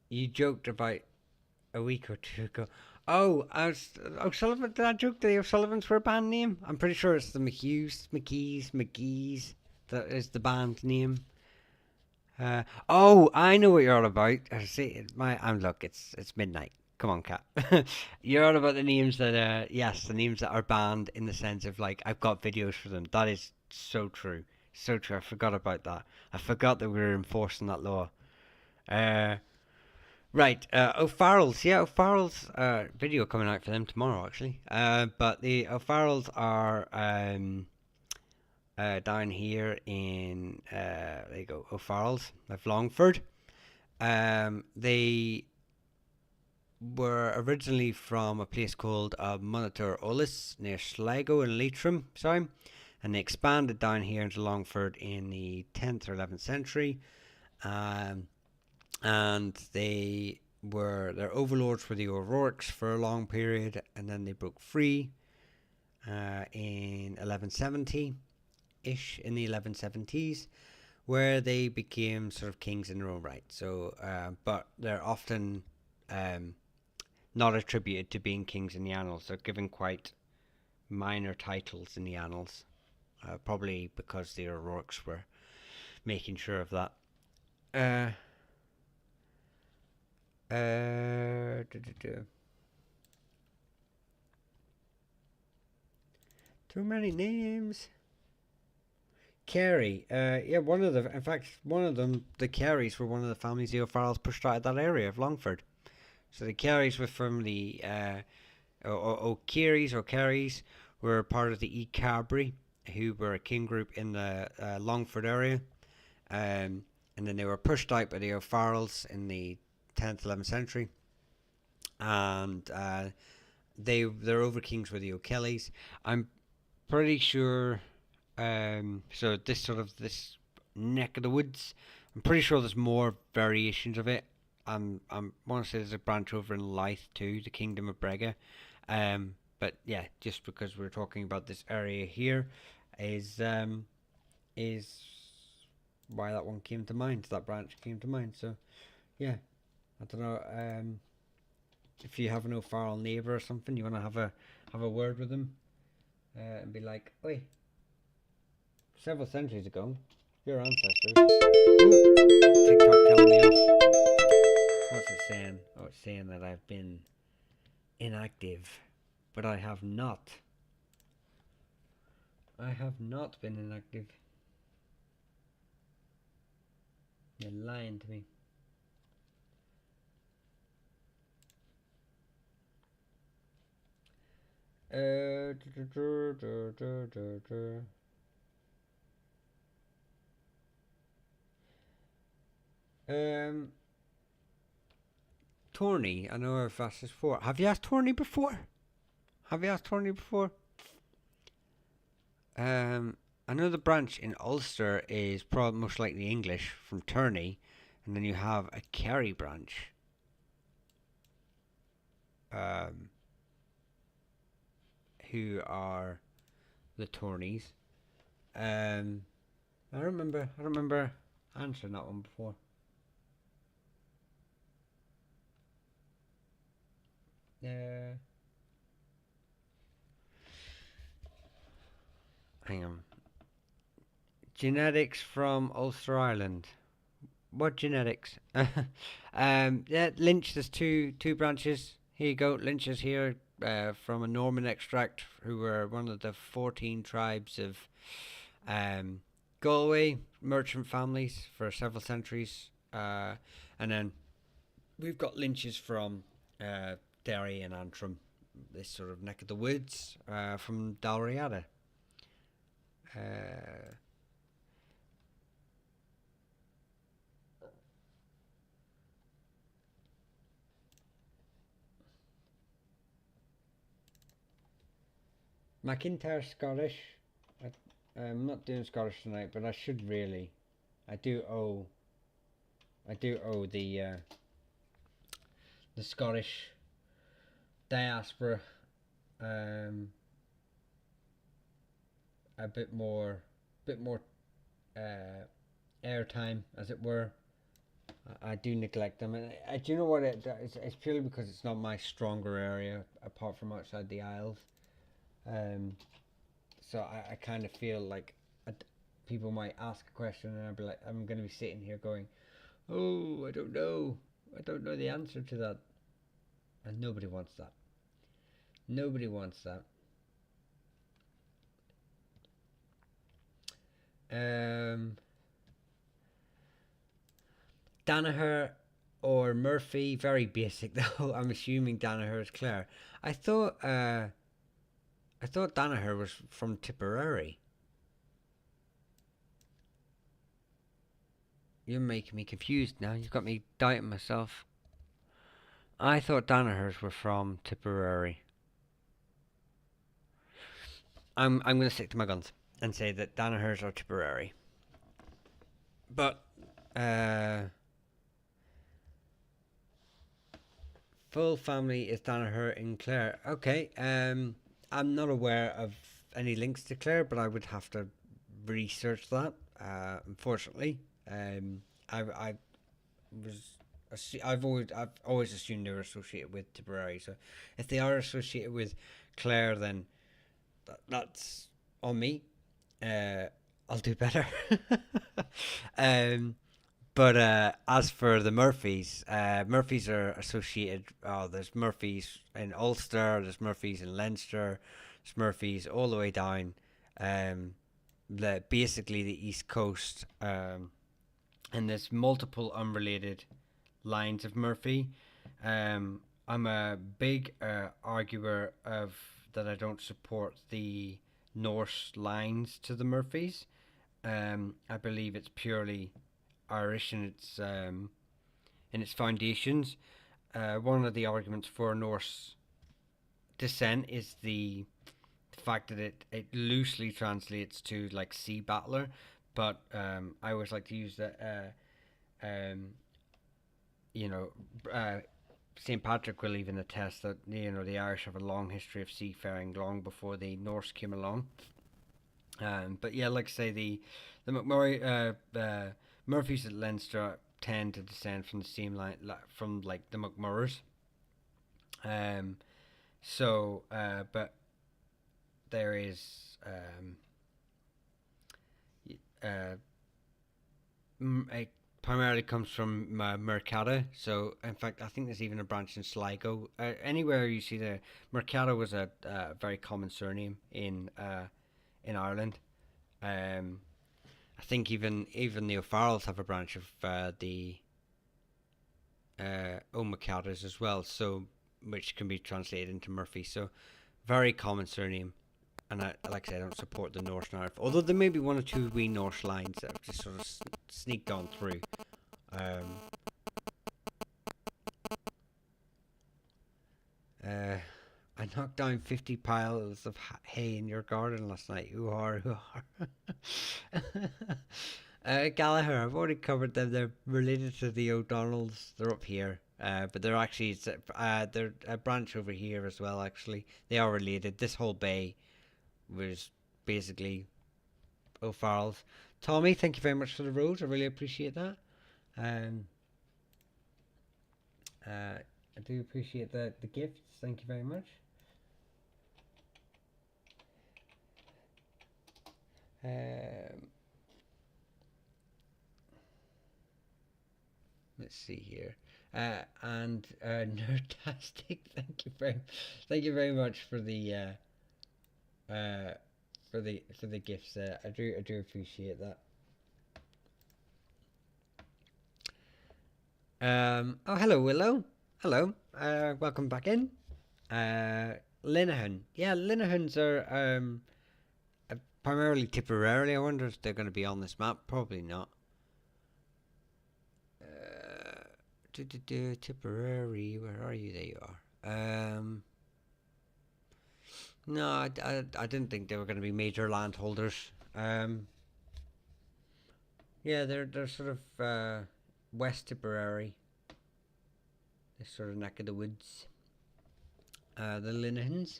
You joked about a week or two ago. Oh, O'Sullivan. Did I joke the O'Sullivans were a band name? I'm pretty sure it's the McGees. That is the band name. Oh, I know what you're all about. See, look. It's midnight. Come on, Cat. You're all about the names that yes, the names that are banned in the sense of like I've got videos for them. That is so true. So true. I forgot about that. I forgot that we were enforcing that law. Right, O'Farrell's, yeah, O'Farrell's video coming out for them tomorrow, actually. But the O'Farrell's are down here in there you go, O'Farrell's of Longford. They were originally from a place called Monitor Ullis near Sligo in Leitrim, sorry, and they expanded down here into Longford in the 10th or 11th century. Um, and their overlords were the O'Rourke's for a long period, and then they broke free in 1170 ish, in the 1170s, where they became sort of kings in their own right. So, but they're often not attributed to being kings in the annals. They're given quite minor titles in the annals, probably because the O'Rourke's were making sure of that. Uh, uh, Too many names. Carey, yeah, in fact, one of them, the Careys were one of the families the O'Farrells pushed out of that area of Longford. So the Careys were from the O'Careys or Careys were part of the E Carbery, who were a king group in the Longford area, and then they were pushed out by the O'Farrells in the 10th, 11th century, and their over kings were the O'Kellys. I'm pretty sure. So this neck of the woods, I'm pretty sure there's more variations of it. I want to say there's a branch over in Lythe too, the Kingdom of Brega. But yeah, just because we're talking about this area here, is why that one came to mind. That branch came to mind. So yeah, I don't know. If you have an O'Farrell neighbour or something, you want to have a word with them, and be like, oi. Several centuries ago, your ancestors. Ooh, TikTok telling me off. What's it saying? Oh, it's saying that I've been inactive, but I have not. I have not been inactive. You're lying to me. Tony, I know I've asked this before. Have you asked Tony before? I know the branch in Ulster is probably most likely English from Turney, and then you have a Kerry branch. Who are the Tourneys? I don't remember answering that one before. Hang on. Genetics from Ulster, Ireland. What genetics? Yeah, Lynch. There's two branches. Here you go. Lynch is here from a Norman extract, who were one of the 14 tribes of Galway merchant families for several centuries, and then we've got Lynches from Derry and Antrim, this sort of neck of the woods, from Dalriada. McIntyre Scottish. I'm not doing Scottish tonight, but I should really. I do owe. The Scottish diaspora a bit more airtime, as it were. I do neglect them, and do you know what? It's purely because it's not my stronger area, apart from outside the Isles. So I kind of feel like people might ask a question, and I'd be like, I'm going to be sitting here going, "Oh, I don't know the answer to that," and nobody wants that. Nobody wants that. Danaher or Murphy, very basic though. I'm assuming Danaher is Clare. I thought Danaher was from Tipperary. You're making me confused now. You've got me doubting myself. I thought Danahers were from Tipperary. I'm going to stick to my guns and say that Danahers are Tipperary. But uh, full family is Danaher in Clare. Okay. I'm not aware of any links to Clare, but I would have to research that. Unfortunately, I was I've always assumed they were associated with Tipperary. So if they are associated with Clare, then that's on me. Uh, I'll do better. um, but as for the Murphys, Murphys are associated. Oh, there's Murphys in Ulster. There's Murphys in Leinster. There's Murphys all the way down. Um, basically the East Coast. And there's multiple unrelated lines of Murphy. I'm a big arguer of that I don't support the Norse lines to the Murphys. I believe it's purely Irish in its foundations. One of the arguments for Norse descent is the fact that it loosely translates to like sea battler, but I always like to use that. Um, you know, St. Patrick will even attest that the Irish have a long history of seafaring long before the Norse came along. But yeah, like I say, the Murphys at Leinster tend to descend from the same line from like the McMurrows. Um, but there is uh, it primarily comes from Mercata. So in fact, I think there's even a branch in Sligo. Anywhere you see the Mercata was a very common surname in Ireland. Um, I think even the O'Farrells have a branch of the O'Macatas as well. So which can be translated into Murphy. So very common surname. And like I said, I don't support the Norse narrative. Although there may be one or two wee Norse lines that have just sort of sneaked on through. Um, uh, I knocked down 50 piles of hay in your garden last night. Ooh har, ooh har. Gallagher, I've already covered them. They're related to the O'Donnells. They're up here. But they're actually they're a branch over here as well. Actually, they are related. This whole bay was basically O'Farrell's. Tommy, thank you very much for the rose. I really appreciate that. Um, I do appreciate the gifts. Thank you very much. Um, let's see here. And Nerdtastic, thank you very much uh, for the gifts. I do appreciate that. Oh, hello, Willow. Hello. Welcome back in. Linehan. Yeah, Linehans are primarily Tipperary. I wonder if they're going to be on this map. Probably not. Tipperary. Where are you? There you are. No, I didn't think they were going to be major landholders. Yeah, they're sort of West Tipperary, this sort of neck of the woods. The Linehans.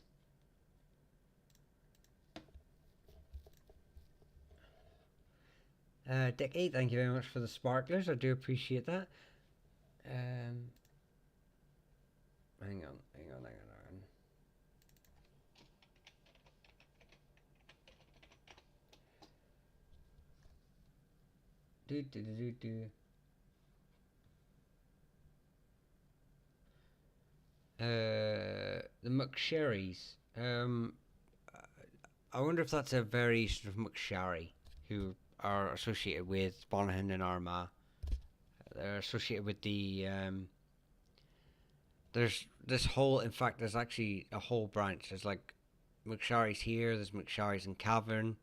Dicky, thank you very much for the sparklers. I do appreciate that. Um, hang on. Do. The McSherrys. I wonder if that's a variation of McSharry, who are associated with Monaghan and Armagh. They're associated with the there's this whole. In fact, there's actually a whole branch. There's like McSharry's here. There's McSharry's in Cavern,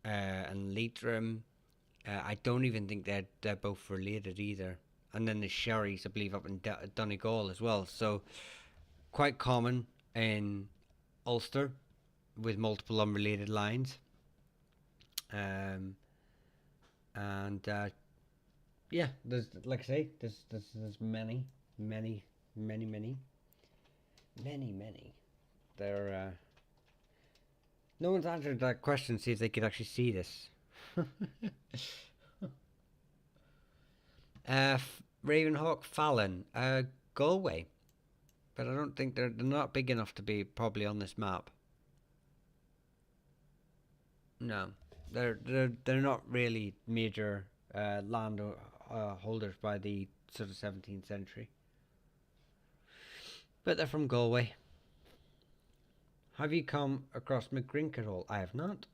and Leitrim. I don't even think they're both related either. And then the Sherrys, I believe, up in Donegal as well. So quite common in Ulster with multiple unrelated lines. Um, and yeah, there's like I say, there's many, many, many, many, many, many. There, no one's answered that question. See if they could actually see this. Ravenhawk Fallon, Galway, but I don't think they're not big enough to be probably on this map. No, they're not really major land holders by the sort of 17th century, but they're from Galway. Have you come across McGrink at all? I have not.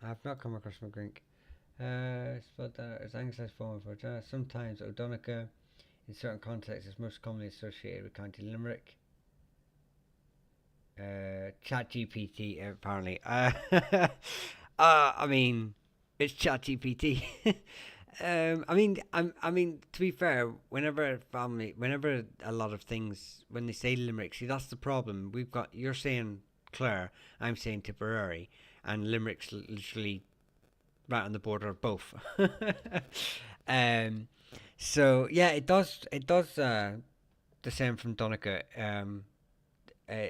I have not come across McGrink. But as Anglicized form for sometimes O'Donoghue in certain contexts is most commonly associated with County Limerick. ChatGPT apparently. I mean, it's ChatGPT. I mean, to be fair, whenever a lot of things, when they say Limerick, see that's the problem. You're saying Clare, I'm saying Tipperary, and Limerick's literally right on the border of both. um, so yeah, it does descend from Donegal. Uh,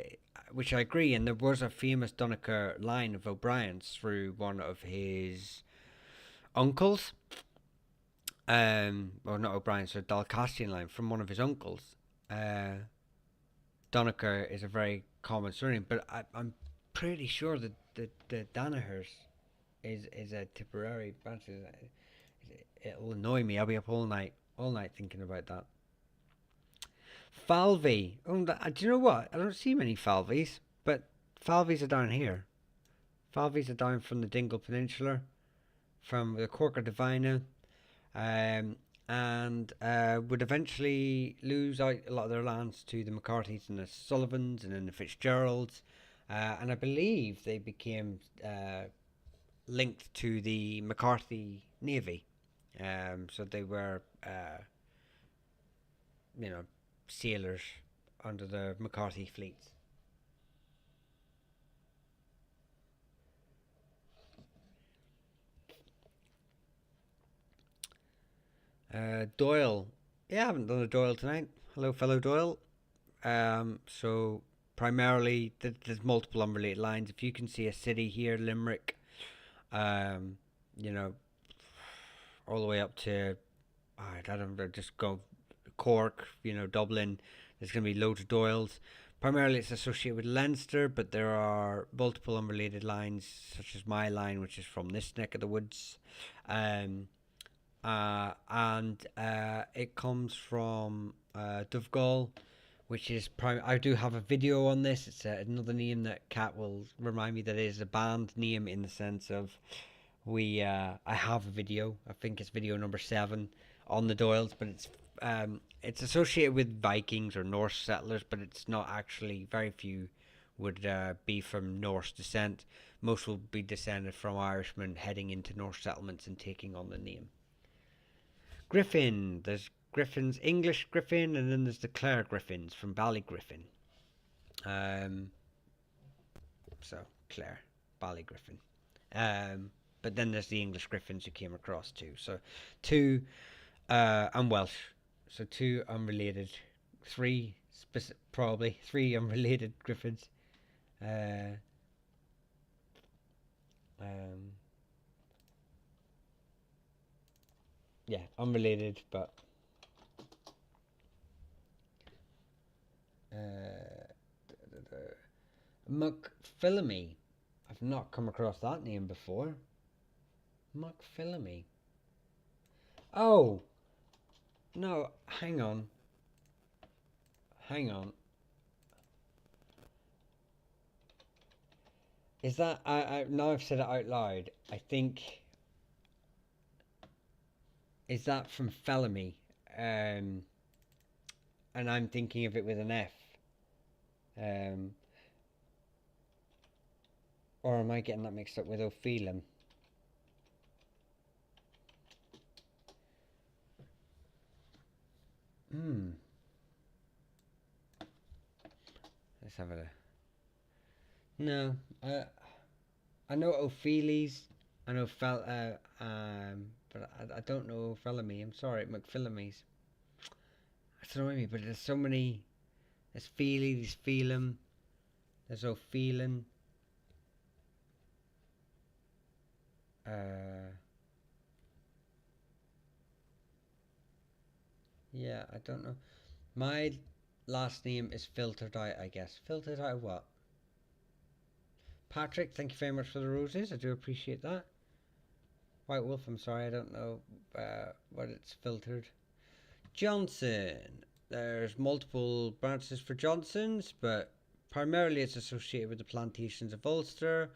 which I agree. And there was a famous Donegal line of O'Brien's through one of his uncles. Or not O'Brien's, so Dalcastian line from one of his uncles. Uh, Donegal is a very common surname, but I'm pretty sure that the Danahers is a Tipperary branch. It'll annoy me. I'll be up all night thinking about that. Falvey. Oh, do you know what? I don't see many Falveys, but Falveys are down here. Falveys are down from the Dingle Peninsula, from the Cork of Divina, um, and would eventually lose out a lot of their lands to the McCarthys and the Sullivans and then the Fitzgeralds. And I believe they became linked to the McCarthy Navy. So they were, you know, sailors under the McCarthy fleets. Doyle. Yeah, I haven't done a Doyle tonight. Hello, fellow Doyle. So primarily, there's multiple unrelated lines. If you can see a city here, Limerick, um, you know, all the way up to, I don't know, just go Cork, Dublin. There's going to be loads of Doyles. Primarily, it's associated with Leinster, but there are multiple unrelated lines, such as my line, which is from this neck of the woods. And it comes from Donegal, which is I do have a video on this. It's another name that Kat will remind me that it is a band name in the sense of I have a video. I think it's video number 7 on the Doyles, but it's associated with Vikings or Norse settlers, but it's not actually. Very few would be from Norse descent. Most will be descended from Irishmen heading into Norse settlements and taking on the name. Griffin. There's Griffins, English Griffin, and then there's the Clare Griffins from Ballygriffin. So Clare, Ballygriffin. But then there's the English Griffins who came across too. So two, and Welsh. So two unrelated, probably three unrelated Griffins. Yeah, unrelated, but McPhillamy. I've not come across that name before. McPhillamy. Oh, no, hang on. Hang on. Is that, now I've said it out loud, I think, is that from Felamy? And I'm thinking of it with an F. Or am I getting that mixed up with Ophelum? Hmm. Let's have a. No, I know Opheles. I know but I don't know Ophelame. I'm sorry, McPhilames. That's annoying me, but there's so many. There's Feely, there's Phelum, there's Ophelin. Uh, yeah, I don't know. My last name is filtered out, I guess. Filtered out what? Patrick, thank you very much for the roses. I do appreciate that. White Wolf, I'm sorry, I don't know what it's filtered. Johnson. There's multiple branches for Johnsons, but primarily it's associated with the plantations of Ulster.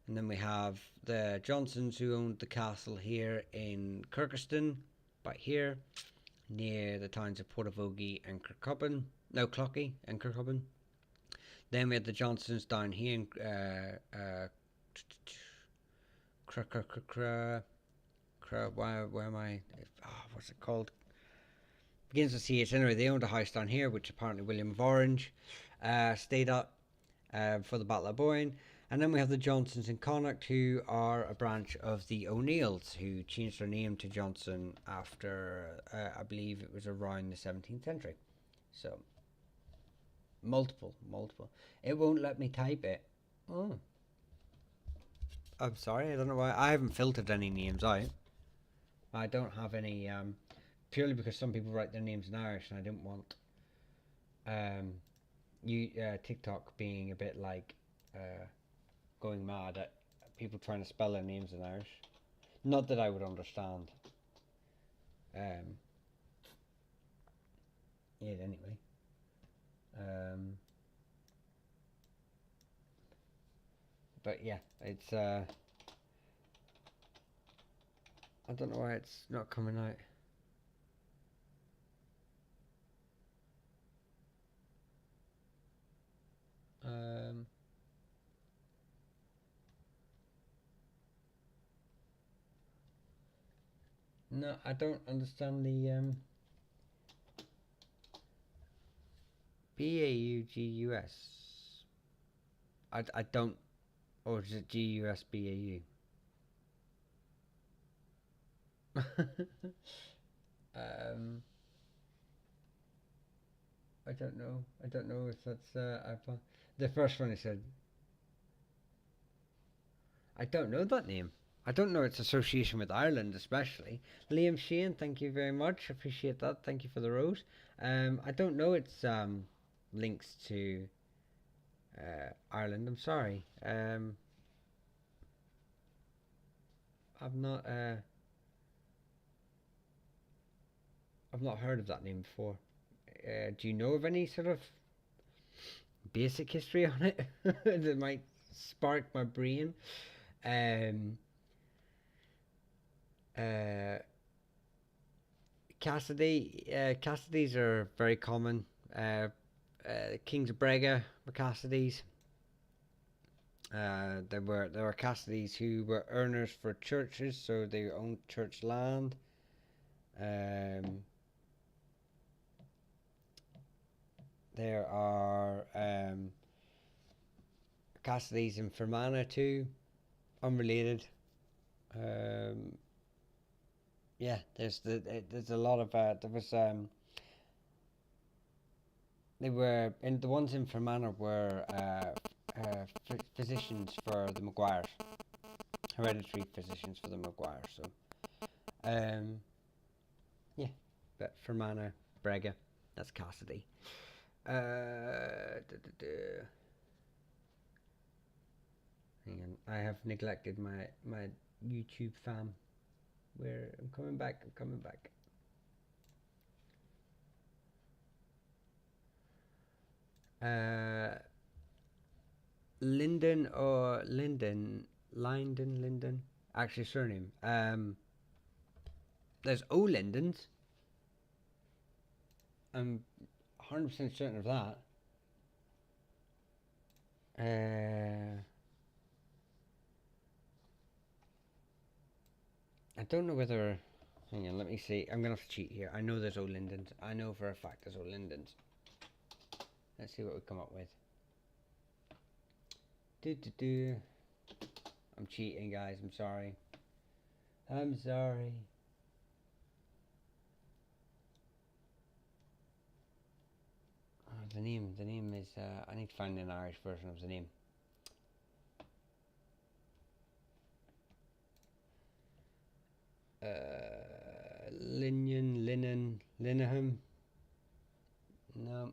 And then we have the Johnsons who owned the castle here in Kirkeston, by here, near the towns of Portavogie and Kirkcobin. No, Clocky and Kirkcobin. Then we had the Johnsons down here in where am I? What's it called? Begins with CH. Anyway, they owned a house down here, which apparently William of Orange stayed at for the Battle of Boyne. And then we have the Johnsons in Connacht, who are a branch of the O'Neills, who changed their name to Johnson after, I believe it was around the 17th century. So, multiple. It won't let me type it. Oh. I'm sorry, I don't know why. I haven't filtered any names out. I don't have any, purely because some people write their names in Irish, and I didn't want TikTok being a bit like going mad at people trying to spell their names in Irish. Not that I would understand. It anyway. But yeah, it's I don't know why it's not coming out. No, I don't understand the BAUGUS. I don't, or is it GUSBAU? um, I don't know. I don't know if that's the first one I said. I don't know that name. I don't know its association with Ireland, especially. Liam Sheehan, thank you very much. Appreciate that. Thank you for the rose. I don't know its links to Ireland. I'm sorry. I've not. I've not heard of that name before. Do you know of any sort of basic history on it that might spark my brain? Um, uh, Cassidys are very common. Kings of Brega were Cassidys. There were Cassidys who were earners for churches, so they owned church land. There are Cassidys in Fermanagh too, unrelated. Yeah, there's a lot of there was they were and the ones in Fermanagh were physicians for the Maguires, hereditary physicians for the Maguires. So, yeah, but Fermanagh, Brega, that's Cassidy. Hang on, I have neglected my YouTube fam. Where I'm coming back. Lyndon or Lyndon. Actually, surname. There's O Lindens. I'm 100% certain of that. I don't know whether. Hang on, let me see. I'm gonna have to cheat here. I know there's O'Lindens. I know for a fact there's O'Lindens. Let's see what we come up with. Do. I'm cheating, guys. I'm sorry. I'm sorry. Oh, the name is. I need to find an Irish version of the name. Linehan. No.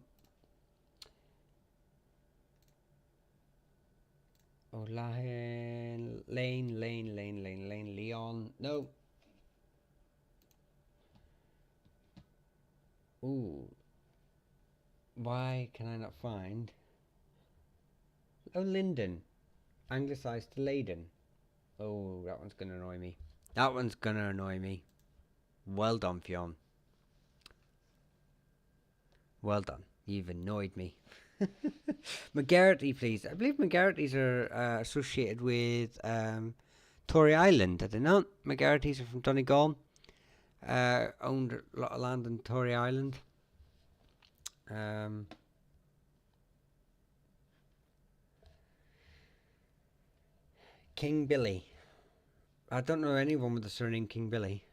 O'Lahan, Lane, Leon. No. Ooh. Why can I not find? Oh, Linden. Anglicised to Leyden. Oh, that one's gonna annoy me. That one's gonna annoy me. Well done, Fionn. Well done. You've annoyed me. McGarrity, please. I believe McGarrity's are associated with Tory Island, are they not? McGarrity's are from Donegal. Owned a lot of land in Tory Island. King Billy. I don't know anyone with the surname King Billy.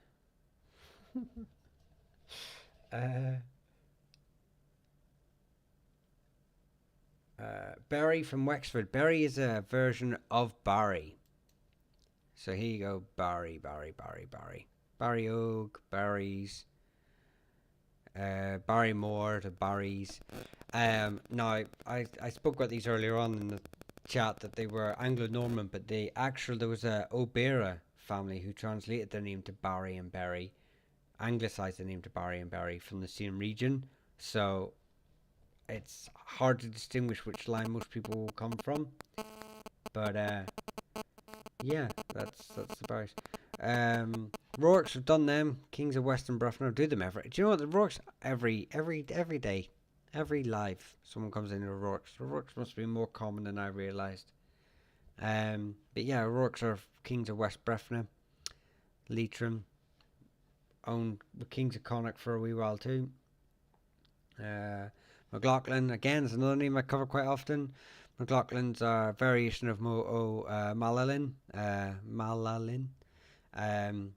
Barry from Wexford. Barry is a version of Barry. So here you go. Barry. Barry Oak, Barry's. Barrymore to Barry's. Now, I spoke about these earlier on in the chat that they were Anglo-Norman, but there was a O'Bera family who translated their name to Barry and Berry, anglicised the name to Barry and Berry from the same region. So it's hard to distinguish which line most people will come from. But yeah, that's about. Rourke's have done them. Kings of Western Bruffner do them every. Do you know what the Rourke's every day, every live someone comes in with Rourke's. The Rourke's must be more common than I realised. But yeah, Rourke's are Kings of West Bruffner, Leitrim. Owned the Kings of Connacht for a wee while too. McLaughlin again is another name I cover quite often. McLaughlin's a variation of Malalin.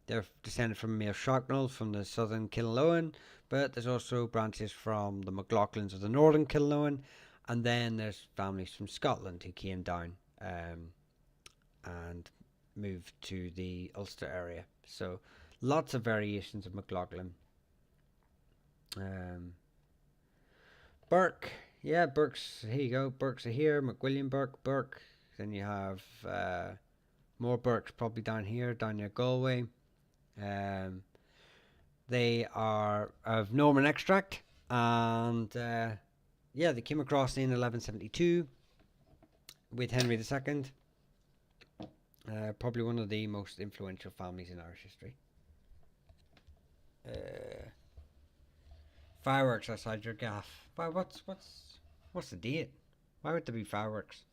They're descended from Mail Shocknall from the southern Killowen, but there's also branches from the McLaughlins of the northern Killowen, and then there's families from Scotland who came down and moved to the Ulster area. So lots of variations of McLaughlin. Burke. Yeah, Burke's. Here you go. Burke's are here. McWilliam Burke. Then you have more Burke's probably down here, down near Galway. They are of Norman extract, and yeah, they came across in 1172 with Henry II. Probably one of the most influential families in Irish history. Fireworks outside your gaff. Why? What's the date? Why would there be fireworks?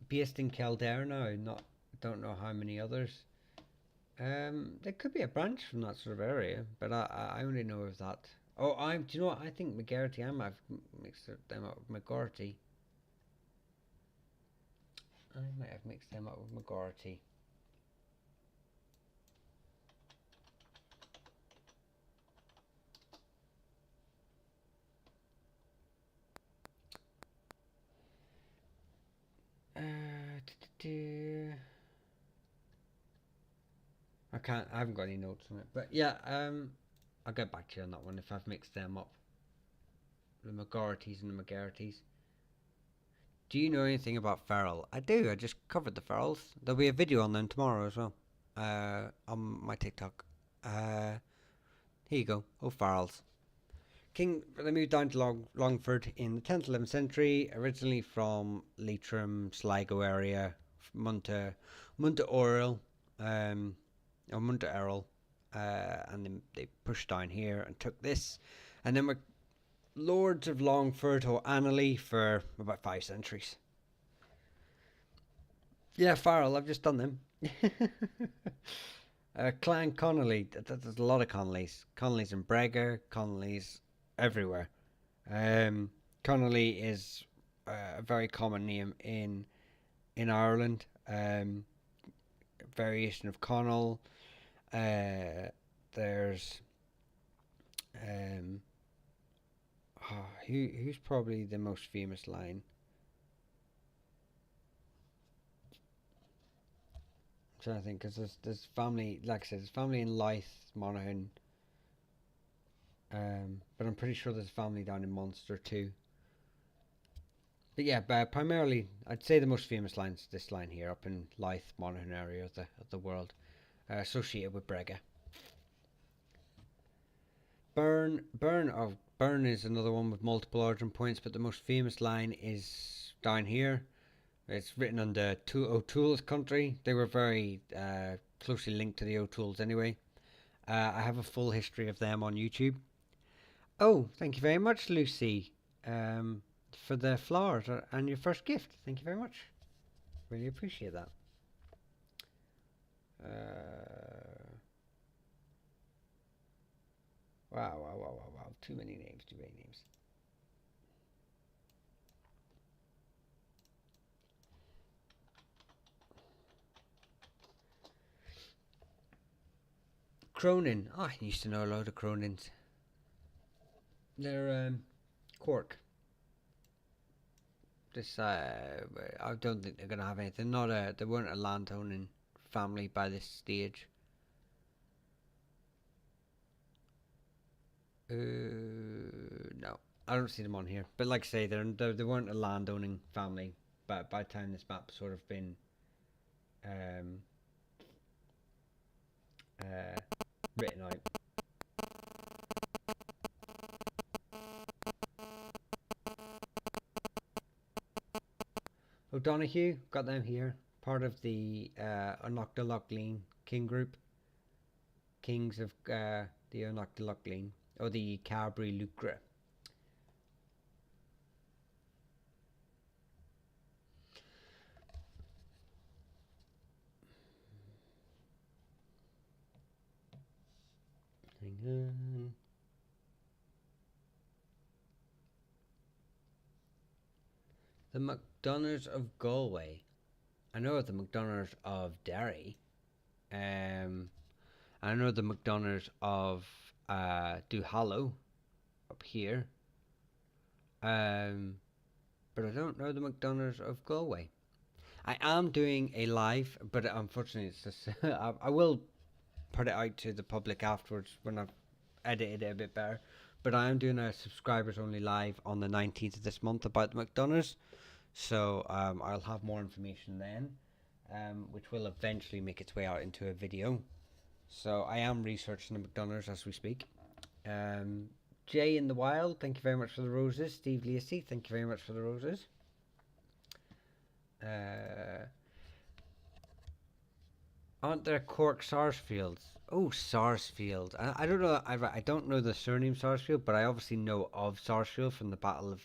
Based in Kildare now. Don't know how many others. There could be a branch from that sort of area, but I only know of that. Oh, do you know what? I think McGarrity. I might have mixed them up with McGarty. I might have mixed them up with McGarty. I haven't got any notes on it, but yeah, I'll get back to you on that one if I've mixed them up. The McGartys and the McGartys. Do you know anything about Farrell? I do. I just covered the Farrells. There'll be a video on them tomorrow as well. On my TikTok. Here you go. Oh, Farrells. They moved down to Longford in the 10th, 11th century, originally from Leitrim, Sligo area, Munta Oral, or Munta Errol, and then they pushed down here and took this, and then lords of Longford or Annerley for about 5 centuries. Yeah, Farrell, I've just done them. Clan Connolly, there's a lot of Connollys. Connollys in Bregor, Connollys everywhere. Um, Connolly is a very common name in Ireland. Variation of Connell. There's um, who's probably the most famous line? I'm trying to think because there's family, like I said, there's family in Leith, Monaghan, but I'm pretty sure there's family down in Munster too. But yeah, but primarily I'd say the most famous line's this line here up in Leith, Monaghan area of the world, associated with Brega. Burn is another one with multiple origin points, but the most famous line is down here. It's written on the O'Toole's country. They were very closely linked to the O'Tooles anyway. I have a full history of them on YouTube. Oh, thank you very much, Lucy, for the flowers and your first gift. Thank you very much. Really appreciate that. Wow. Too many names, too many names. Cronin. Oh, I used to know a load of Cronins. They're Cork. This I don't think they're gonna have anything. Not a they weren't a landowning family by this stage. No, I don't see them on here. But like I say, they weren't a landowning family. But by the time this map's sort of been um, written out. O'Donoghue, got them here. Part of the O'Noctalochleen king group. Kings of the O'Noctalochleen. Or the Cabri Lucre. Hang on. The MacDonalds of Galway. I know the MacDonalds of Derry. I know the MacDonalds of Duhallow up here. But I don't know the MacDonalds of Galway. I am doing a live, but unfortunately, it's just I will put it out to the public afterwards when I've edited it a bit better. But I am doing a subscribers only live on the 19th of this month about the McDonald's. So I'll have more information then, which will eventually make its way out into a video. So I am researching the McDonald's as we speak. Jay in the Wild, thank you very much for the roses. Steve Lacey, thank you very much for the roses. Aren't there Cork Sarsfields? Oh, Sarsfield. I don't know. I don't know the surname Sarsfield, but I obviously know of Sarsfield from the Battle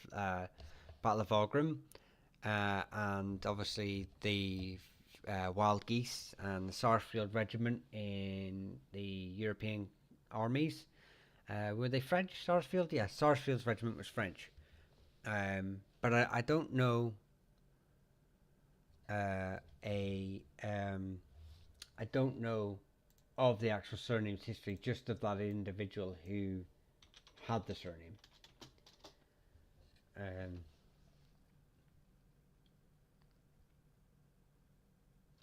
of Aughrim, and obviously the Wild Geese and the Sarsfield Regiment in the European armies. Were they French? Sarsfield? Yeah, Sarsfield's regiment was French. But I don't know I don't know of the actual surname's history, just of that individual who had the surname.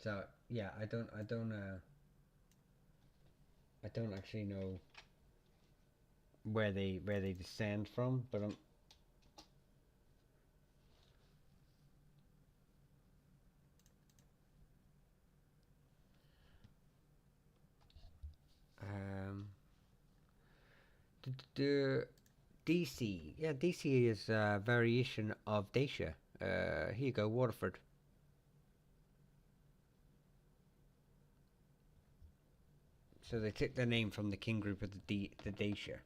So yeah, I don't actually know where they descend from, but the DC, yeah, DC is a variation of Dacia. Here you go, Waterford. So they took their name from the king group of the Dacia.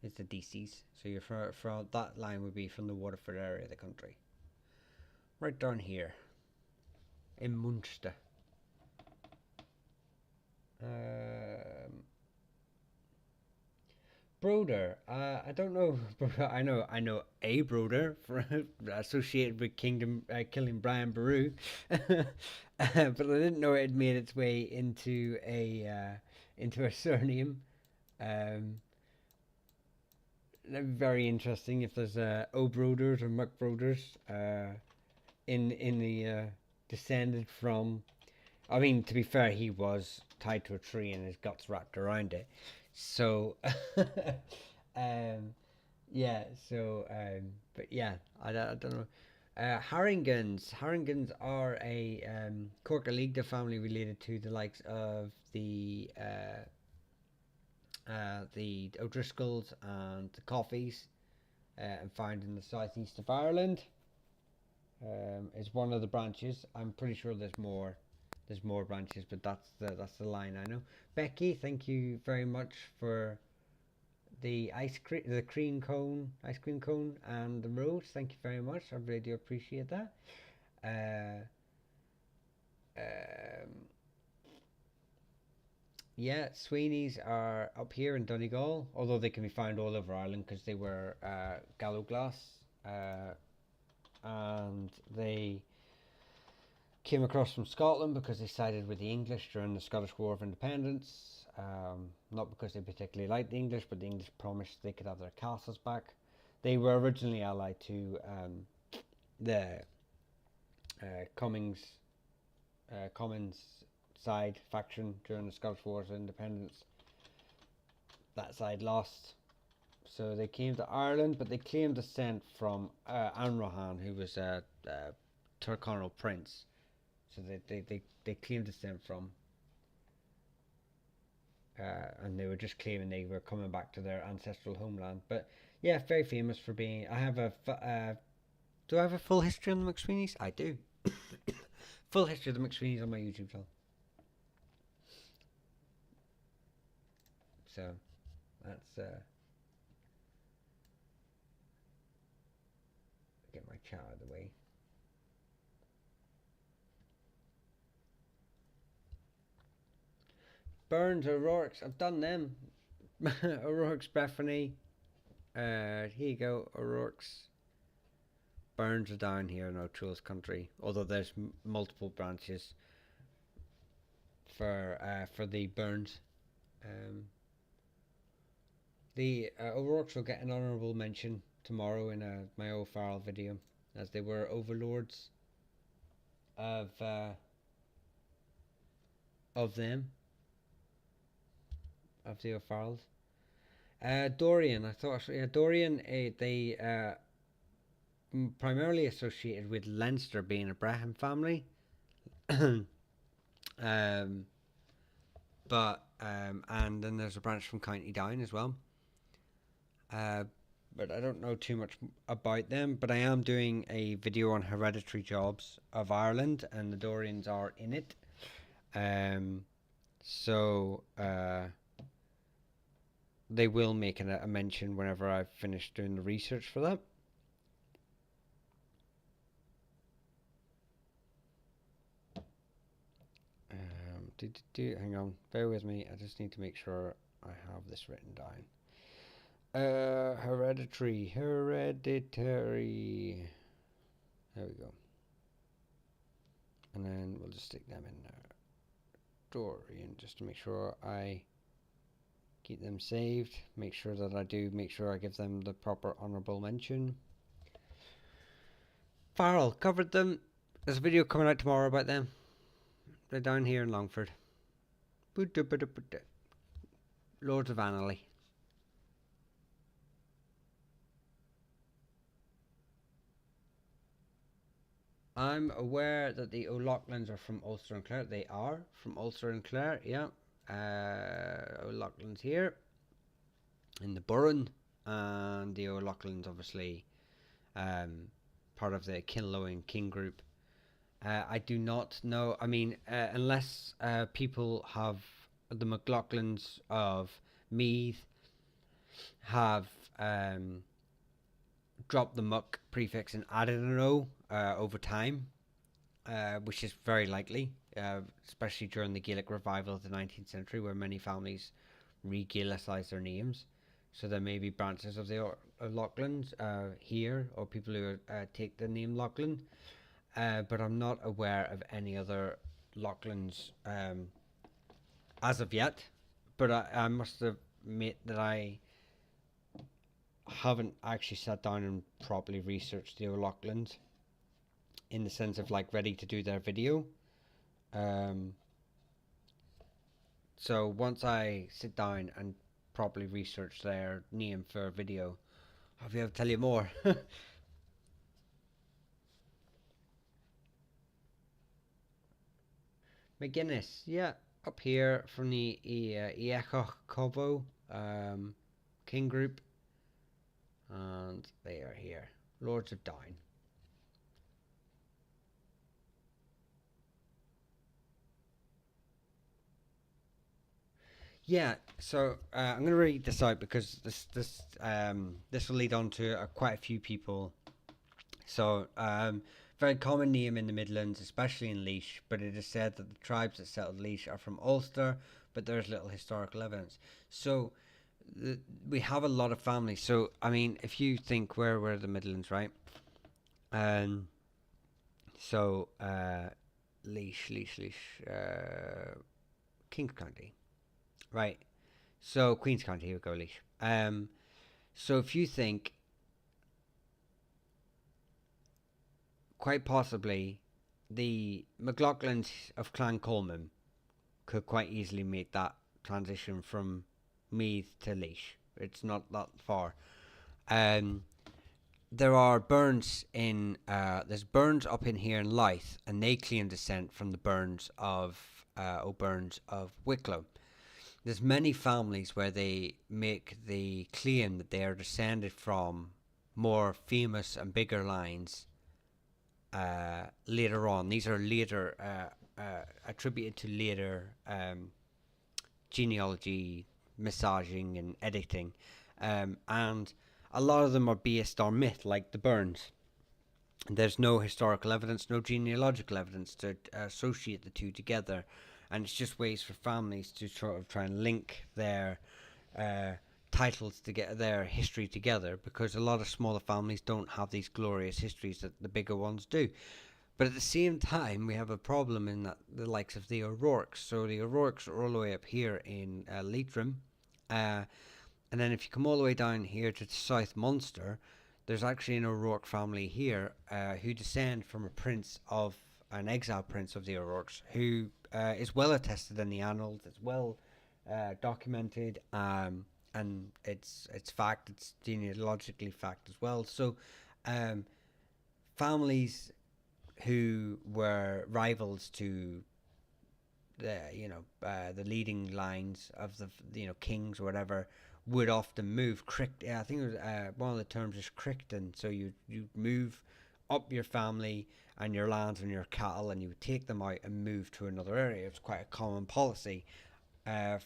It's the DCs. So you're from that line would be from the Waterford area of the country. Right down here in Munster. Um, Broder. I don't know. I know a Broder associated with Kingdom killing Brian Baru, but I didn't know it had made its way into a surname. Um, Very interesting. If there's O Broders or Muck Broders in the descended from. I mean, to be fair, he was tied to a tree and his guts wrapped around it. So, um, yeah. So, but yeah, I don't know. Haringans are a Cork family related to the likes of the O'Driscolls and the Coffees, and found in the southeast of Ireland. Is one of the branches. I'm pretty sure there's more. There's more branches, but that's the line I know. Becky, thank you very much for the ice cream cone, and the rose. Thank you very much. I really do appreciate that. Uh, um, yeah, Sweeney's are up here in Donegal, although they can be found all over Ireland because they were Gallo Glass, and they came across from Scotland because they sided with the English during the Scottish War of Independence. Not because they particularly liked the English, but the English promised they could have their castles back. They were originally allied to the Commons side faction during the Scottish Wars of Independence. That side lost, so they came to Ireland, but they claimed descent from Anrahan, who was a Tyrconnell prince. So they claimed descent from, and they were just claiming they were coming back to their ancestral homeland. But yeah, very famous for being. I have a. Do I have a full history on the McSweeney's? I do. Full history of the McSweeney's on my YouTube channel. So that's get my chat out of the way. Burns, O'Rourke's, I've done them. O'Rourke's, Bethany. Here you go, O'Rourke's. Burns are down here in O'Toole's country, although there's multiple branches for the Burns. The O'Rourke's will get an honourable mention tomorrow in my O'Farrell video, as they were overlords of them, of the O'Farrells. Dorian, I thought, yeah, Dorian, they primarily associated with Leinster being a Braham family. um, and then there's a branch from County Down as well. But I don't know too much about them. But I am doing a video on hereditary jobs of Ireland, and the Dorians are in it. So they will make a mention whenever I've finished doing the research for that. Hang on, bear with me. I just need to make sure I have this written down. Hereditary. There we go. And then we'll just stick them in there. Dorian, just to make sure I keep them saved. Make sure that I give them the proper honourable mention. Farrell, covered them. There's a video coming out tomorrow about them. They're down here in Longford. Lords of Annally. I'm aware that the O'Loughlin's are from Ulster and Clare. They are from Ulster and Clare, yeah. O'Loughlin's here in the Burren, and the O'Loughlin's obviously part of the Kinlow King group. I do not know. I mean, unless people have the McLaughlins of Meath, have dropped the muck prefix and added an O over time, which is very likely, especially during the Gaelic revival of the 19th century, where many families re-Gaelicized their names. So there may be branches of the Loughlin's here, or people who take the name Loughlin, but I'm not aware of any other Loughlin's as of yet. But I must admit that I haven't actually sat down and properly researched the O'Loughlin's in the sense of like ready to do their video. Um, so once I sit down and properly research their name for a video, I'll be able to tell you more. McGuinness, yeah, up here from the Echo Covo King Group, and they are here, Lords of Down. Yeah, so I'm going to read this out because this will lead on to quite a few people. So very common name in the Midlands, especially in Laois, but it is said that the tribes that settled Laois are from Ulster, but there's little historical evidence. So we have a lot of families. So I mean, if you think where were the Midlands, right? Um, so Laois, Kings County, right? So Queens County, here we go, Laois. So if you think, quite possibly, the McLaughlins of Clan Coleman could quite easily make that transition from Meath to Laois. It's not that far. Um, there are Burns in there's Burns up in here in Louth, and they claim descent from the Burns of O'Burns of Wicklow. There's many families where they make the claim that they are descended from more famous and bigger lines later on. These are later attributed to later genealogy, massaging, and editing, and a lot of them are based on myth, like the Burns. There's no historical evidence, no genealogical evidence to associate the two together, and it's just ways for families to sort of try and link their titles to get their history together, because a lot of smaller families don't have these glorious histories that the bigger ones do. But at the same time, we have a problem in that the likes of the O'Rourke's. So the O'Rourke's are all the way up here in Leitrim, and then if you come all the way down here to South Munster, there's actually an O'Rourke family here who descend from a prince of an exiled prince of the O'Rourke's, who is well attested in the annals. It's well documented, and it's fact. It's genealogically fact as well. So, families who were rivals to the leading lines of the kings or whatever would often move. I think it was, one of the terms is crichton. So you move up your family and your lands and your cattle, and you would take them out and move to another area. It's quite a common policy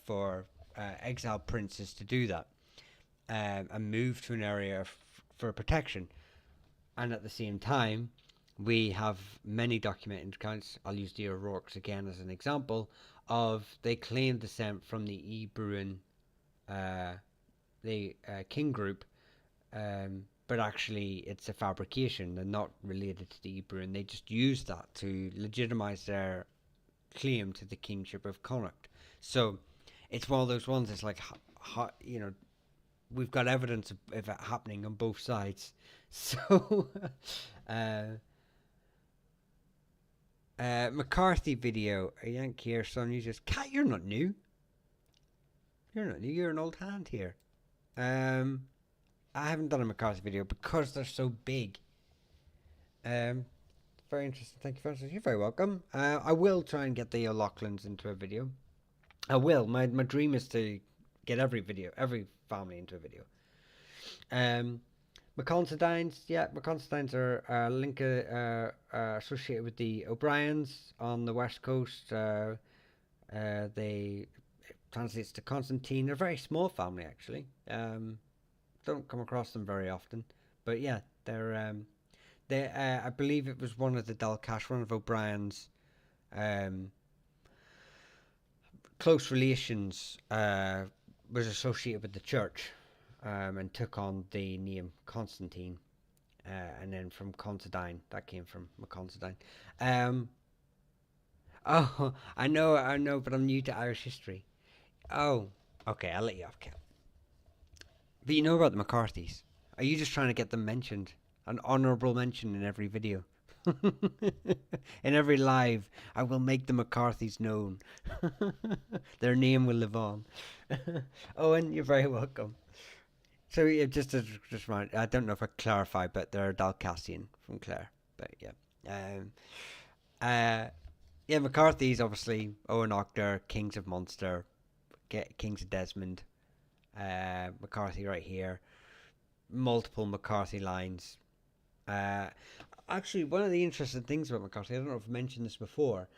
for exiled princes to do that, and move to an area for protection. And at the same time, we have many documented accounts. I'll use the O'Rourke's again as an example of they claim descent from the E. Bruin, the king group, but actually it's a fabrication. They're not related to the E. Bruin. They just use that to legitimize their claim to the kingship of Connacht. So it's one of those ones. It's like, we've got evidence of it happening on both sides. So McCarthy video, a yank here, son. You just cat. You're not new. You're not new. You're an old hand here. I haven't done a McCarthy video because they're so big. Very interesting. Thank you, Francis. You're very welcome. I will try and get the O'Loughlin's into a video. I will. My dream is to get every family into a video. McConsidines, yeah, McConsidines are associated with the O'Briens on the west coast. They translates to Constantine. They're a very small family, actually. Don't come across them very often, but yeah, they. I believe it was one of the Dalcash, one of O'Brien's um, close relations, was associated with the church, and took on the name Constantine. And then from Considine, that came from Considine. Um, oh, I know, but I'm new to Irish history. Oh, okay, I'll let you off, Kel. But you know about the McCarthys. Are you just trying to get them mentioned? An honourable mention in every video. In every live, I will make the McCarthys known. Their name will live on. Owen, you're very welcome. So yeah, just remind, I don't know if I clarified, but they're Dalcassian from Clare. But yeah. Um, uh, yeah, McCarthy's obviously Owen Octor, Kings of Munster, Kings of Desmond, McCarthy right here, multiple McCarthy lines. Uh, Actually, one of the interesting things about McCarthy, I don't know if I mentioned this before,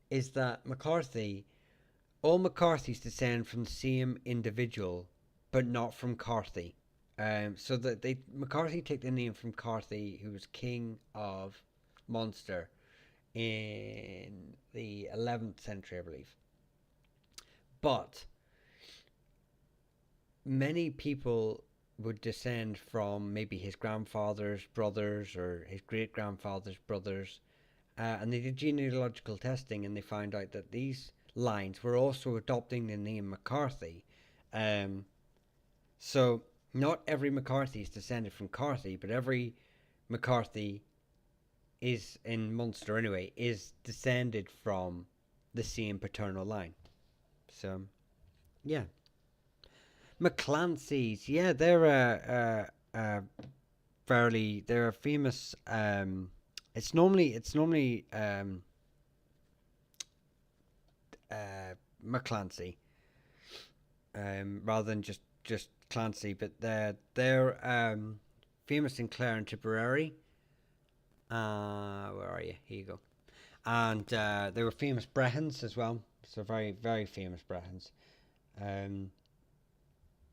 is that all McCarthys descend from the same individual, but not from Carthy. So that McCarthy take the name from Carthy, who was king of Munster in the 11th century, I believe. But many people would descend from maybe his grandfather's brothers or his great grandfather's brothers, and they did genealogical testing and they found out that these lines were also adopting the name McCarthy. Um, so not every McCarthy is descended from Carthy, but every McCarthy is in Munster anyway is descended from the same paternal line. So yeah, McClancy's, yeah, they're they're a famous. It's normally McClancy, rather than just Clancy, but they're famous in Clare and Tipperary. Where are you? Here you go. And they were famous Brehons as well. So very famous Brehons. Um,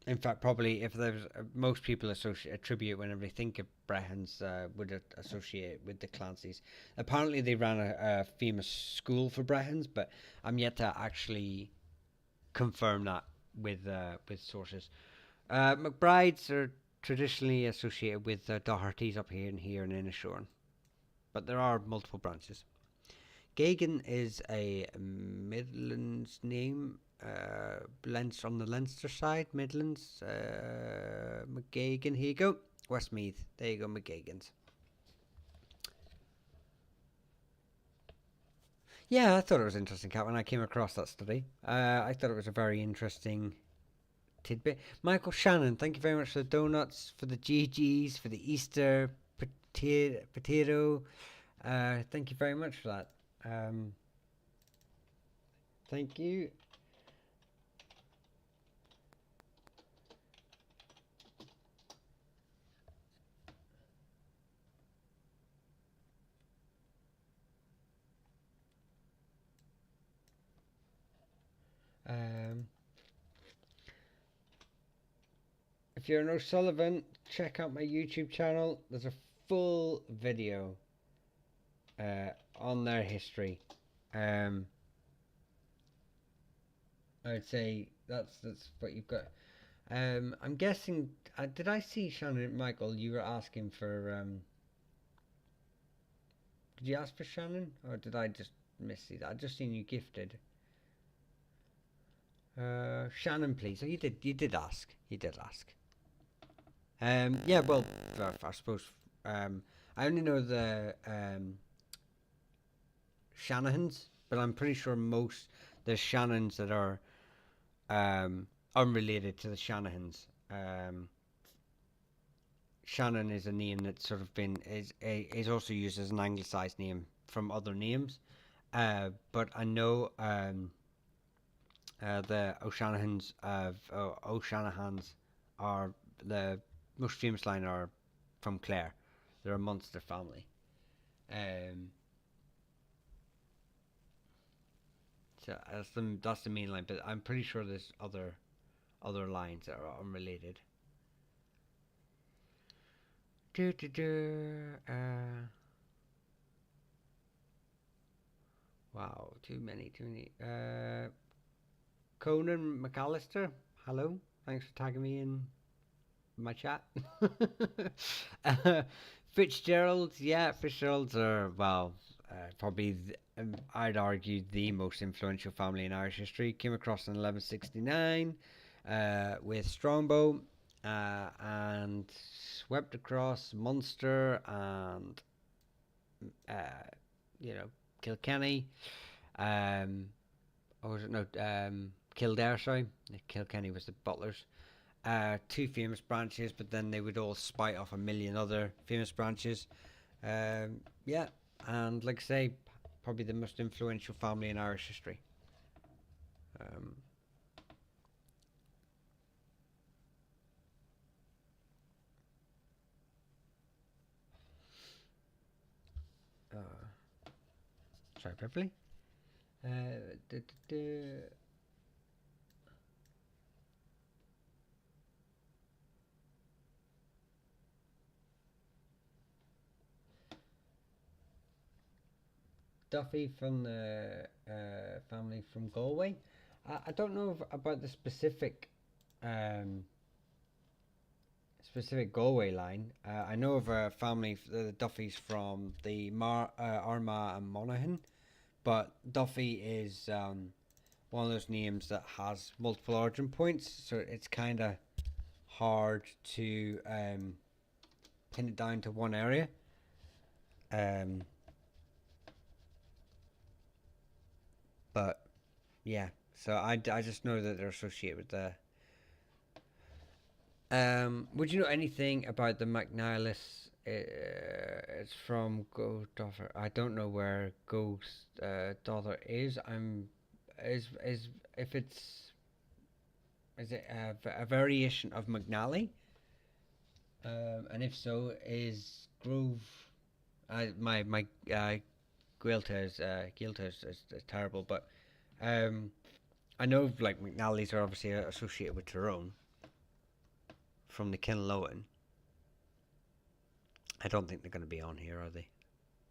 in fact, probably if there's most people attribute whenever they think of Brehons, would associate with the Clancys. Apparently, they ran a famous school for Brehons, but I'm yet to actually confirm that with sources. McBrides are traditionally associated with Doherty's up here and Inishowen, but there are multiple branches. Gagan is a Midlands name, Leinster on the Leinster side, Midlands. McGagan, here you go. Westmeath, there you go, McGagan's. Yeah, I thought it was interesting, Cat, when I came across that study. I thought it was a very interesting tidbit. Michael Shannon, thank you very much for the donuts, for the GGs, for the Easter potato. Thank you very much for that. Thank you. Um, if you're an O'Sullivan, check out my YouTube channel. There's a full video on their history. I'd say that's what you've got. I'm guessing. Did I see Shannon Michael? You were asking for. Did you ask for Shannon, or did I just miss it? I just seen you gifted. Shannon, please. Oh, you did. You did ask. You did ask. Yeah. Well, I suppose. I only know the Shanahans, but I'm pretty sure most there's Shannons that are unrelated to the Shanahans. Shannon is a name that's sort of been is also used as an anglicised name from other names. But I know the O'Shanahans of O'Shanahans are the most famous line are from Clare. They're a Munster family. Um, that's the main line. But I'm pretty sure there's other lines that are unrelated. Do, do, do, wow, too many, too many. Conan McAllister, hello. Thanks for tagging me in my chat. uh, Fitzgeralds, yeah, Fitzgeralds are, well, probably, I'd argue, the most influential family in Irish history. Came across in 1169 with Strongbow and swept across Munster and, uh, you know, Kilkenny. Um, or was it no? Kildare, sorry. Kilkenny was the Butlers. Two famous branches, but then they would all spite off a million other famous branches. Yeah, and like I say, probably the most influential family in Irish history. Um, uh, sorry, Beverly. Uh, Duffy from the family from Galway. I don't know about the specific Galway line. I know of a family, the Duffys from the Armagh and Monaghan, but Duffy is one of those names that has multiple origin points, so it's kind of hard to pin it down to one area. Um, but yeah, so I just know that they're associated with the. Would you know anything about the McNilis? It's from Go Daughter. I don't know where Ghost Daughter is. Is if it's is it a variation of McNally? And if so, is Grove? My Gaelta is terrible, but um, I know like McNally's are obviously associated with Tyrone from the Kinlowen. I don't think they're going to be on here, are they?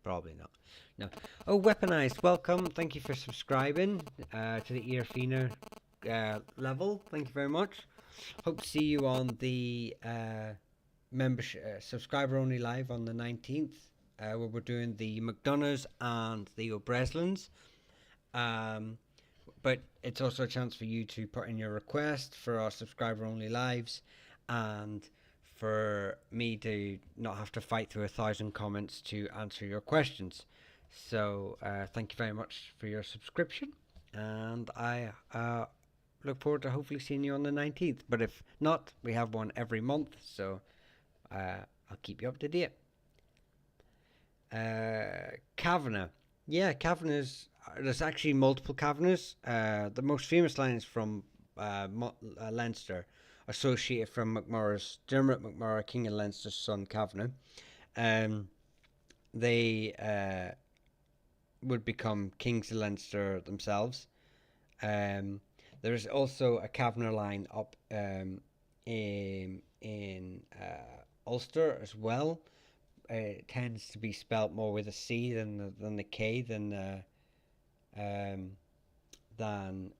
Probably not. No. Oh, Weaponized, welcome. Thank you for subscribing to the Earfina level. Thank you very much. Hope to see you on the membership subscriber only live on the 19th, where we're doing the McDonoughs and the O'Breslins. But it's also a chance for you to put in your request for our subscriber only lives, and for me to not have to fight through 1,000 comments to answer your questions. So thank you very much for your subscription, and I look forward to hopefully seeing you on the 19th. But if not, we have one every month, so I'll keep you up to date. Kavanagh. Yeah, Kavanagh's. There's actually multiple Kavanaghs. The most famous line is from Leinster, associated from McMurrough's Dermot McMurrough, King of Leinster's son Kavanagh. They would become kings of Leinster themselves. There's also a Kavanagh line up in Ulster as well. It tends to be spelt more with a C than the K um, than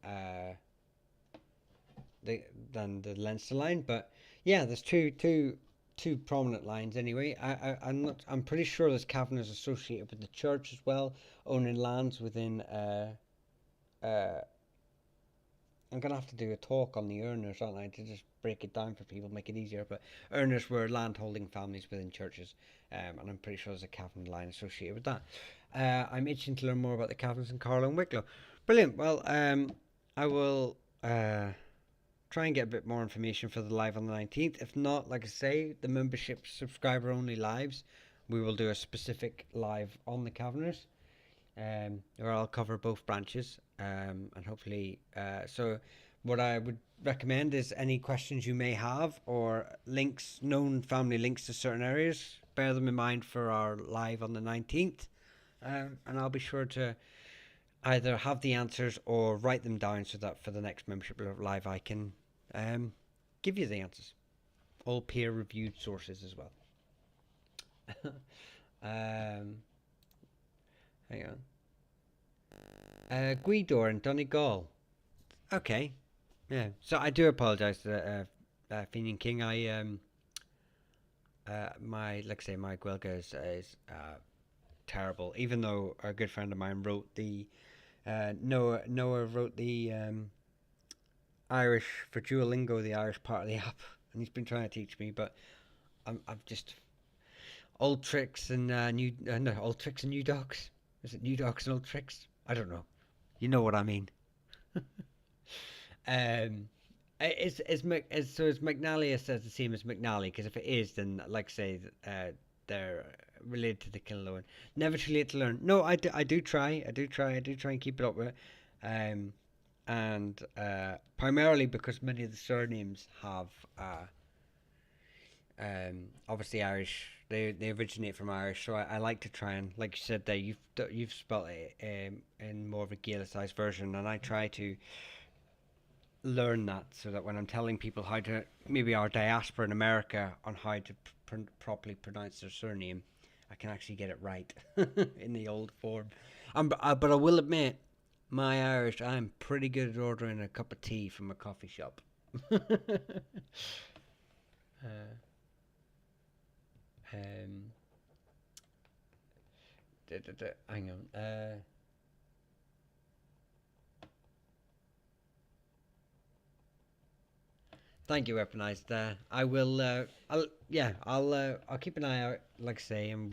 the Leinster line. But yeah, there's two prominent lines anyway. I'm pretty sure there's Kavanagh's associated with the church as well, owning lands within. I'm gonna have to do a talk on the earners, aren't I, to just break it down for people, make it easier. But earners were land-holding families within churches, and I'm pretty sure there's a Cavan line associated with that. I'm itching to learn more about the Cavans and Carlow and Wicklow. Brilliant. Well, I will try and get a bit more information for the live on the 19th. If not, like I say, the membership subscriber only lives, we will do a specific live on the Caverners, where I'll cover both branches, and hopefully, so what I would recommend is any questions you may have or links, known family links to certain areas, bear them in mind for our live on the 19th, and I'll be sure to either have the answers or write them down so that for the next membership live I can um, give you the answers. All peer reviewed sources as well. um, Hang on. Guidor and Donegal. Okay. Yeah. So I do apologise to Fenian King. My, like I say, my Gwelga is terrible. Even though a good friend of mine wrote the Noah wrote the Irish for Duolingo, the Irish part of the app, and he's been trying to teach me, but I'm just old tricks and new no old tricks and new dogs. Is it new dogs and old tricks? I don't know. You know what I mean. Um, so is McNally says the same as McNally? Because if it is, then like say they're related to the Kinloan. Never too late to learn. No, I do try. I do try and keep it up with it. Um, and primarily because many of the surnames have obviously Irish. They originate from Irish, so I like to try and, like you said there, you've spelt it in more of a Gaelicized version, and I try to learn that so that when I'm telling people how to, maybe our diaspora in America, on how to properly pronounce their surname, I can actually get it right in the old form. But I will admit, my Irish, I'm pretty good at ordering a cup of tea from a coffee shop. uh, um, Hang on. Thank you, Weaponized. I will. I'll keep an eye out, like I say, and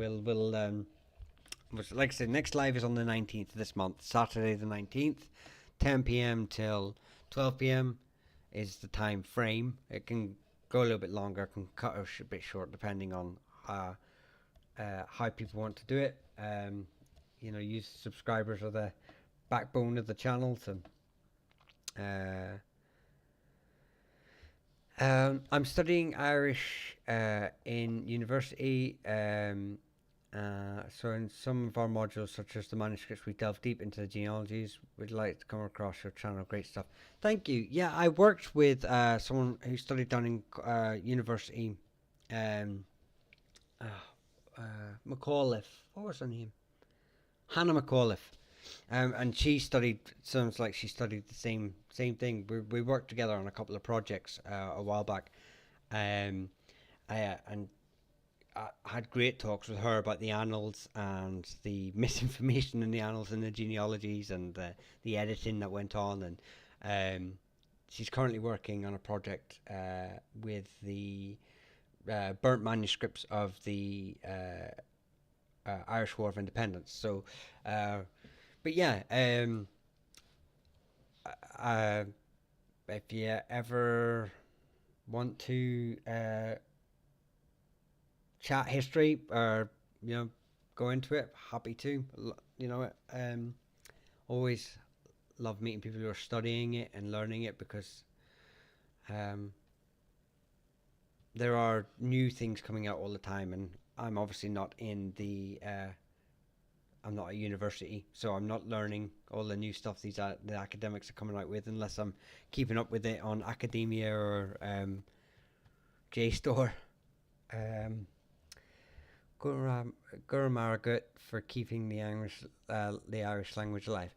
like I said, next live is on the 19th of this month, Saturday the 19th, 10 p.m. till 12 p.m. is the time frame. It can go a little bit longer, can cut a bit short depending on how people want to do it. You subscribers are the backbone of the channel, so uh, I'm studying Irish in university. So in some of our modules, such as the manuscripts, we delve deep into the genealogies. We'd like to come across your channel. Great stuff. Thank you. Yeah, I worked with someone who studied down in university. Um, uh, McAuliffe. What was her name? Hannah McAuliffe. And she studied. Sounds like she studied the same thing. We worked together on a couple of projects a while back. Um, and I had great talks with her about the annals and the misinformation in the annals and the genealogies and the editing that went on. And she's currently working on a project with the burnt manuscripts of the Irish War of Independence. So, but yeah, uh, if you ever want to chat history or go into it, happy to. Always love meeting people who are studying it and learning it, because um, there are new things coming out all the time, and I'm obviously not in the I'm not at university, so I'm not learning all the new stuff the academics are coming out with, unless I'm keeping up with it on academia or JSTOR. um, Guru for keeping the Irish language alive.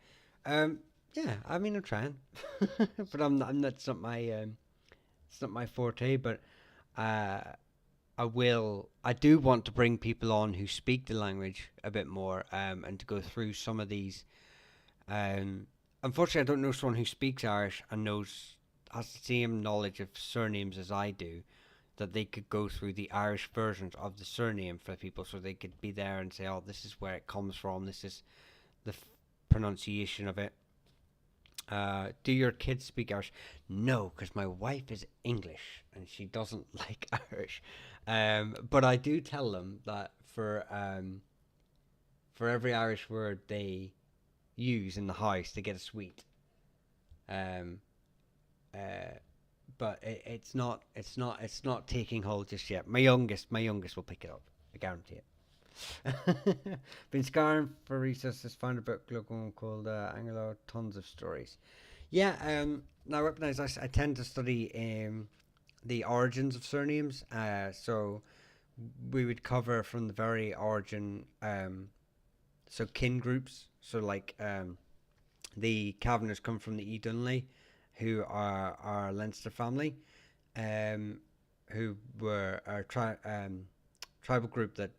Um, yeah, I mean I'm trying, but I'm that's not my it's not my forte. But uh, I do want to bring people on who speak the language a bit more, and to go through some of these. Um, Unfortunately, I don't know someone who speaks Irish and has the same knowledge of surnames as I do, that they could go through the Irish versions of the surname for people, so they could be there and say, "Oh, this is where it comes from. This is the pronunciation of it." Do your kids speak Irish? No, because my wife is English and she doesn't like Irish. But I do tell them that for every Irish word they use in the house, they get a sweet. Um, uh, but it's not taking hold just yet. My youngest will pick it up. I guarantee it. Been scouring for resources, found a book called Anglo Tons of Stories. Yeah, now I recognize I tend to study the origins of surnames. So we would cover from the very origin, so kin groups. So like the Kavanaghs come from the E. Dunley, who are our Leinster family, um, who were a tribal group that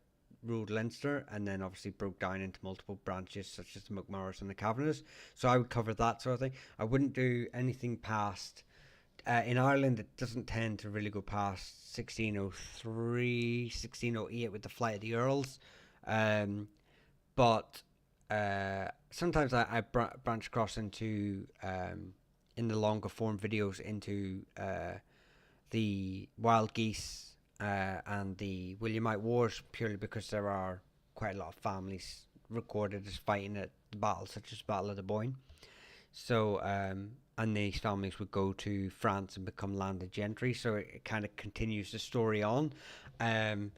ruled Leinster and then obviously broke down into multiple branches such as the McMurrows and the Kavanaghs. So I would cover that sort of thing. I wouldn't do anything past. In Ireland, it doesn't tend to really go past 1603, 1608 with the Flight of the Earls. Um, but sometimes I branch across into, in the longer form videos, into the wild geese and the Williamite Wars, purely because there are quite a lot of families recorded as fighting at the battles, such as Battle of the Boyne. So, and these families would go to France and become landed gentry. So it kind of continues the story on, um,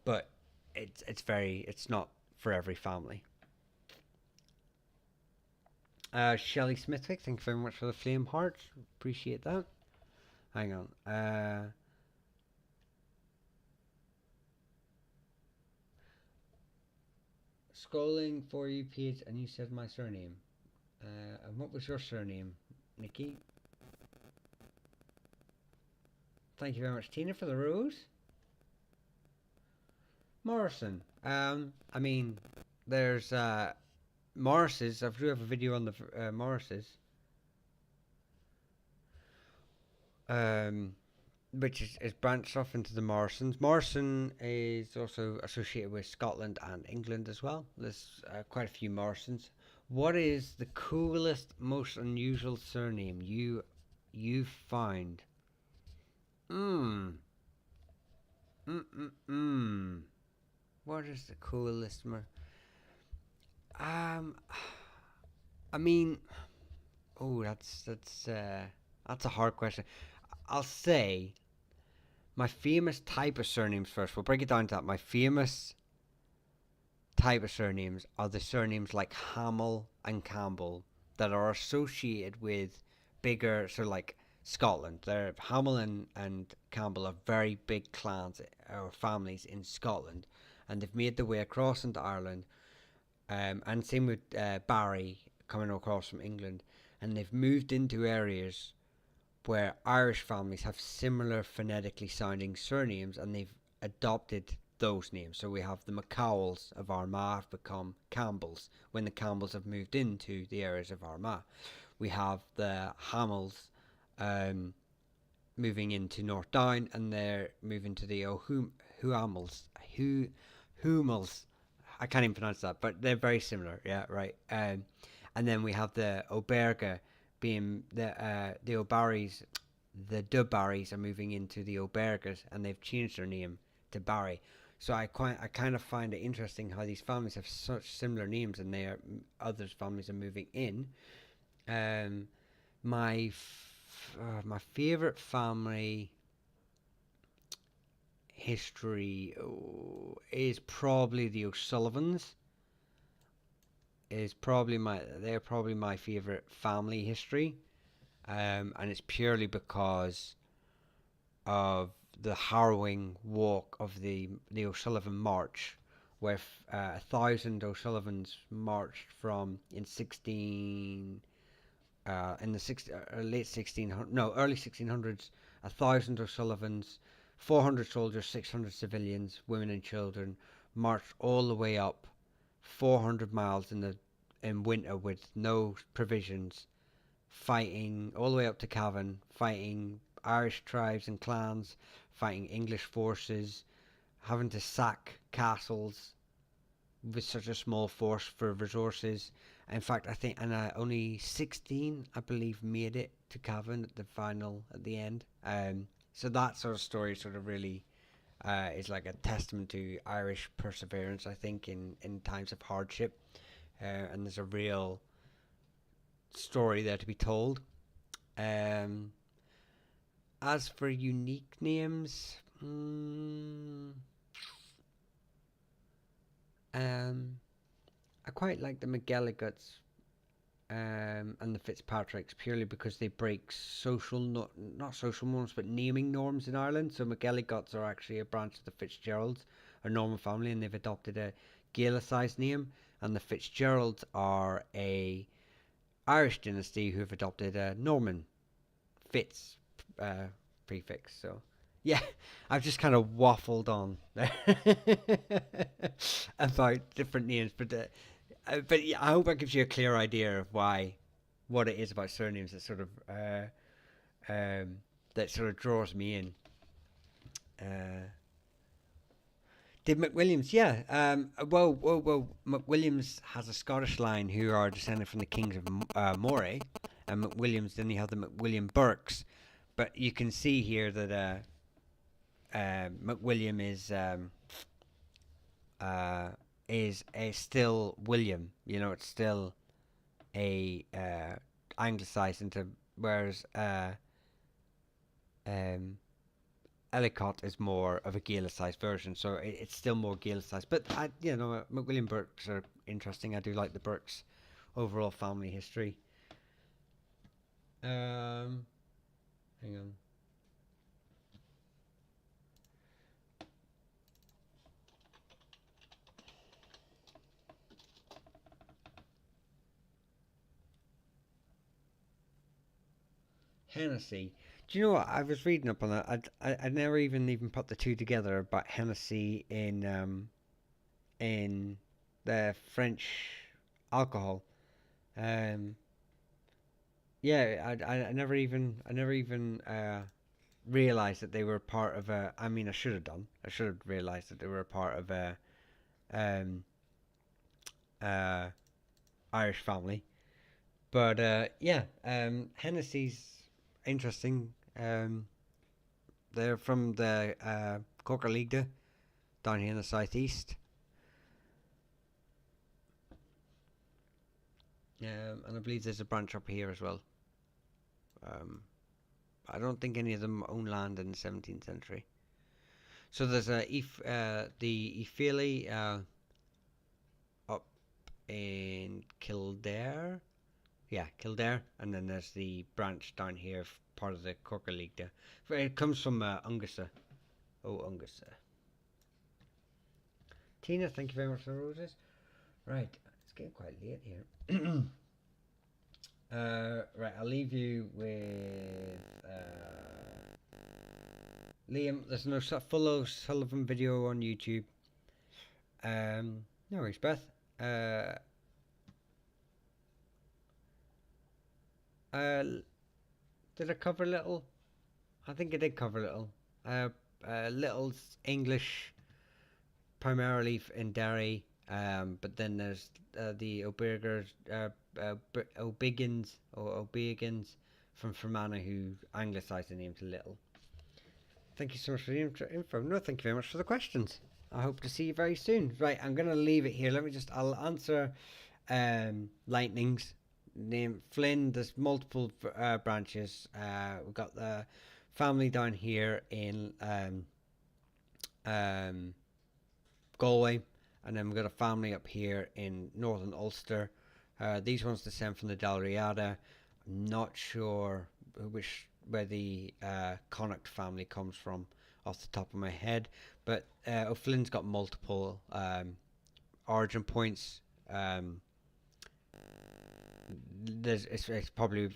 but it's not for every family. Shelley Smithwick, thank you very much for the flame heart. Appreciate that. Hang on. Scrolling for you page, and you said my surname. And what was your surname, Nikki? Thank you very much, Tina, for the rose. Morrison. I mean, there's Morris's. I do have a video on the Morris's. Um, which is branched off into the Morrisons. Morrison is also associated with Scotland and England as well. There's quite a few Morrisons. What is the coolest, most unusual surname you find? Mm. Mm mm mm. What is the coolest? Um, I mean, oh, that's a hard question. I'll say my famous type of surnames first. We'll break it down to that. My famous type of surnames are the surnames like Hamill and Campbell that are associated with bigger, so like Scotland. They're Hamill and Campbell are very big clans or families in Scotland, and they've made their way across into Ireland. And same with Barry coming across from England, and they've moved into areas where Irish families have similar phonetically sounding surnames, and they've adopted those names. So we have the McCowells of Armagh have become Campbells when the Campbells have moved into the areas of Armagh. We have the Hamills um, moving into North Down, and they're moving to the Whoamels. Whomels. I can't even pronounce that, but they're very similar. Yeah, right. And then we have the Oberga being the O'Barrys. The Dubarrys are moving into the Obergas, and they've changed their name to Barry. So I kind of find it interesting how these families have such similar names, and others families are moving in. Um, my favorite family history is probably the O'Sullivans. They're probably my favorite family history, and it's purely because of the harrowing walk of the O'Sullivan March, where 1,000 O'Sullivans marched from in the late 1600 no early 1600s. 1,000 O'Sullivans, 400 soldiers, 600 civilians, women and children marched all the way up 400 miles in winter with no provisions, fighting all the way up to Cavan, fighting Irish tribes and clans, fighting English forces, having to sack castles with such a small force for resources. In fact, I think only 16, I believe, made it to Cavan at the final at the end. So that sort of story sort of really is like a testament to Irish perseverance, I think, in times of hardship. And there's a real story there to be told. Um, as for unique names, I quite like the McGilligut's and the Fitzpatricks purely because they break social, not social norms, but naming norms in Ireland. So McGilligots are actually a branch of the Fitzgeralds, a Norman family, and they've adopted a Gaelicised name. And the Fitzgeralds are a Irish dynasty who have adopted a Norman Fitz uh, prefix. So yeah, I've just kind of waffled on about different names, but yeah, I hope that gives you a clear idea of what it is about surnames um, that sort of draws me in. Uh, did McWilliams? Yeah. Well. McWilliams has a Scottish line who are descended from the kings of Moray, and McWilliams. Then you have the McWilliam Burkes, but you can see here that McWilliam uh, is a still William. You know, it's still a anglicized into, whereas um, Ellicott is more of a Gaelicized version, so it's still more Gaelicized. But McWilliam Burkes are interesting. I do like the Burkes overall family history. Um, Hang on. Hennessy. Do you know what? I was reading up on that. I never even put the two together about Hennessy in the French alcohol. Um, yeah, I never even realized that they were part of a. I mean, I should have done. I should have realized that they were a part of a um, uh, Irish family. But yeah, Hennessy's interesting. They're from the Corker League down here in the southeast. And I believe there's a branch up here as well. Um, I don't think any of them own land in the 17th century. So there's the Efeely up in Kildare. Yeah, Kildare. And then there's the branch down here, part of the Corker League there. It comes from Ungussa. Oh, Ungussa. Tina, thank you very much for the roses. Right, it's getting quite late here. Right, I'll leave you with Liam. There's no full Sullivan video on YouTube. No worries, Beth. Uh, uh, did I cover little? I think I did cover little. Little's English primarily in Derry, but then there's the O'Biggins from Fermanagh who anglicised the name to Little. Thank you so much for the info. No, thank you very much for the questions. I hope to see you very soon. Right, I'm going to leave it here. I'll answer Lightning's name. Flynn, there's multiple branches. We've got the family down here in um, Galway, and then we've got a family up here in northern Ulster. These ones descend from the Dalriada. I'm not sure where the Connacht family comes from off the top of my head, but O'Flynn's got multiple origin points. It's probably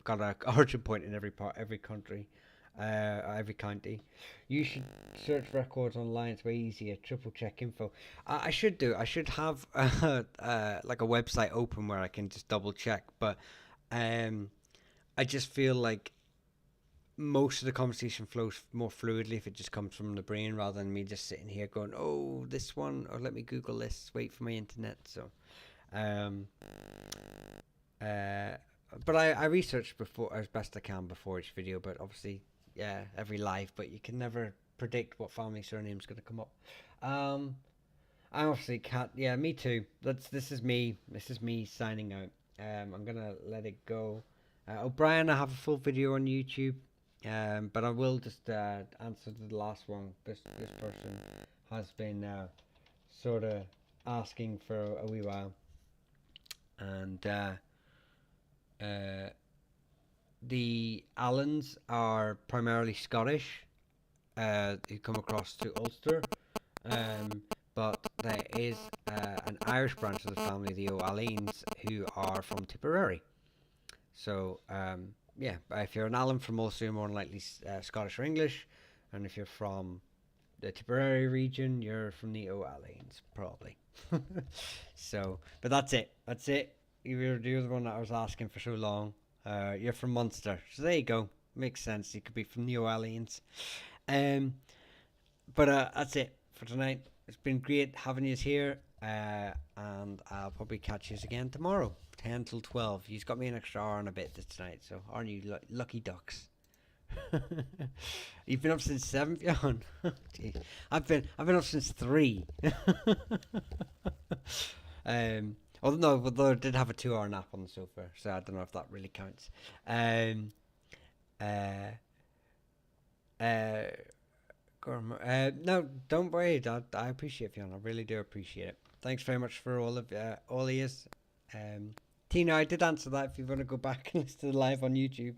got an origin point in every country, every county. You should search records online. It's way easier. Triple check info. I should do. I should have like a website open where I can just double check. But I just feel like most of the conversation flows more fluidly if it just comes from the brain rather than me just sitting here going, "Oh, this one," or "Let me Google this." Wait for my internet. So, um, uh, but I researched before as best I can before each video. But obviously, yeah, every live. But you can never predict what family surname's going to come up. Um, I obviously can't. Yeah, me too. This is me. This is me signing out. I'm gonna let it go. O'Brien, I have a full video on YouTube. But I will just answer the last one. This person has been sort of asking for a wee while, and uh, the Allens are primarily Scottish, who come across to Ulster, um, but there is an Irish branch of the family, the O'Alleens, who are from Tipperary. So, yeah, if you're an Allen from Ulster, you're more than likely Scottish or English, and if you're from the Tipperary region, you're from the O'Alleens, probably. So, but that's it. That's it. You're the other one that I was asking for so long. You're from Munster, so there you go. Makes sense. You could be from the O'Alleens. Um, but that's it for tonight. It's been great having you here, and I'll probably catch you again tomorrow, 10 till 12. You've got me an extra hour and a bit this tonight, so aren't you lucky ducks? You've been up since 7, Fionn. Jeez. I've been up since 3. Although I did have a 2-hour nap on the sofa, so I don't know if that really counts. Um, uh, uh, no, don't worry. I appreciate it, Fiona. I really do appreciate it. Thanks very much for all of yous. Tina, I did answer that. If you want to go back and listen to the live on YouTube,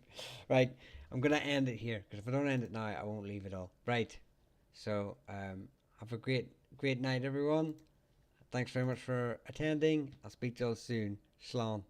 right? I'm gonna end it here because if I don't end it now, I won't leave it all. Right. So have a great night, everyone. Thanks very much for attending. I'll speak to you all soon. Slán.